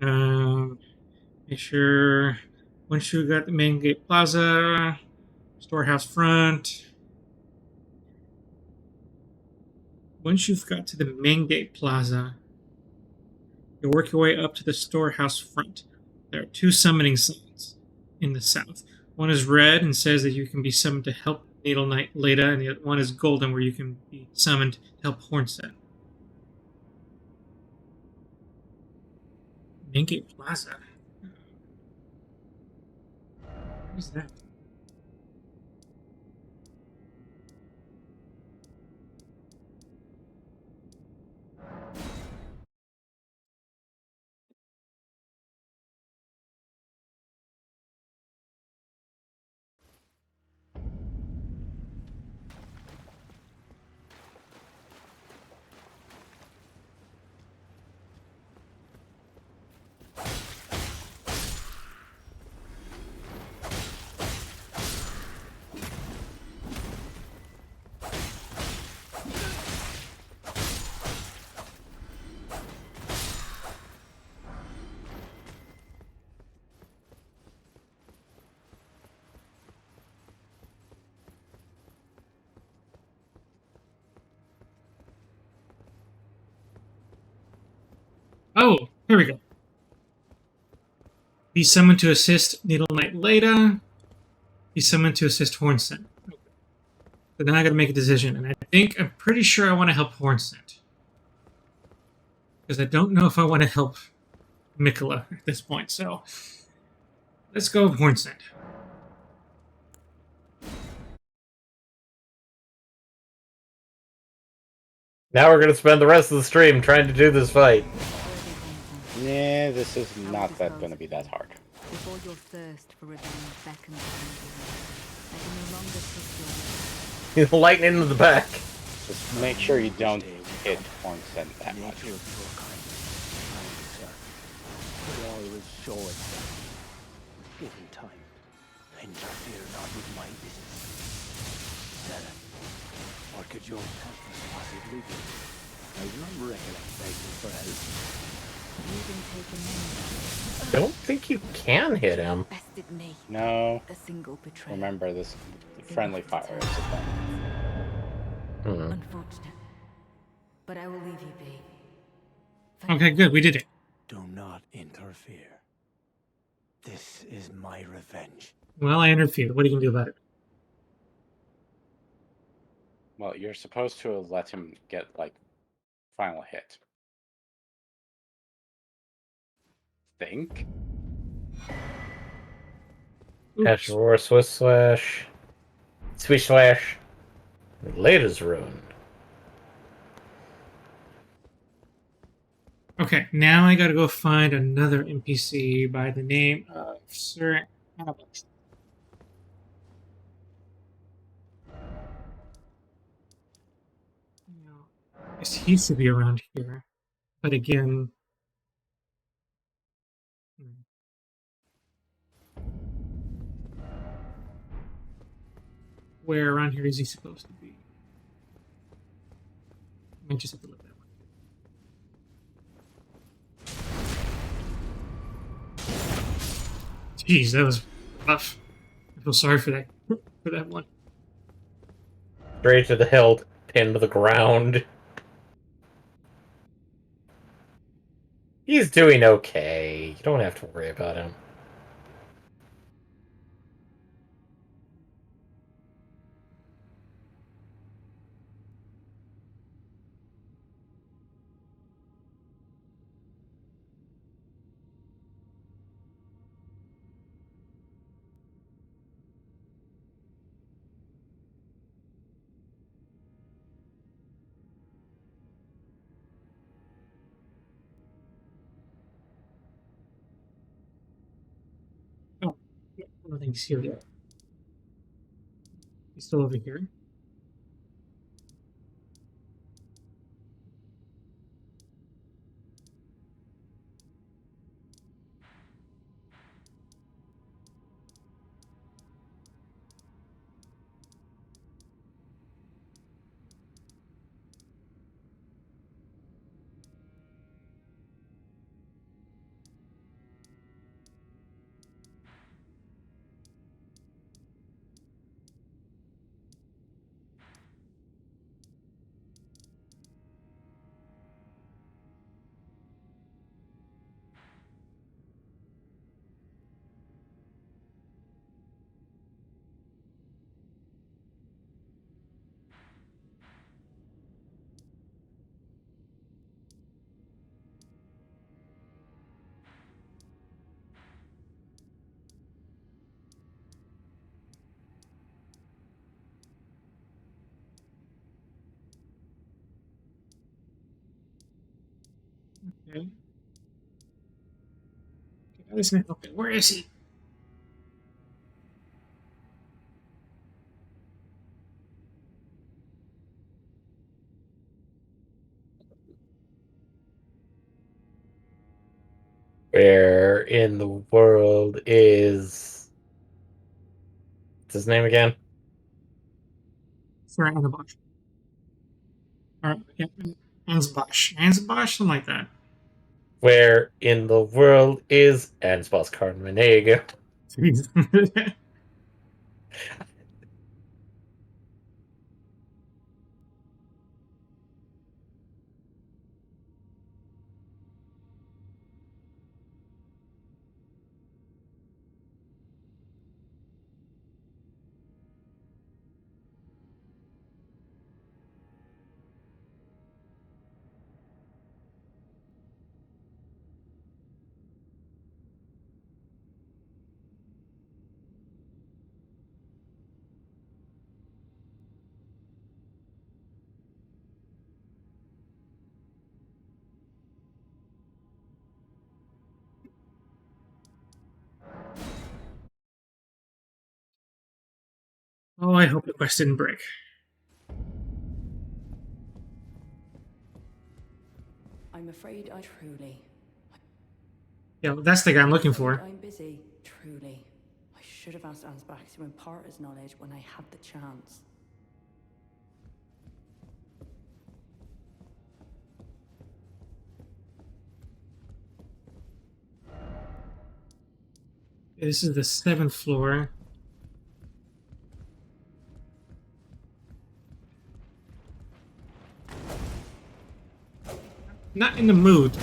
Speaker 1: Make sure once you got the main gate plaza, storehouse front. Once you've got to the main gate plaza, you work your way up to the storehouse front. There are two summoning signs in the south. One is red and says that you can be summoned to help Needle Knight Leda, and the other one is golden, where you can be summoned to help Hornsent. Main gate plaza. Where is that? Oh, here we go. Be summoned to assist Needle Knight Leda. Be summoned to assist Hornsent. So now I got to make a decision, and I'm pretty sure I want to help Hornsent because I don't know if I want to help Mikola at this point. So let's go with Hornsent.
Speaker 2: Now we're gonna spend the rest of the stream trying to do this fight.
Speaker 3: Yeah, this is
Speaker 6: I will
Speaker 3: not
Speaker 6: dispose
Speaker 3: going to
Speaker 6: of
Speaker 3: be
Speaker 6: you.
Speaker 3: that hard.
Speaker 6: Before your thirst for revenge beckons from you, I can no longer trust your word.
Speaker 2: Lightning in the back.
Speaker 3: Just make sure you don't hit Hornsent that much.
Speaker 7: Nature of your kind is kind, sir. Will always show itself. Given time, interfere not with my business. Seren, or could your purpose possibly be? I do not recollect begging for help.
Speaker 6: You've been taken in.
Speaker 2: Don't think you can hit him.
Speaker 6: Bested me.
Speaker 3: No,
Speaker 6: A single betrayal.
Speaker 3: remember this friendly fire is a thing.
Speaker 2: Hmm.
Speaker 6: Unfortunate. But I will leave you be.
Speaker 1: Okay, good. We did it.
Speaker 7: Do not interfere. This is my revenge.
Speaker 1: Well, I interfered. What are you gonna do about it?
Speaker 3: Well, you're supposed to let him get, like, final hit. Think?
Speaker 2: Dash roar, Swiss slash. Swish slash. Latest rune.
Speaker 1: Okay, now I gotta go find another NPC by the name of Sir Annabelle. Now, I guess he should be around here. But again. Where around here is he supposed to be? I might just have to look that one. Jeez, that was rough. I feel sorry for that one.
Speaker 2: Straight to the hilt, pinned to the ground. He's doing okay. You don't have to worry about him.
Speaker 1: Oh, I don't think he's here yet. He's still over here. Okay. Okay, where is he?
Speaker 2: Where in the world is... What's his name again?
Speaker 1: Sir Annabelle. Or, yeah, Ansbosh. Ansbosh? Something like that.
Speaker 2: Where in the world is Ansbos Carmenega?
Speaker 1: Oh, I hope the quest didn't break.
Speaker 5: I'm afraid I truly.
Speaker 1: Yeah, that's the guy I'm looking for.
Speaker 5: I'm busy, truly. I should have asked Ansbach to impart his knowledge when I had the chance.
Speaker 1: This is the 7th floor. Not in the mood.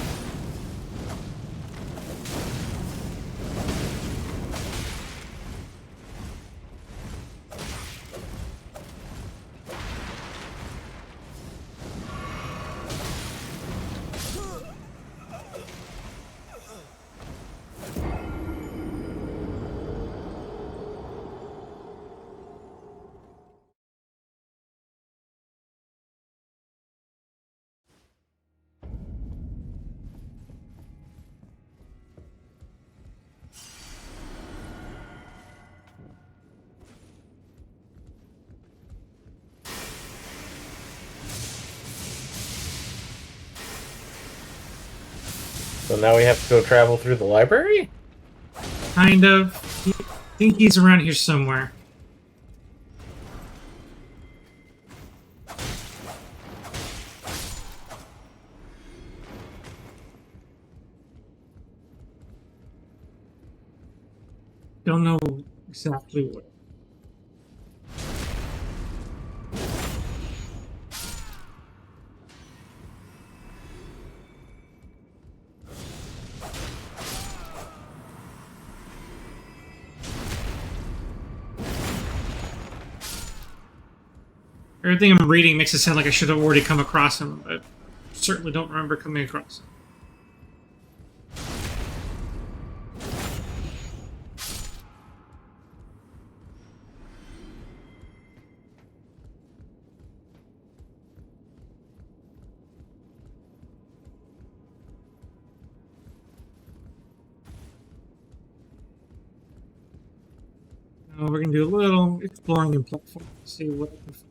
Speaker 2: So now we have to go travel through the library?
Speaker 1: Kind of. I think he's around here somewhere. Don't know exactly where. Everything I'm reading makes it sound like I should have already come across him, but certainly don't remember coming across him. We're gonna do a little exploring in platform. See what I can find.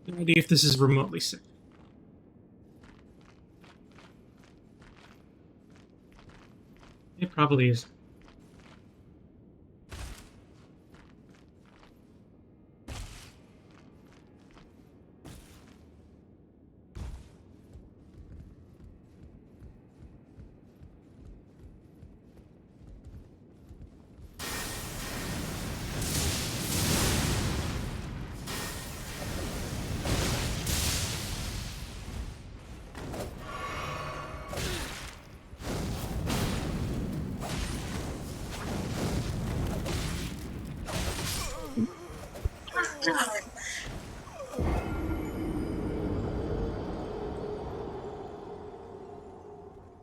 Speaker 1: No idea if this is remotely safe. It probably is.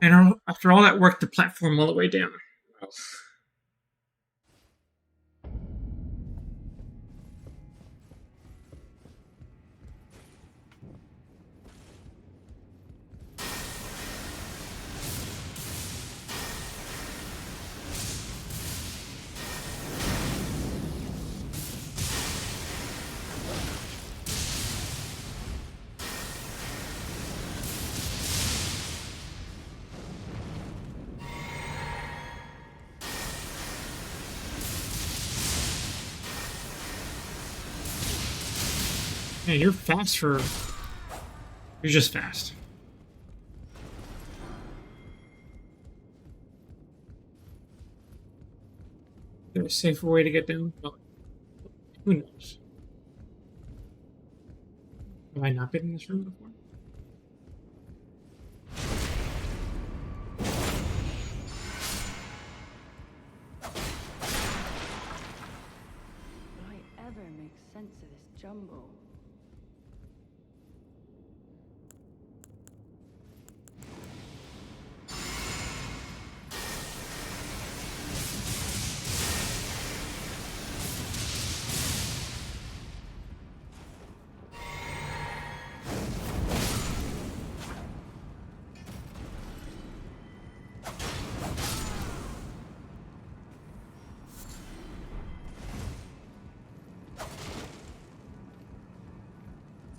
Speaker 1: And after all that work to platform all the way down. Yeah, you're fast for... You're just fast. Is there a safer way to get down? No. Who knows? Have I not been in this room before?
Speaker 5: Will I ever make sense of this jumble?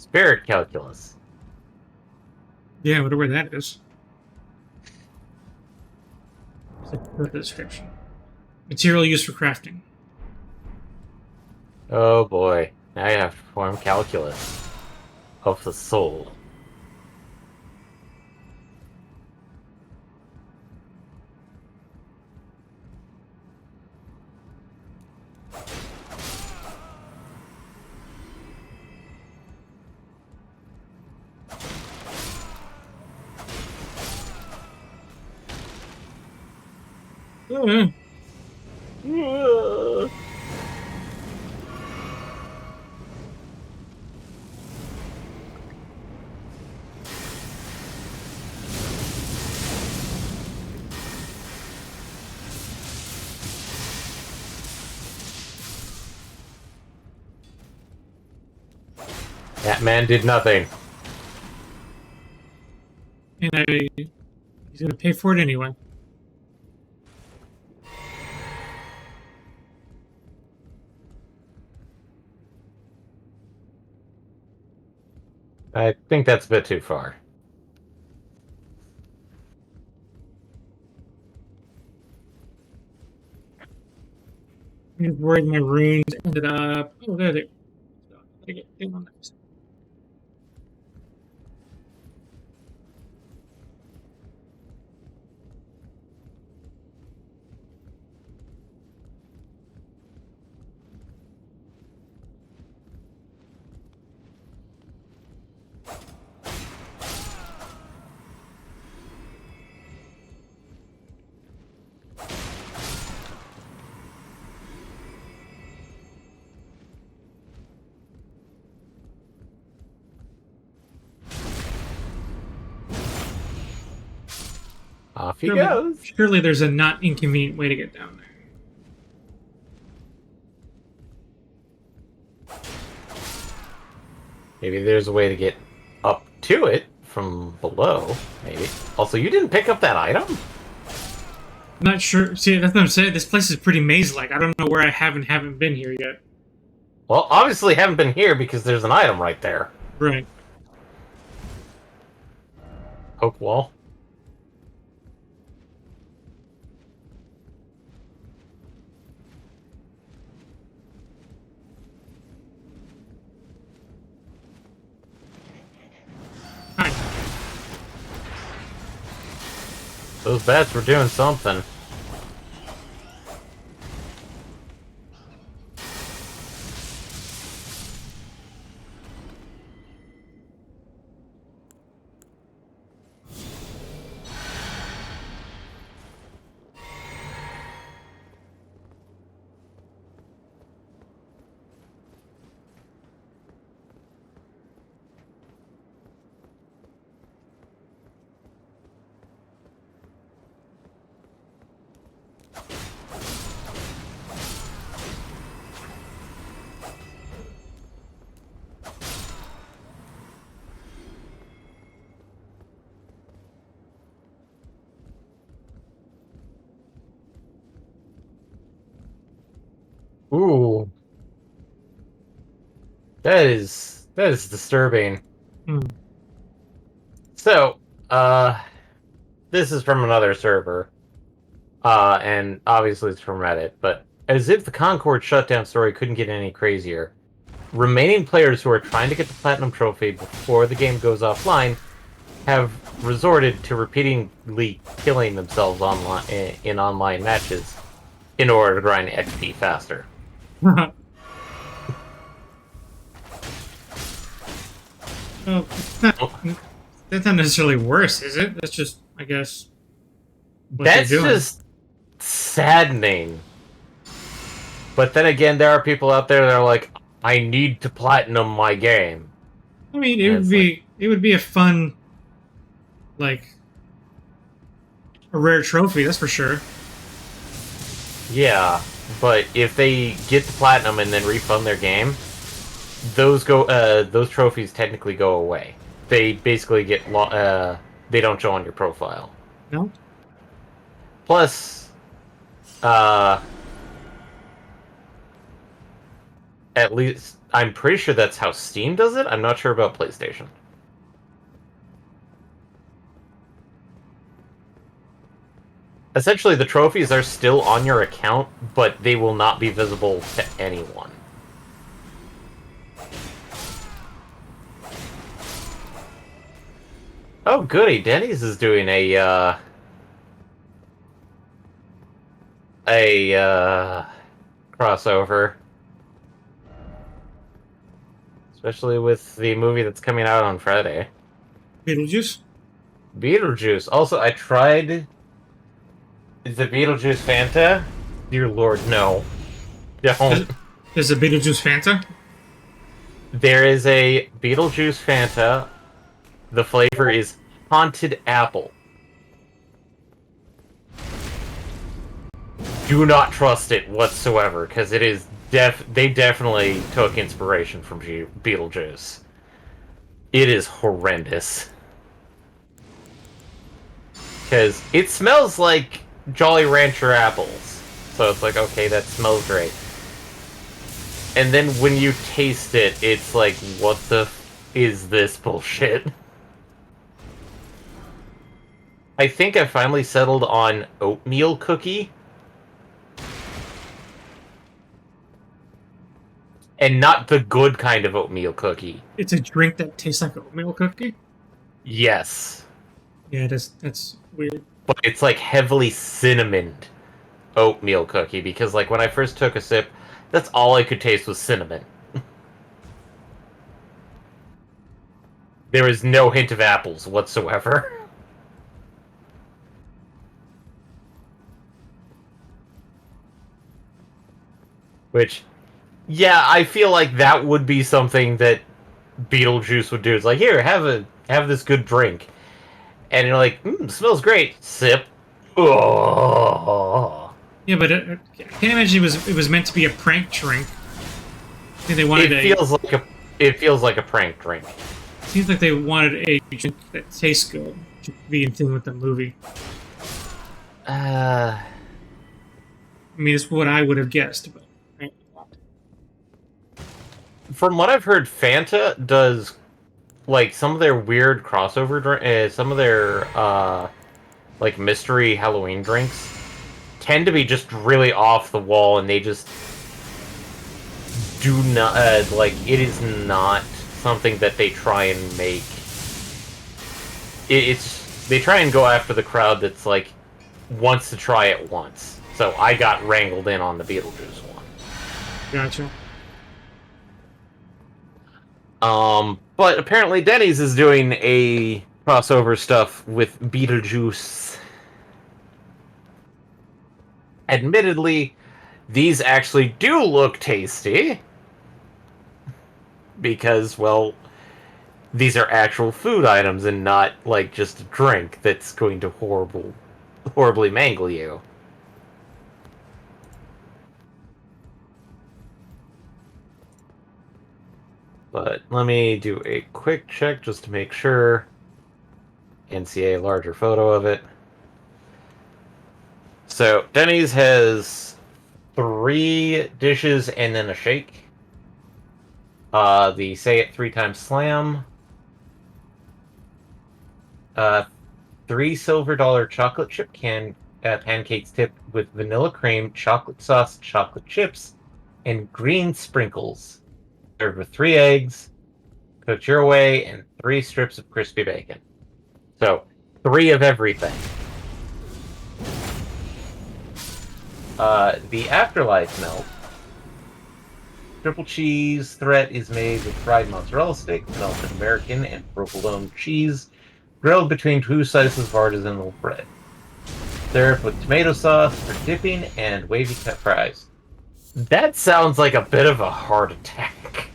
Speaker 2: Spirit calculus.
Speaker 1: Yeah, I wonder where that is. The description. Material used for crafting.
Speaker 2: Oh boy. Now you have to perform calculus of the soul.
Speaker 1: Uh,
Speaker 2: That man did nothing.
Speaker 1: and he's gonna pay for it anyway.
Speaker 2: I think that's a bit too far.
Speaker 1: I'm just worried my runes ended up. Oh, there they. Gotta get thing on that.
Speaker 2: Off he
Speaker 1: Surely,
Speaker 2: goes.
Speaker 1: surely there's a not inconvenient way to get down there.
Speaker 2: Maybe there's a way to get up to it from below. Maybe. Also, you didn't pick up that item?
Speaker 1: I'm not sure. See, that's what I'm saying. This place is pretty maze-like. I don't know where I haven't been here yet.
Speaker 2: Well, obviously haven't been here because there's an item right there.
Speaker 1: Right.
Speaker 2: Poke wall.
Speaker 1: Hi.
Speaker 2: Those bats were doing something. Ooh. That is disturbing.
Speaker 1: Hmm.
Speaker 2: So, this is from another server. And obviously it's from Reddit, but as if the Concord shutdown story couldn't get any crazier, remaining players who are trying to get the Platinum Trophy before the game goes offline have resorted to repeatedly killing themselves online in online matches in order to grind XP faster.
Speaker 1: Well, that's not necessarily worse, is it? That's just, I guess, what
Speaker 2: That's
Speaker 1: they're doing.
Speaker 2: just saddening. But then again, there are people out there that are like, I need to platinum my game.
Speaker 1: I mean,
Speaker 2: And
Speaker 1: it would be a fun, like, a rare trophy, that's for sure.
Speaker 2: Yeah, but if they get the platinum and then refund their game, those trophies technically go away. They basically get they don't show on your profile.
Speaker 1: No?
Speaker 2: Plus, At least, I'm pretty sure that's how Steam does it. I'm not sure about PlayStation. Essentially, the trophies are still on your account, but they will not be visible to anyone. Oh, goody. Denny's is doing a crossover. Especially with the movie that's coming out on Friday.
Speaker 1: Beetlejuice?
Speaker 2: Beetlejuice. Also, I tried the Beetlejuice Fanta. Dear Lord, no. Don't.
Speaker 1: There's a Beetlejuice Fanta?
Speaker 2: There is a Beetlejuice Fanta. The flavor is Haunted Apple. Do not trust it whatsoever, because it is they definitely took inspiration from Beetlejuice. It is horrendous. Because it smells like Jolly Rancher apples. So it's like, okay, that smells great. And then when you taste it, it's like, what the is this bullshit? I think I finally settled on oatmeal cookie. And not the good kind of oatmeal cookie.
Speaker 1: It's a drink that tastes like oatmeal cookie?
Speaker 2: Yes.
Speaker 1: Yeah, that's weird.
Speaker 2: But it's like heavily cinnamoned oatmeal cookie, because like when I first took a sip, that's all I could taste was cinnamon. There was no hint of apples whatsoever. Which, yeah, I feel like that would be something that Beetlejuice would do. It's like, here, have this good drink. And you're like, smells great. Sip. Oh.
Speaker 1: Yeah, but I can't imagine it was meant to be a prank drink. I think they wanted
Speaker 2: It feels like a prank drink.
Speaker 1: Seems like they wanted a drink that tastes good to be in tune with the movie. I mean, it's what I would have guessed, but
Speaker 2: from what I've heard, Fanta does like some of their weird crossover some of their like mystery Halloween drinks tend to be just really off the wall, and they just do not like it is not something that they try and make. It's they try and go after the crowd that's like wants to try it once. So I got wrangled in on the Beetlejuice one.
Speaker 1: Gotcha.
Speaker 2: But apparently Denny's is doing a crossover stuff with Beetlejuice. Admittedly, these actually do look tasty. Because, well, these are actual food items and not, like, just a drink that's going to horribly mangle you. But let me do a quick check just to make sure. And see a larger photo of it. So, Denny's has 3 dishes and then a shake. The Say It 3 Times Slam. 3 silver dollar chocolate chip pancakes tipped with vanilla cream, chocolate sauce, chocolate chips, and green sprinkles. Served with 3 eggs, cooked your way, and 3 strips of crispy bacon. So, 3 of everything. The Afterlife Melt. Triple cheese threat is made with fried mozzarella sticks, melted American, and provolone cheese, grilled between 2 slices of artisanal bread. Served with tomato sauce for dipping and wavy cut fries. That sounds like a bit of a heart attack.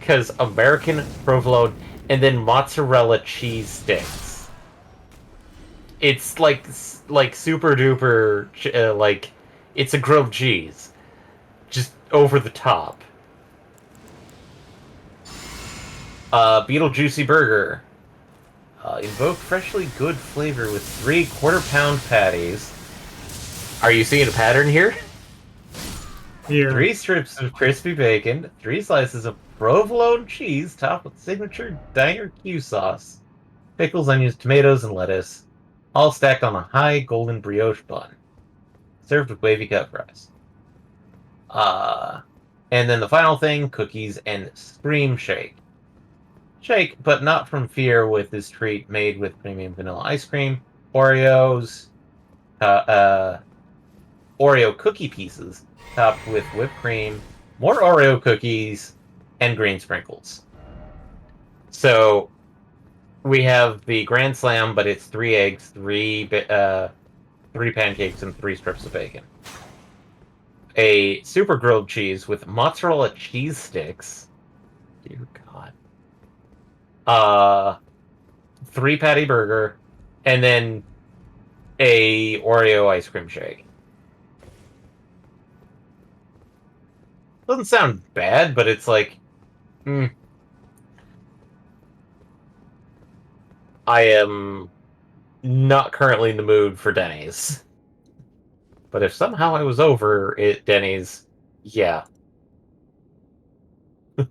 Speaker 2: Because American, provolone, and then mozzarella cheese sticks. It's like super duper, like, it's a grilled cheese. Just over the top. Beetlejuicy Burger. Invoke freshly good flavor with 3 quarter-pound patties. Are you seeing a pattern here?
Speaker 1: Yeah.
Speaker 2: 3 strips of crispy bacon, 3 slices of provolone cheese topped with signature diner Q sauce, pickles, onions, tomatoes, and lettuce, all stacked on a high golden brioche bun, served with wavy cut fries. And then the final thing, cookies and Scream Shake. Shake, but not from fear, with this treat made with premium vanilla ice cream, Oreos, uh, uh, Oreo cookie pieces topped with whipped cream, more Oreo cookies, and green sprinkles. So we have the Grand Slam, but it's 3 eggs, 3 pancakes, and 3 strips of bacon. A super grilled cheese with mozzarella cheese sticks. Dear God. 3 patty burger, and then a Oreo ice cream shake. Doesn't sound bad, but it's like, I am not currently in the mood for Denny's. But if somehow I was over at Denny's, yeah.
Speaker 1: I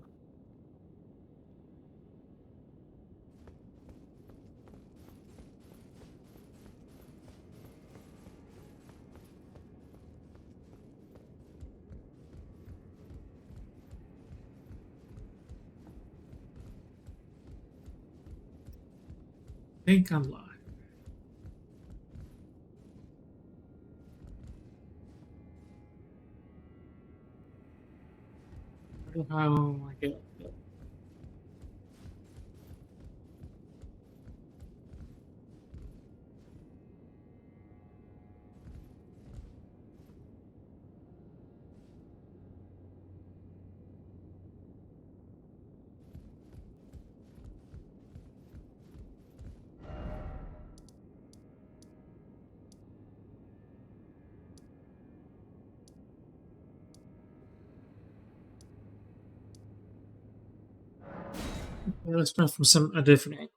Speaker 1: think I'm live. I don't know how I get. Yeah, let's start from a different angle.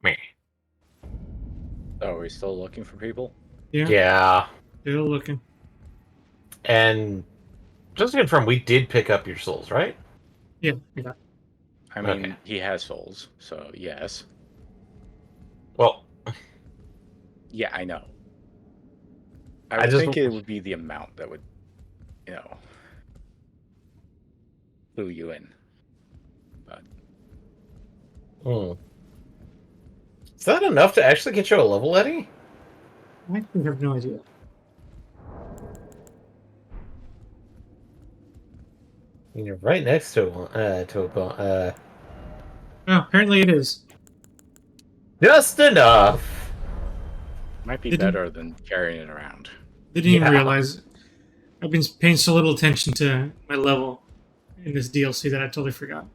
Speaker 2: Me.
Speaker 3: Oh, are we still looking for people?
Speaker 1: Yeah,
Speaker 2: Yeah.
Speaker 1: still looking.
Speaker 2: And just to confirm, we did pick up your souls, right?
Speaker 1: Yeah, yeah.
Speaker 3: I mean,
Speaker 2: Okay.
Speaker 3: he has souls, so yes.
Speaker 2: Well,
Speaker 3: Yeah, I know. I
Speaker 2: I
Speaker 3: would
Speaker 2: just-
Speaker 3: think it would be the amount that would, clue you in. But
Speaker 2: Is that enough to actually get you a level, Eddie?
Speaker 1: I actually have no idea.
Speaker 2: I mean, you're right next to a
Speaker 1: Oh, apparently it is.
Speaker 2: just enough.
Speaker 3: might be
Speaker 1: Didn't-
Speaker 3: better than carrying it around.
Speaker 1: Didn't even
Speaker 2: Yeah.
Speaker 1: realize. I've been paying so little attention to my level in this DLC that I totally forgot.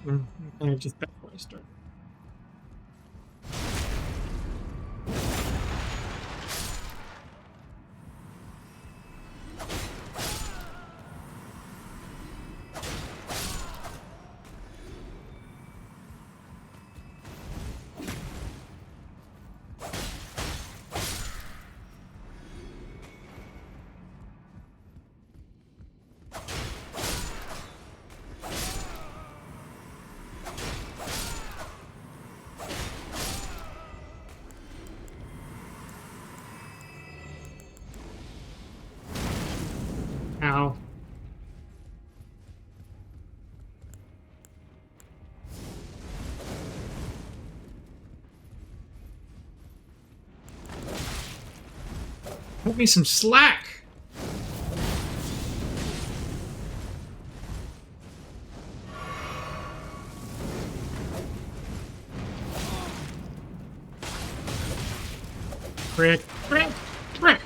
Speaker 1: Kind of just back where I started. Ow. Cut me some slack. Frick, frick, frick.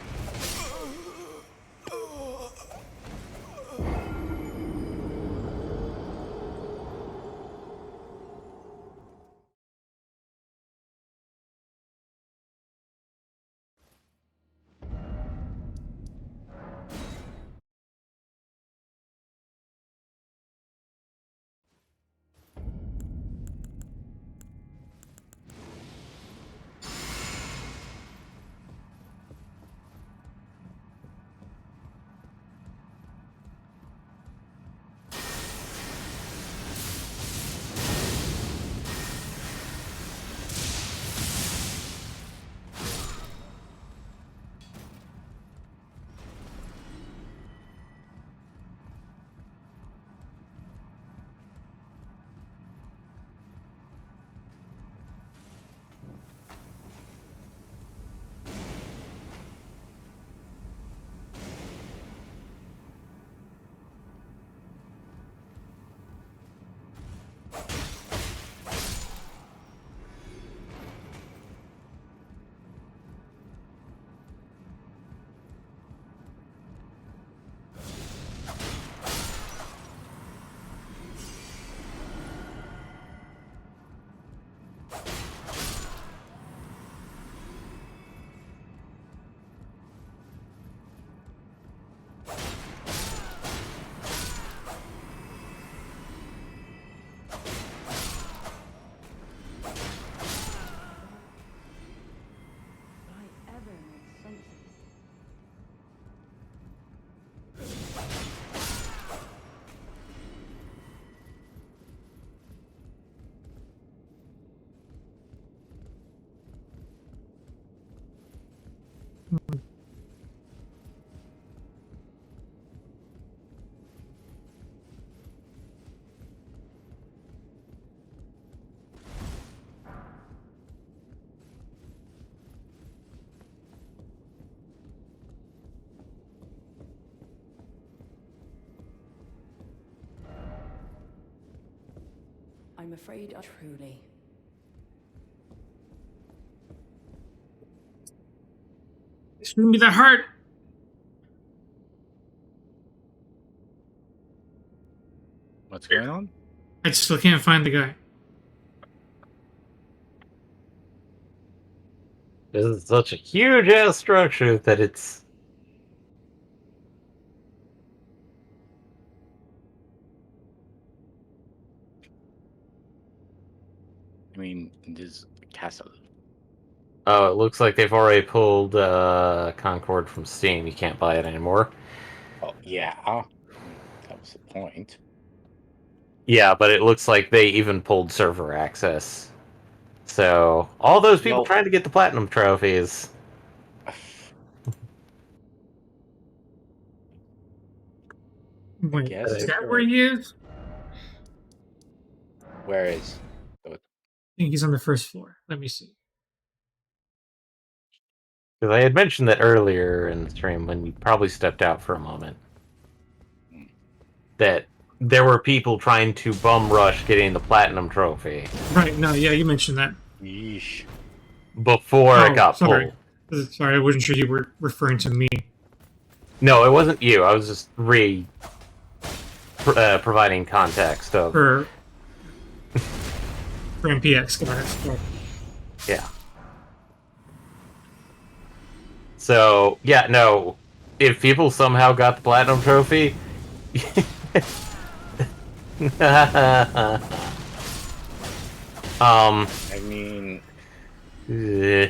Speaker 5: Would I ever make sense of this? I'm afraid I truly.
Speaker 1: It shouldn't be that hard.
Speaker 3: What's going on?
Speaker 1: I still can't find the guy.
Speaker 2: This is such a huge ass structure that it's.
Speaker 3: I mean, this castle.
Speaker 2: Oh, it looks like they've already pulled Concord from Steam. You can't buy it anymore.
Speaker 3: Oh, yeah. I mean, that was the point.
Speaker 2: Yeah, but it looks like they even pulled server access. So, all those people
Speaker 4: No.
Speaker 2: trying to get the platinum trophies.
Speaker 1: Wait,
Speaker 3: Guess
Speaker 1: is
Speaker 3: if
Speaker 1: that
Speaker 3: you're
Speaker 1: where he is?
Speaker 3: Where is?
Speaker 1: I think he's on the first floor. Let me see.
Speaker 2: Because I had mentioned that earlier in the stream when you probably stepped out for a moment. That there were people trying to bum rush getting the platinum trophy
Speaker 1: Right, no, yeah, you mentioned that.
Speaker 3: Yeesh.
Speaker 2: before it
Speaker 1: Oh,
Speaker 2: got
Speaker 1: sorry.
Speaker 2: pulled.
Speaker 1: Sorry, I wasn't sure you were referring to me.
Speaker 2: No, it wasn't you. I was just providing context of.
Speaker 1: For MPX, got it.
Speaker 2: Yeah. So, yeah, no. If people somehow got the platinum trophy.
Speaker 3: I mean,
Speaker 2: eh.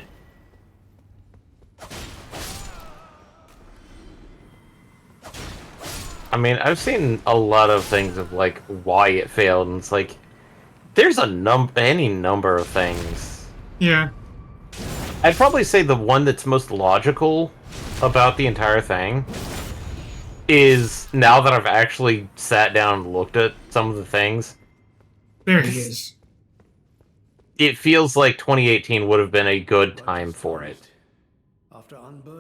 Speaker 2: I mean, I've seen a lot of things of like why it failed, and it's like there's any number of things.
Speaker 1: Yeah.
Speaker 2: I'd probably say the one that's most logical about the entire thing is now that I've actually sat down and looked at some of the things,
Speaker 1: There he is.
Speaker 2: it feels like 2018 would have been a good time for it.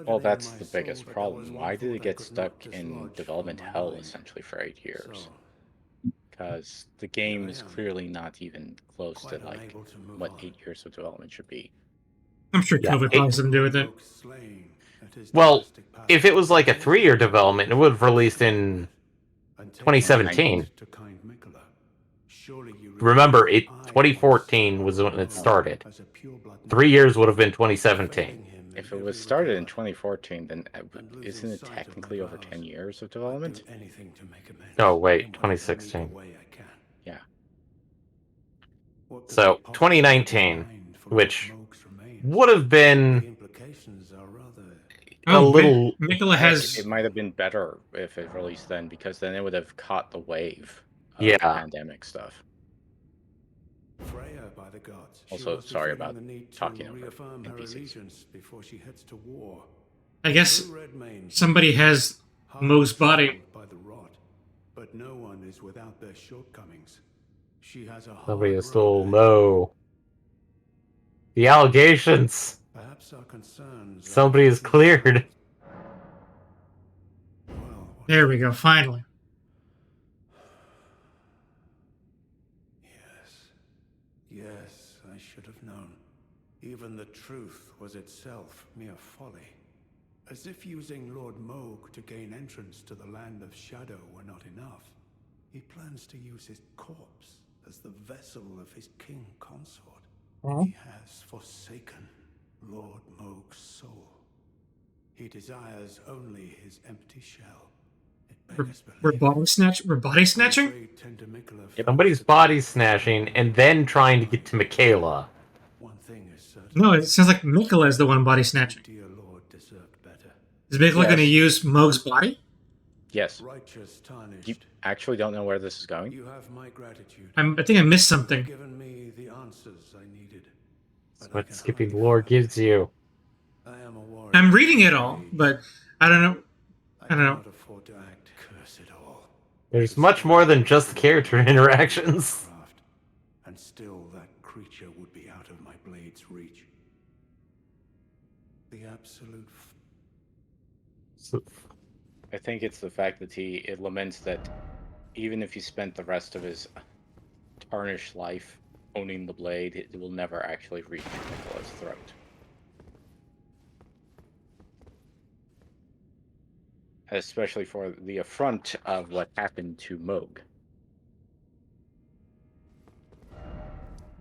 Speaker 3: Well, that's the biggest problem. Why did it get stuck in development hell essentially for 8 years? Because the game is clearly not even close to like what 8 years of development should be.
Speaker 1: I'm sure
Speaker 2: Yeah,
Speaker 1: COVID probably has something to do with it.
Speaker 2: Well, if it was like a 3-year development, it would have released in 2017. Remember, 2014 was when it started. 3 years would have been 2017.
Speaker 3: If it was started in 2014, then isn't it technically over 10 years of development?
Speaker 2: Oh, wait, 2016.
Speaker 3: Yeah.
Speaker 2: So, 2019, which would have been a
Speaker 1: Oh,
Speaker 2: little...
Speaker 1: Mikola
Speaker 3: Heck,
Speaker 1: has.
Speaker 3: it might have been better if it released then, because then it would have caught the wave of
Speaker 2: Yeah.
Speaker 3: pandemic stuff.
Speaker 8: Freya, by the gods.
Speaker 3: Also, sorry about talking over NPCs.
Speaker 8: Before she heads to war.
Speaker 1: I guess somebody has Mo's body.
Speaker 8: By the rot, but no one is without their shortcomings. She has a
Speaker 2: Somebody
Speaker 8: hard
Speaker 2: is still
Speaker 8: road
Speaker 2: Mo. The allegations.
Speaker 8: Perhaps our concerns.
Speaker 2: Somebody is cleared.
Speaker 8: Well,
Speaker 1: There we go. Finally.
Speaker 8: yes, I should have known. Even the truth was itself mere folly. As if using Lord Moog to gain entrance to the land of shadow were not enough, he plans to use his corpse as the vessel of his king consort. He has forsaken Lord Moog's soul. He desires only his empty shell.
Speaker 1: We're body snatching?
Speaker 2: Somebody's body snatching and then trying to get to Michaela.
Speaker 8: One thing is certain.
Speaker 1: No, it sounds like Mikola is the one body snatching.
Speaker 8: Dear Lord deserved better.
Speaker 1: Is Mikola
Speaker 3: Yes.
Speaker 1: going to use Moog's body?
Speaker 3: Yes.
Speaker 8: Righteous tarnished.
Speaker 3: You actually don't know where this is going?
Speaker 8: You have my gratitude.
Speaker 1: I think I missed something.
Speaker 8: Given me the answers I needed.
Speaker 2: That's what skipping lore gives you.
Speaker 8: I am a warrior.
Speaker 1: I'm reading it all, but I don't know. I don't know.
Speaker 8: cannot afford to act. Curse it all.
Speaker 2: There's much more than just character interactions.
Speaker 8: Craft, and still that creature would be out of my blade's reach. The absolute.
Speaker 3: I think it's the fact that it laments that even if he spent the rest of his tarnished life owning the blade, it will never actually reach Nicola's throat. Especially for the affront of what happened to Moog.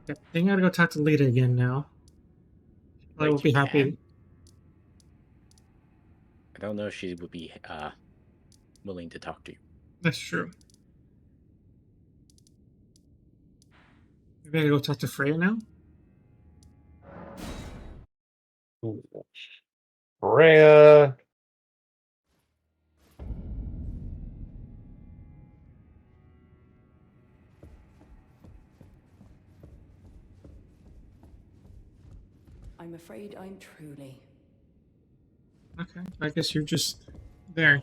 Speaker 1: I think I gotta go talk to Lita again now. I
Speaker 3: Wait,
Speaker 1: will be
Speaker 3: you
Speaker 1: happy.
Speaker 3: can? I don't know if she would be willing to talk to you.
Speaker 1: That's true. Maybe I gotta go talk to Freya now?
Speaker 2: Freya.
Speaker 5: I'm afraid I'm truly.
Speaker 1: Okay, I guess you're just there.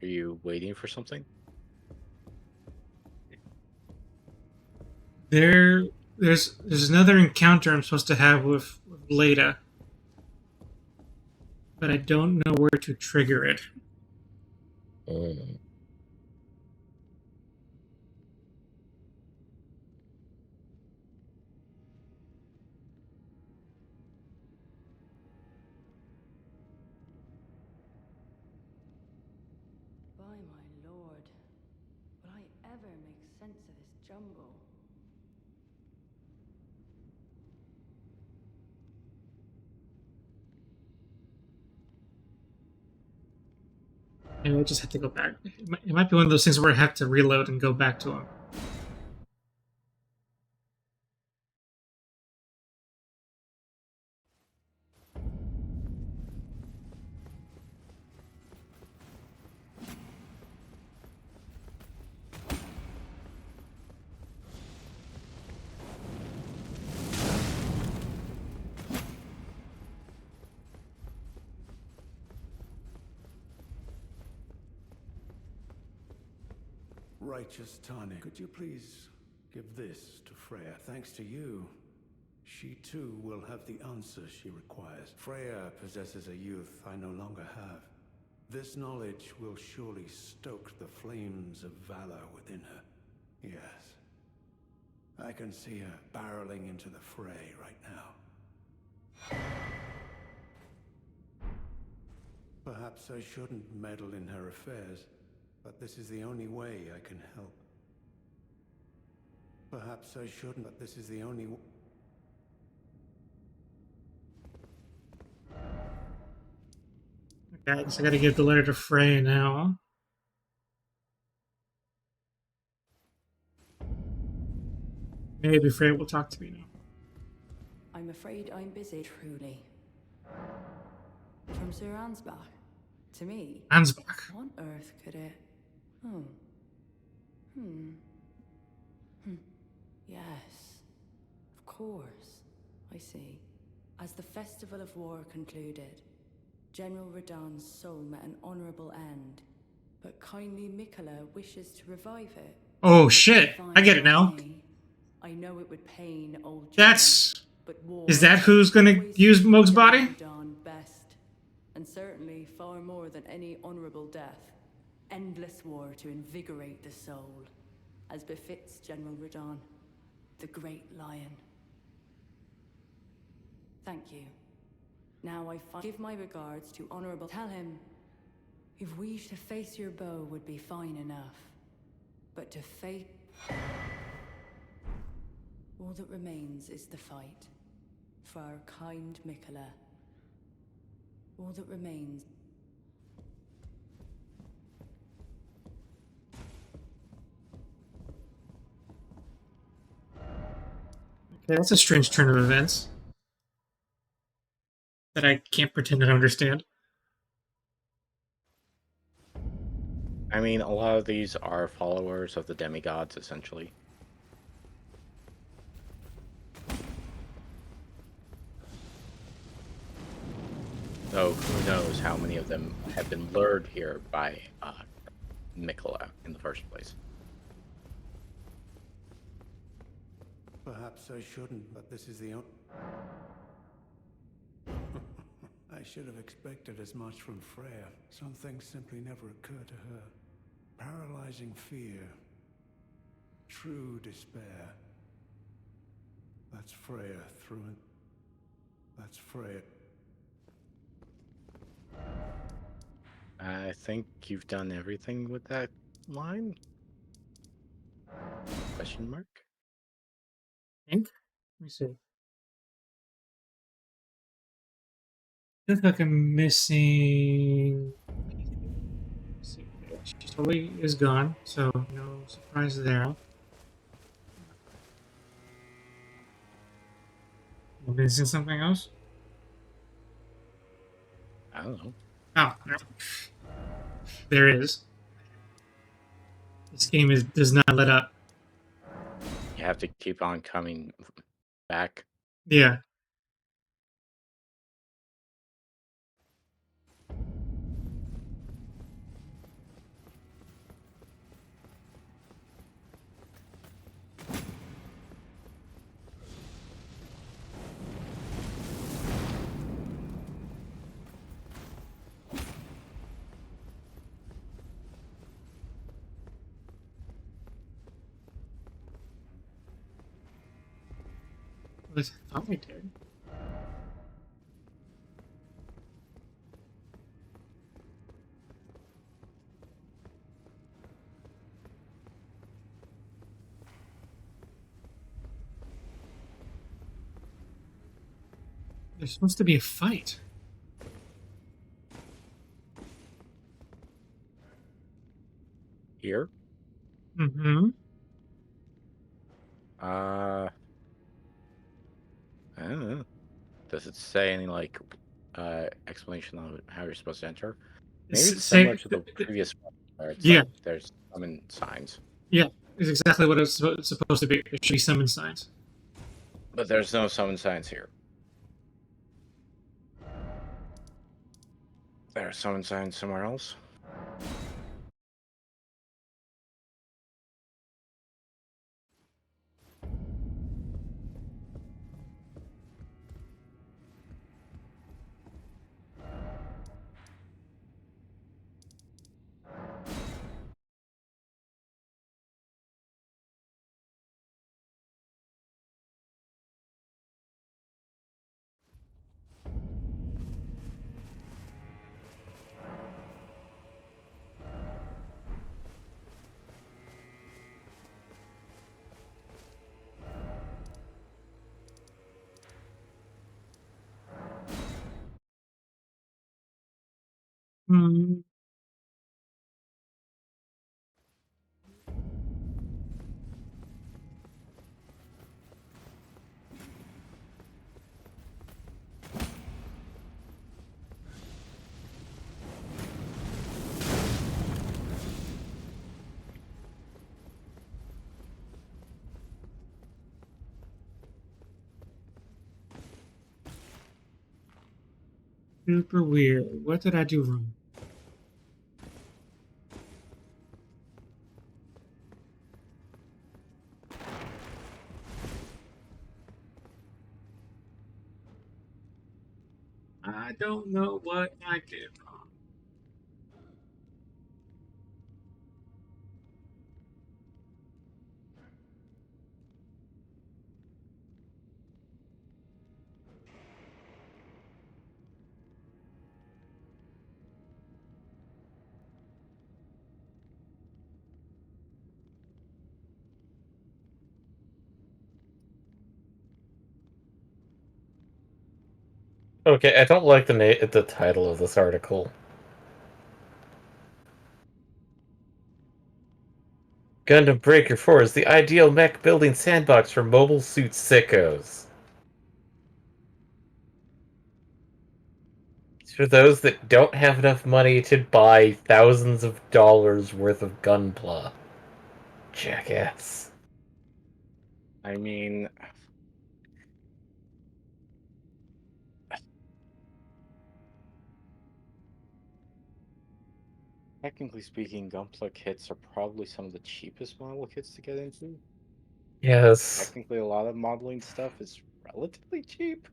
Speaker 3: Are you waiting for something?
Speaker 1: There's another encounter I'm supposed to have with Leda, but I don't know where to trigger it.
Speaker 5: By my lord, will I ever make sense of this jumble?
Speaker 1: Maybe I just have to go back. It might be one of those things where I have to reload and go back to him.
Speaker 8: righteous Tani, could you please give this to Freya? Thanks to you, she too will have the answers she requires. Freya possesses a youth I no longer have. This knowledge will surely stoke the flames of valor within her. Yes. I can see her barreling into the fray right now. Perhaps I shouldn't meddle in her affairs, but this is the only way I can help. Perhaps I shouldn't, but this is the only way.
Speaker 1: Okay, I guess I gotta give the letter to Frey now. Maybe Frey will talk to me now.
Speaker 5: I'm afraid I'm busy, truly. From Sir Ansbach to me.
Speaker 1: Ansbach.
Speaker 5: What on earth could it? Oh. Hmm. Yes. Of course. I see. As the Festival of War concluded, General Radahn's soul met an honorable end, but kindly Mikola wishes to revive it.
Speaker 1: Oh shit! I get it now.
Speaker 5: I know it would pain old
Speaker 1: That's...
Speaker 5: but war
Speaker 1: Is that who's gonna
Speaker 5: always
Speaker 1: use
Speaker 5: suited
Speaker 1: Moog's
Speaker 5: General
Speaker 1: body?
Speaker 5: Radahn best, and certainly far more than any honorable death. Endless war to invigorate the soul, as befits General Radahn, the great lion. Thank you. Now I give my regards to honorable. Tell him, if we to face your bow would be fine enough, but to face... All that remains is the fight. For our kind Mikola. All that remains...
Speaker 1: Okay, that's a strange turn of events that I can't pretend to understand.
Speaker 3: I mean, a lot of these are followers of the demigods, essentially. So who knows how many of them have been lured here by Mikola in the first place.
Speaker 8: Perhaps I shouldn't, but this is the only... I should have expected as much from Freya. Some things simply never occur to her. Paralyzing fear. True despair. That's Freya through and... That's Freya.
Speaker 3: I think you've done everything with that line? Question mark?
Speaker 1: Think? Let me see. Feels like I'm missing... Let's see. She totally is gone, so no surprise there. Am I missing something else?
Speaker 3: I don't know.
Speaker 1: Oh, no. There is. This game does not let up.
Speaker 3: You have to keep on coming back.
Speaker 1: Yeah. I thought I did. There's supposed to be a fight.
Speaker 3: Here?
Speaker 1: Mm-hmm.
Speaker 3: I don't know. Does it say any like explanation on how you're supposed to enter? Maybe it's similar to the previous one where it's
Speaker 1: yeah.
Speaker 3: like there's summon signs.
Speaker 1: Yeah, it's exactly what it's supposed to be. There should be summon signs.
Speaker 3: But there's no summon signs here. There are summon signs somewhere else.
Speaker 1: Hmm. Super weird. What did I do wrong? I don't know what I did wrong.
Speaker 2: Okay, I don't like the title of this article. Gundam Breaker 4 is the ideal mech building sandbox for mobile suit sickos. It's for those that don't have enough money to buy thousands of dollars worth of gunpla. Jackass.
Speaker 3: I mean, technically speaking, Gunpla kits are probably some of the cheapest model kits to get into.
Speaker 2: Yes.
Speaker 3: Technically, a lot of modeling stuff is relatively cheap.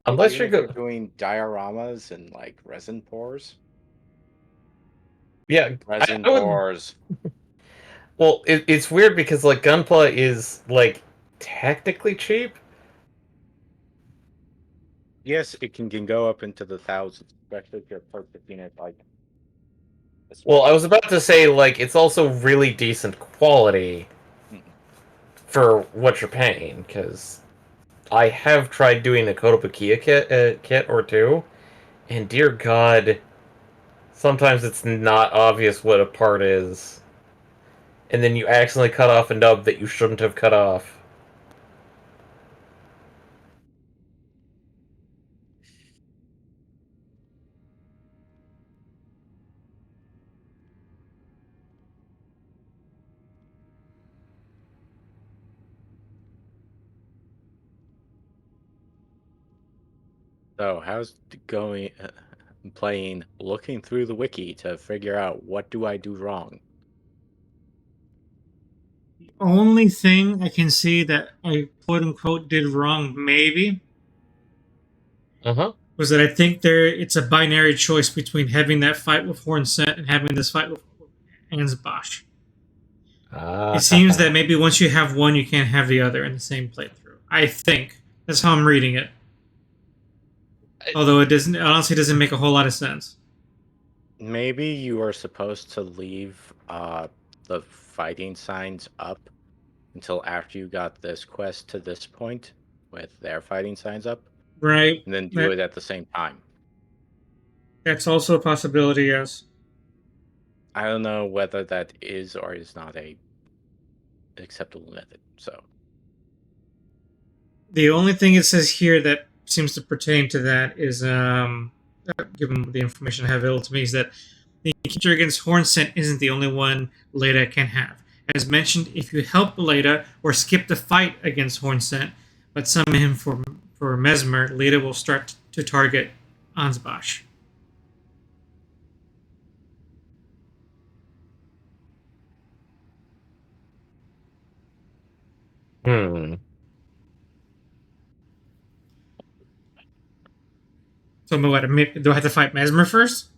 Speaker 2: Unless
Speaker 3: Even
Speaker 2: you're
Speaker 3: if you're
Speaker 2: go
Speaker 3: doing dioramas and like resin pours.
Speaker 2: Yeah,
Speaker 3: Resin
Speaker 2: I would.
Speaker 3: pours.
Speaker 2: Well, it's weird because like Gunpla is like technically cheap.
Speaker 3: Yes, it can go up into the thousands, especially if you're purchasing it like a
Speaker 2: Well, I
Speaker 3: special.
Speaker 2: was about to say like it's also really decent quality
Speaker 3: Mhm.
Speaker 2: for what you're paying because I have tried doing a Kotobukiya kit or two, and dear God, sometimes it's not obvious what a part is, and then you accidentally cut off a nub that you shouldn't have cut off.
Speaker 3: So, how's it going? Playing, looking through the wiki to figure out what do I do wrong.
Speaker 1: The only thing I can see that I quote unquote did wrong, maybe,
Speaker 2: Uh huh.
Speaker 1: was that I think it's a binary choice between having that fight with Hornsent and having this fight with Ansbosch. It seems that
Speaker 2: Ah.
Speaker 1: maybe once you have one, you can't have the other in the same playthrough. I think that's how I'm reading it. Although it doesn't, honestly, doesn't make a whole lot of sense.
Speaker 3: Maybe you are supposed to leave the fighting signs up until after you got this quest to this point with their fighting signs up,
Speaker 1: Right?
Speaker 3: and then do
Speaker 1: That
Speaker 3: it at the same time.
Speaker 1: that's also a possibility. Yes.
Speaker 3: I don't know whether that is or is not a acceptable method. So
Speaker 1: The only thing it says here that seems to pertain to that is, given the information I have available to me, is that the encounter against Hornsent isn't the only one Leda can have. As mentioned, if you help Leda or skip the fight against Hornsent, but summon him for Mesmer, Leda will start to target Ansbach.
Speaker 2: Hmm.
Speaker 1: So, what? Do I have to fight Mesmer first?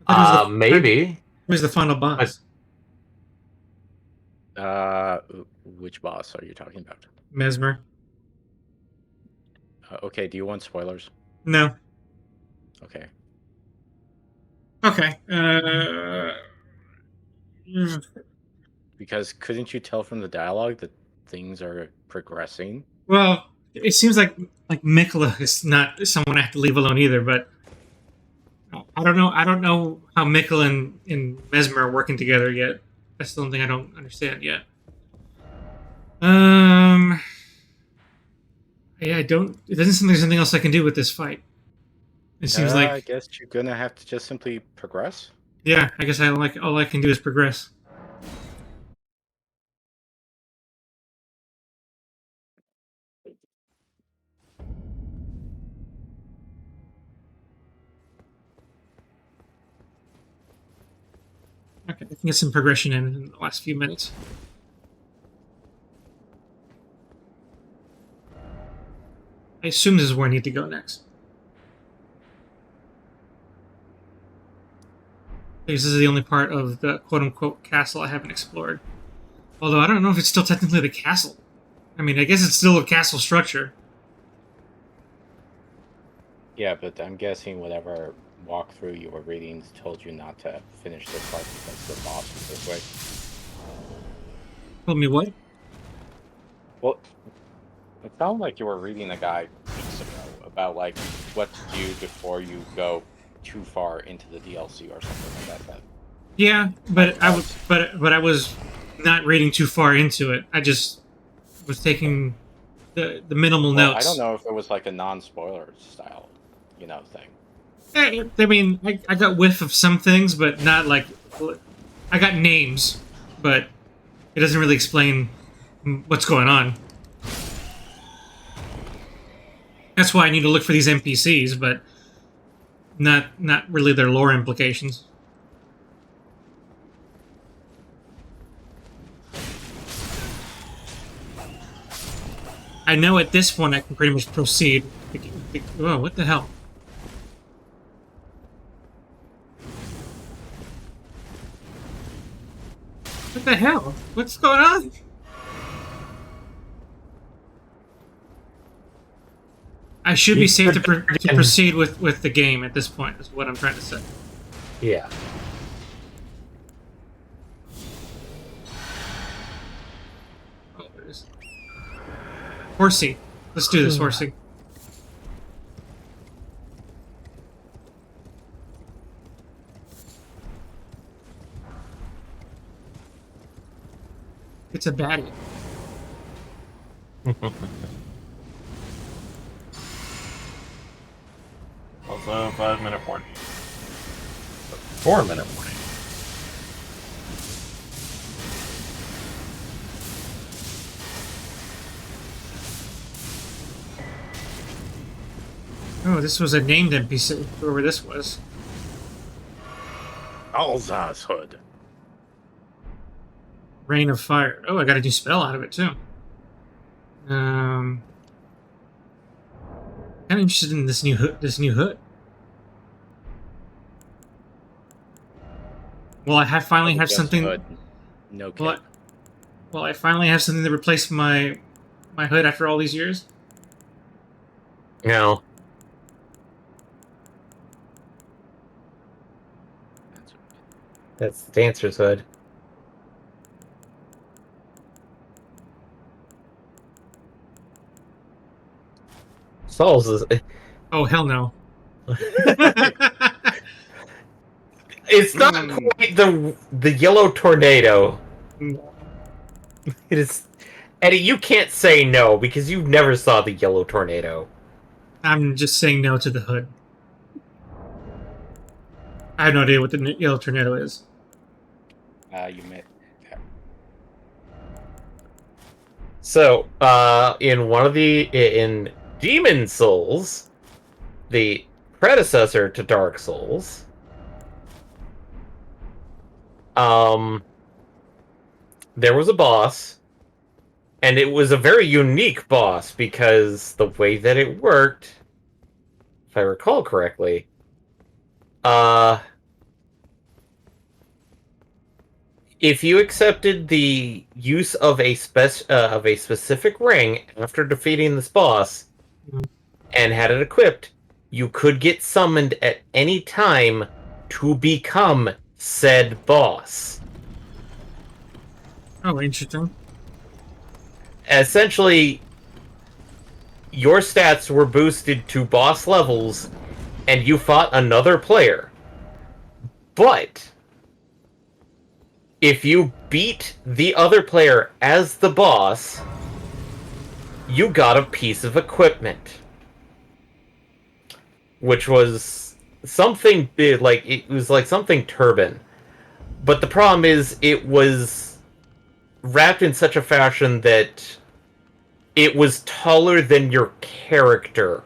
Speaker 1: I thought it
Speaker 2: Maybe.
Speaker 1: was the final
Speaker 2: But
Speaker 1: boss.
Speaker 3: uh which boss are you talking about?
Speaker 1: Mesmer.
Speaker 3: Okay, do you want spoilers?
Speaker 1: No.
Speaker 3: Okay.
Speaker 1: Okay.
Speaker 3: Because couldn't you tell from the dialogue that things are progressing?
Speaker 1: Well, it seems like Mikla is not someone I have to leave alone either. But I don't know. I don't know how Mikkel and Mesmer are working together yet. That's the only thing I don't understand yet. Yeah, I don't. It doesn't seem like there's anything else I can do with this fight. It seems
Speaker 3: I
Speaker 1: like,
Speaker 3: guess you're gonna have to just simply progress.
Speaker 1: yeah. I guess all I can do is progress. Okay, I can get some progression in the last few minutes. I assume this is where I need to go next. Because this is the only part of the quote-unquote castle I haven't explored. Although I don't know if it's still technically the castle. I mean, I guess it's still a castle structure.
Speaker 3: Yeah, but I'm guessing whatever walkthrough you were reading told you not to finish this part because the boss was this way.
Speaker 1: Told me what?
Speaker 3: Well, it sounded like you were reading a guide weeks ago about like what to do before you go too far into the DLC or something like that.
Speaker 1: Yeah, but I was not reading too far into it. I just was taking the minimal
Speaker 3: Well,
Speaker 1: notes.
Speaker 3: I don't know if it was like a non-spoiler style, thing.
Speaker 1: I mean, I got whiff of some things, but not like I got names, but it doesn't really explain what's going on. That's why I need to look for these NPCs, but not really their lore implications. I know at this point I can pretty much proceed. Oh, what the hell? What the hell? What's going on? I should be safe to proceed with the game at this point, is what I'm trying to say.
Speaker 2: Yeah.
Speaker 1: Oh, there it is. Horsey. Let's do this, Horsey. It's a baddie.
Speaker 2: Also, 5-minute warning. 4-minute warning.
Speaker 1: Oh, this was a named NPC, whoever this was.
Speaker 3: Alzaz Hood.
Speaker 1: Rain of Fire. Oh, I got a new spell out of it, too. Kind of interested in this new hood. Well, I finally have
Speaker 3: Just
Speaker 1: something.
Speaker 3: Hood. No kidding.
Speaker 1: Well, I finally have something to replace my hood after all these years.
Speaker 2: No. That's the dancer's hood. Saul's is...
Speaker 1: Oh, hell no.
Speaker 2: It's not quite the yellow tornado. It is... Eddie, you can't say no because you never saw the yellow tornado.
Speaker 1: I'm just saying no to the hood. I have no idea what the yellow tornado is.
Speaker 3: You met.
Speaker 2: So, in Demon Souls, the predecessor to Dark Souls, there was a boss, and it was a very unique boss because the way that it worked, if I recall correctly, if you accepted the use of a specific ring after defeating this boss and had it equipped, you could get summoned at any time to become said boss.
Speaker 1: Oh, interesting.
Speaker 2: Essentially, your stats were boosted to boss levels, and you fought another player. But if you beat the other player as the boss, you got a piece of equipment, which was something big, like it was like something turban. But the problem is, it was wrapped in such a fashion that it was taller than your character.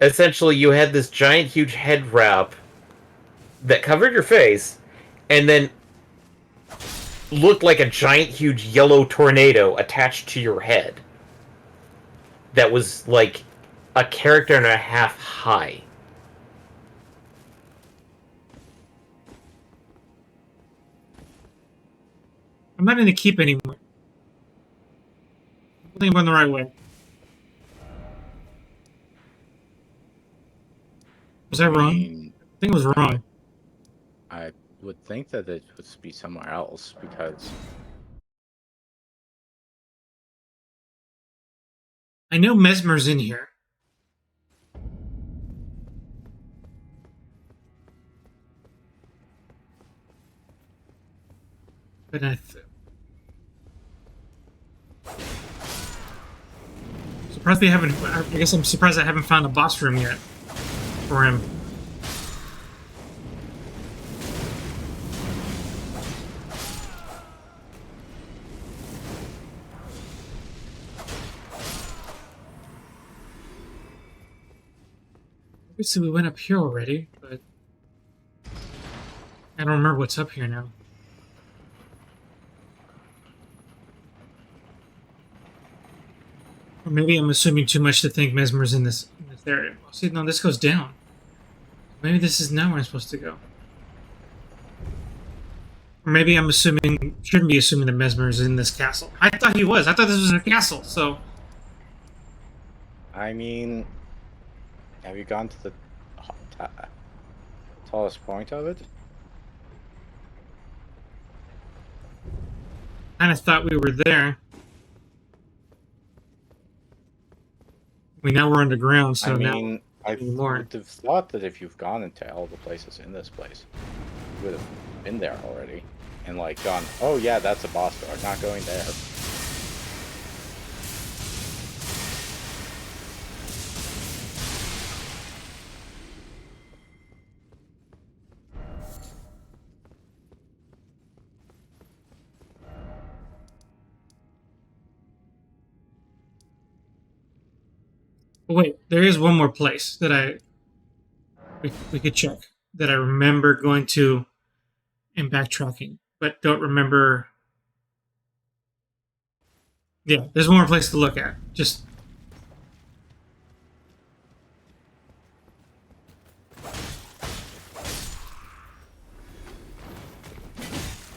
Speaker 2: Essentially, you had this giant, huge head wrap that covered your face, and then looked like a giant, huge yellow tornado attached to your head. That was like a character and a half high.
Speaker 1: I'm not in the keep anymore. I think I'm going the right way. Was I wrong? I think I was wrong.
Speaker 3: I would think that it would be somewhere else because
Speaker 1: I know Mesmer's in here. But surprised they haven't. I guess I'm surprised I haven't found a boss room yet for him. Obviously, we went up here already, but I don't remember what's up here now. Or maybe I'm assuming too much to think Mesmer's in this area. See, no, this goes down. Maybe this is not where I'm supposed to go. Or maybe I'm assuming, shouldn't be assuming that Mesmer is in this castle. I thought he was. I thought this was a castle, so...
Speaker 3: I mean, have you gone to the tallest point of it?
Speaker 1: I kind of thought we were there. I mean, now we're underground, so
Speaker 3: I mean,
Speaker 1: now
Speaker 3: I
Speaker 1: more.
Speaker 3: would have thought that if you've gone into all the places in this place, you would have been there already and like gone, oh yeah, that's a boss door, not going there.
Speaker 1: But wait, there is one more place that we could check that I remember going to and backtracking, but don't remember. Yeah, there's one more place to look at. Just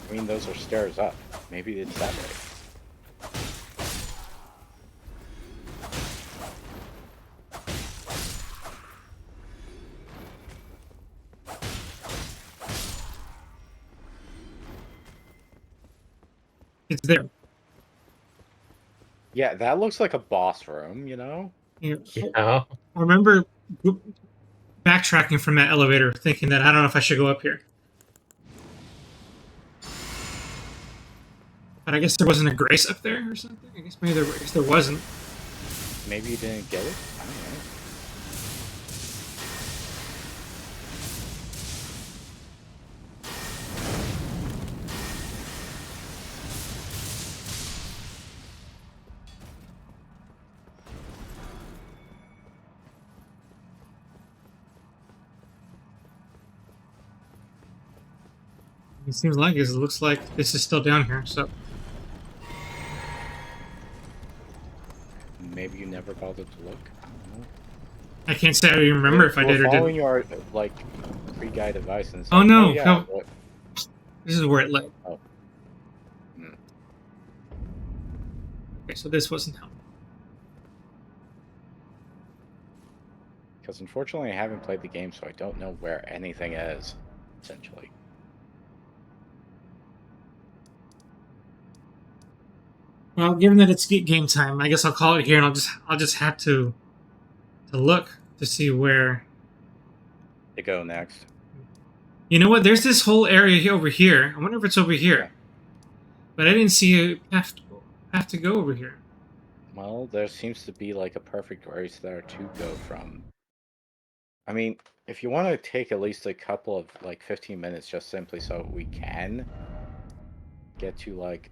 Speaker 3: I mean, those are stairs up. Maybe it's that way.
Speaker 1: it's there.
Speaker 3: Yeah, that looks like a boss room, you know?
Speaker 1: Yeah.
Speaker 2: Yeah.
Speaker 1: I remember backtracking from that elevator, thinking that I don't know if I should go up here. But I guess there wasn't a grace up there or something. I guess there wasn't.
Speaker 3: Maybe you didn't get it? I don't know.
Speaker 1: It seems like it. It looks like this is still down here. So
Speaker 3: Maybe you never bothered to look. I don't know.
Speaker 1: I can't say I even remember if I did or
Speaker 3: following
Speaker 1: didn't.
Speaker 3: your like pre-guide advice and
Speaker 1: Oh, no,
Speaker 3: yeah,
Speaker 1: no.
Speaker 3: what-
Speaker 1: This is where it led.
Speaker 3: Oh. Hmm.
Speaker 1: Okay, so this wasn't helping.
Speaker 3: Because unfortunately I haven't played the game, so I don't know where anything is, essentially.
Speaker 1: Well, given that it's game time, I guess I'll call it here, and I'll just have to look to see where
Speaker 3: to go next.
Speaker 1: You know what? There's this whole area over here. I wonder if it's over here.
Speaker 3: Yeah.
Speaker 1: But I didn't see a have to go over here.
Speaker 3: Well, there seems to be like a perfect race there to go from. I mean, if you want to take at least a couple of like 15 minutes just simply so we can get to like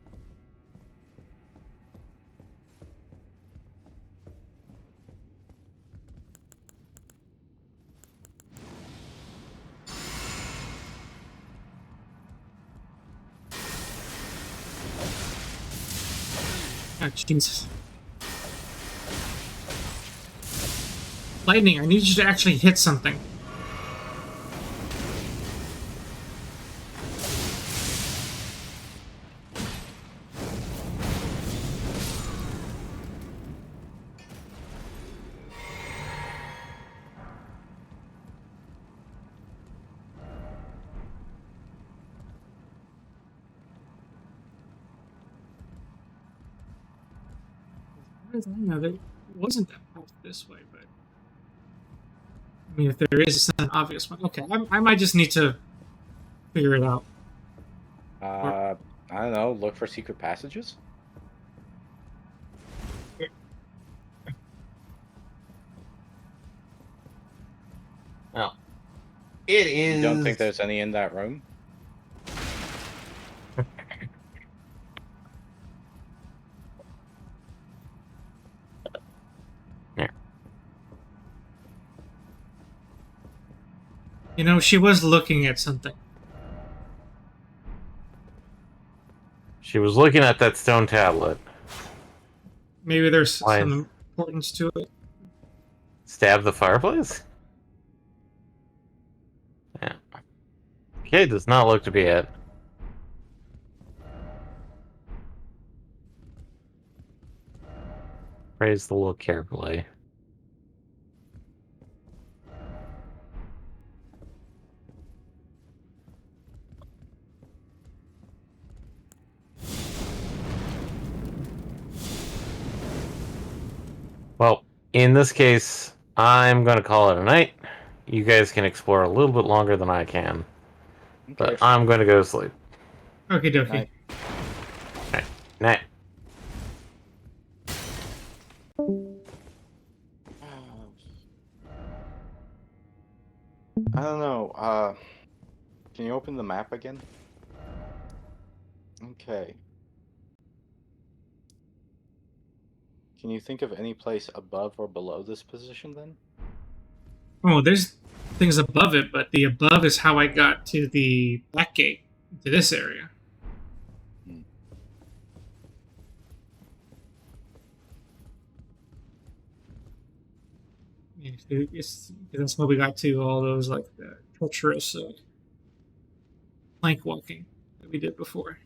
Speaker 1: Oh, Jesus. Lightning, I need you to actually hit something. As far as I know, there wasn't that path this way, but I mean, if there is, it's not an obvious one. Okay, I might just need to figure it out.
Speaker 3: I don't know, look for secret passages?
Speaker 2: Oh. It is...
Speaker 3: You don't think there's any in that room?
Speaker 1: You know, she was looking at something.
Speaker 2: She was looking at that stone tablet.
Speaker 1: Maybe there's
Speaker 2: Why?
Speaker 1: some importance to it.
Speaker 2: Stab the fireplace? Yeah. Okay, does not look to be it. Raise the look carefully. Well, in this case, I'm going to call it a night. You guys can explore a little bit longer than I can. But
Speaker 3: Okay.
Speaker 2: I'm going to go to sleep.
Speaker 1: Okie dokie.
Speaker 3: Night.
Speaker 2: Okay. Night.
Speaker 3: I don't know. Can you open the map again? Okay. Can you think of any place above or below this position then?
Speaker 1: Oh, there's things above it, but the above is how I got to the Black Gate, to this area. That's how we got to all those like treacherous plank walking that we did before.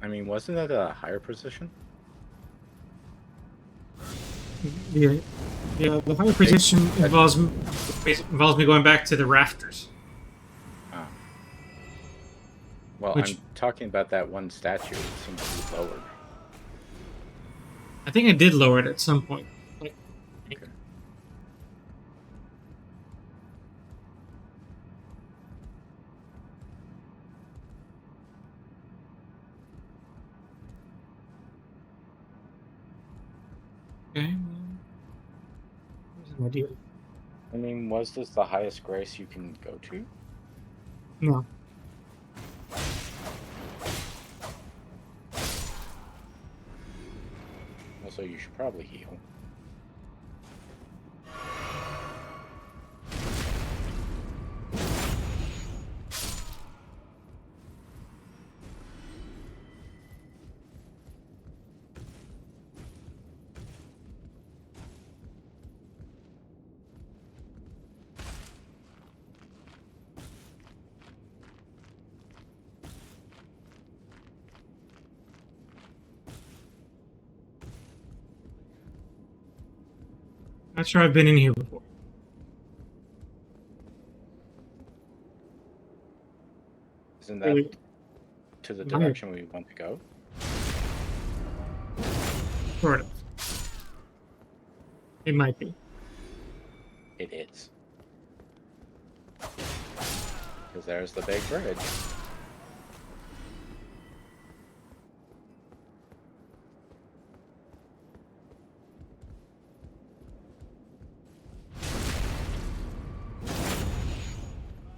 Speaker 3: I mean, wasn't that a higher position?
Speaker 1: Yeah, the higher position involves me going back to the rafters.
Speaker 3: Oh. Well,
Speaker 1: Which-
Speaker 3: I'm talking about that one statue. It seems to be lowered.
Speaker 1: I think I did lower it at some point. Like,
Speaker 3: Okay.
Speaker 1: Okay. Here's an idea.
Speaker 3: I mean, was this the highest grace you can go to?
Speaker 1: No.
Speaker 3: Also, you should probably heal.
Speaker 1: Not sure I've been in here before.
Speaker 3: Isn't
Speaker 1: Really?
Speaker 3: that to the
Speaker 1: Right.
Speaker 3: direction we want to go?
Speaker 1: Sort of. It might be.
Speaker 3: It is. Because there's the big bridge.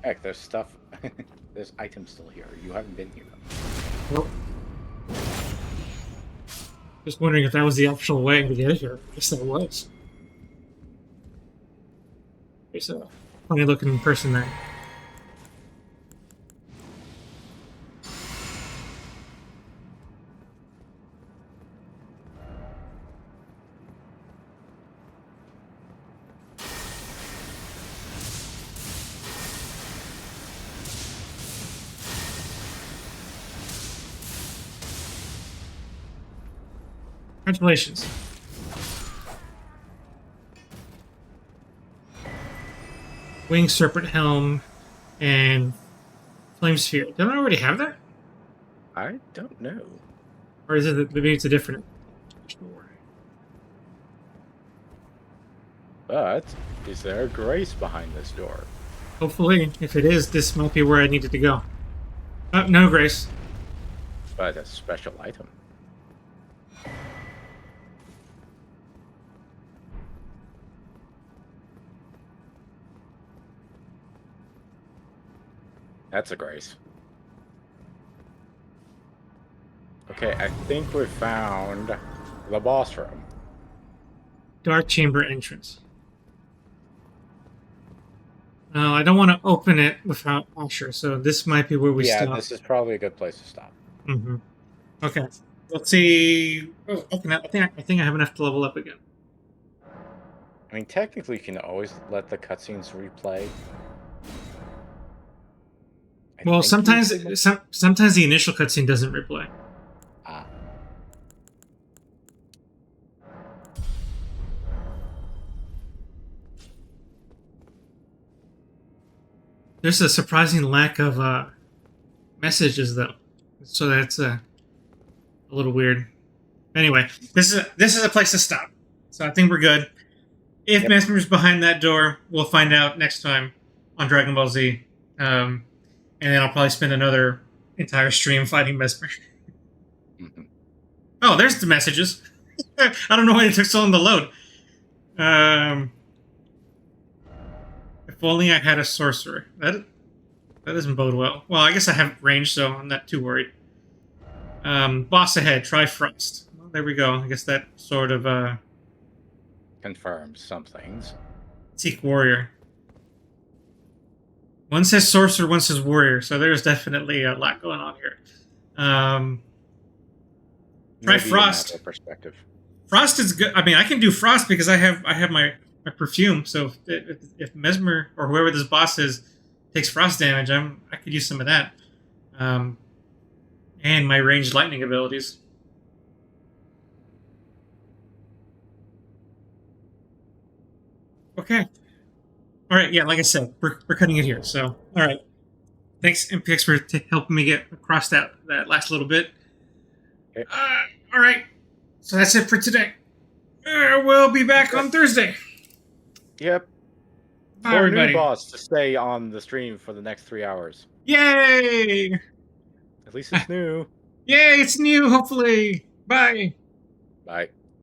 Speaker 3: Heck, there's stuff. There's items still here. You haven't been here.
Speaker 1: Nope. Just wondering if that was the optional way to get here. I guess that was. There's a funny looking person there. Congratulations. Wing Serpent Helm and Flame Sphere. Don't I already have that?
Speaker 3: I don't know.
Speaker 1: Or is it maybe it's a different?
Speaker 3: But is there a grace behind this door?
Speaker 1: Hopefully, if it is, this might be where I needed to go. No, Grace.
Speaker 3: But a special item. That's a grace. Okay, I think we found the boss room.
Speaker 1: Dark Chamber entrance. No, I don't want to open it without Usher, so this might be where we
Speaker 3: Yeah,
Speaker 1: stop.
Speaker 3: this is probably a good place to stop.
Speaker 1: Mm-hmm. Okay. Let's see. Oh, okay, I think I have enough to level up again.
Speaker 3: I mean, technically, you can always let the cutscenes replay. I
Speaker 1: Well,
Speaker 3: think
Speaker 1: sometimes the initial cutscene doesn't replay.
Speaker 3: Ah.
Speaker 1: There's a surprising lack of messages, though, so that's a little weird. Anyway, this is a place to stop, so I think we're good. If Mesmer's behind that door, we'll find out next time on Dragon Ball Z, and then I'll probably spend another entire stream fighting Mesmer.
Speaker 3: Mm-hmm.
Speaker 1: Oh, there's the messages. I don't know why it took so long to load. If only I had a sorcerer. That doesn't bode well. Well, I guess I have range, so I'm not too worried. Boss ahead. Try Frost. Well, there we go. I guess that sort of
Speaker 3: confirms some things.
Speaker 1: Seek Warrior. One says sorcerer, one says warrior, so there's definitely a lot going on here. Try Frost.
Speaker 3: Perspective.
Speaker 1: Frost is good. I mean, I can do Frost because I have my perfume. So if Mesmer or whoever this boss is takes Frost damage, I could use some of that. And my ranged lightning abilities. Okay. All right. Yeah, like I said, we're cutting it here. So, all right. Thanks, MPX, for helping me get across that last little bit.
Speaker 3: Okay.
Speaker 1: All right. So that's it for today. We'll be back on Thursday.
Speaker 3: Yep.
Speaker 1: Bye, everybody.
Speaker 3: New boss to stay on the stream for the next 3 hours.
Speaker 1: Yay!
Speaker 3: At least it's new.
Speaker 1: Yay, it's new, hopefully. Bye.
Speaker 3: Bye.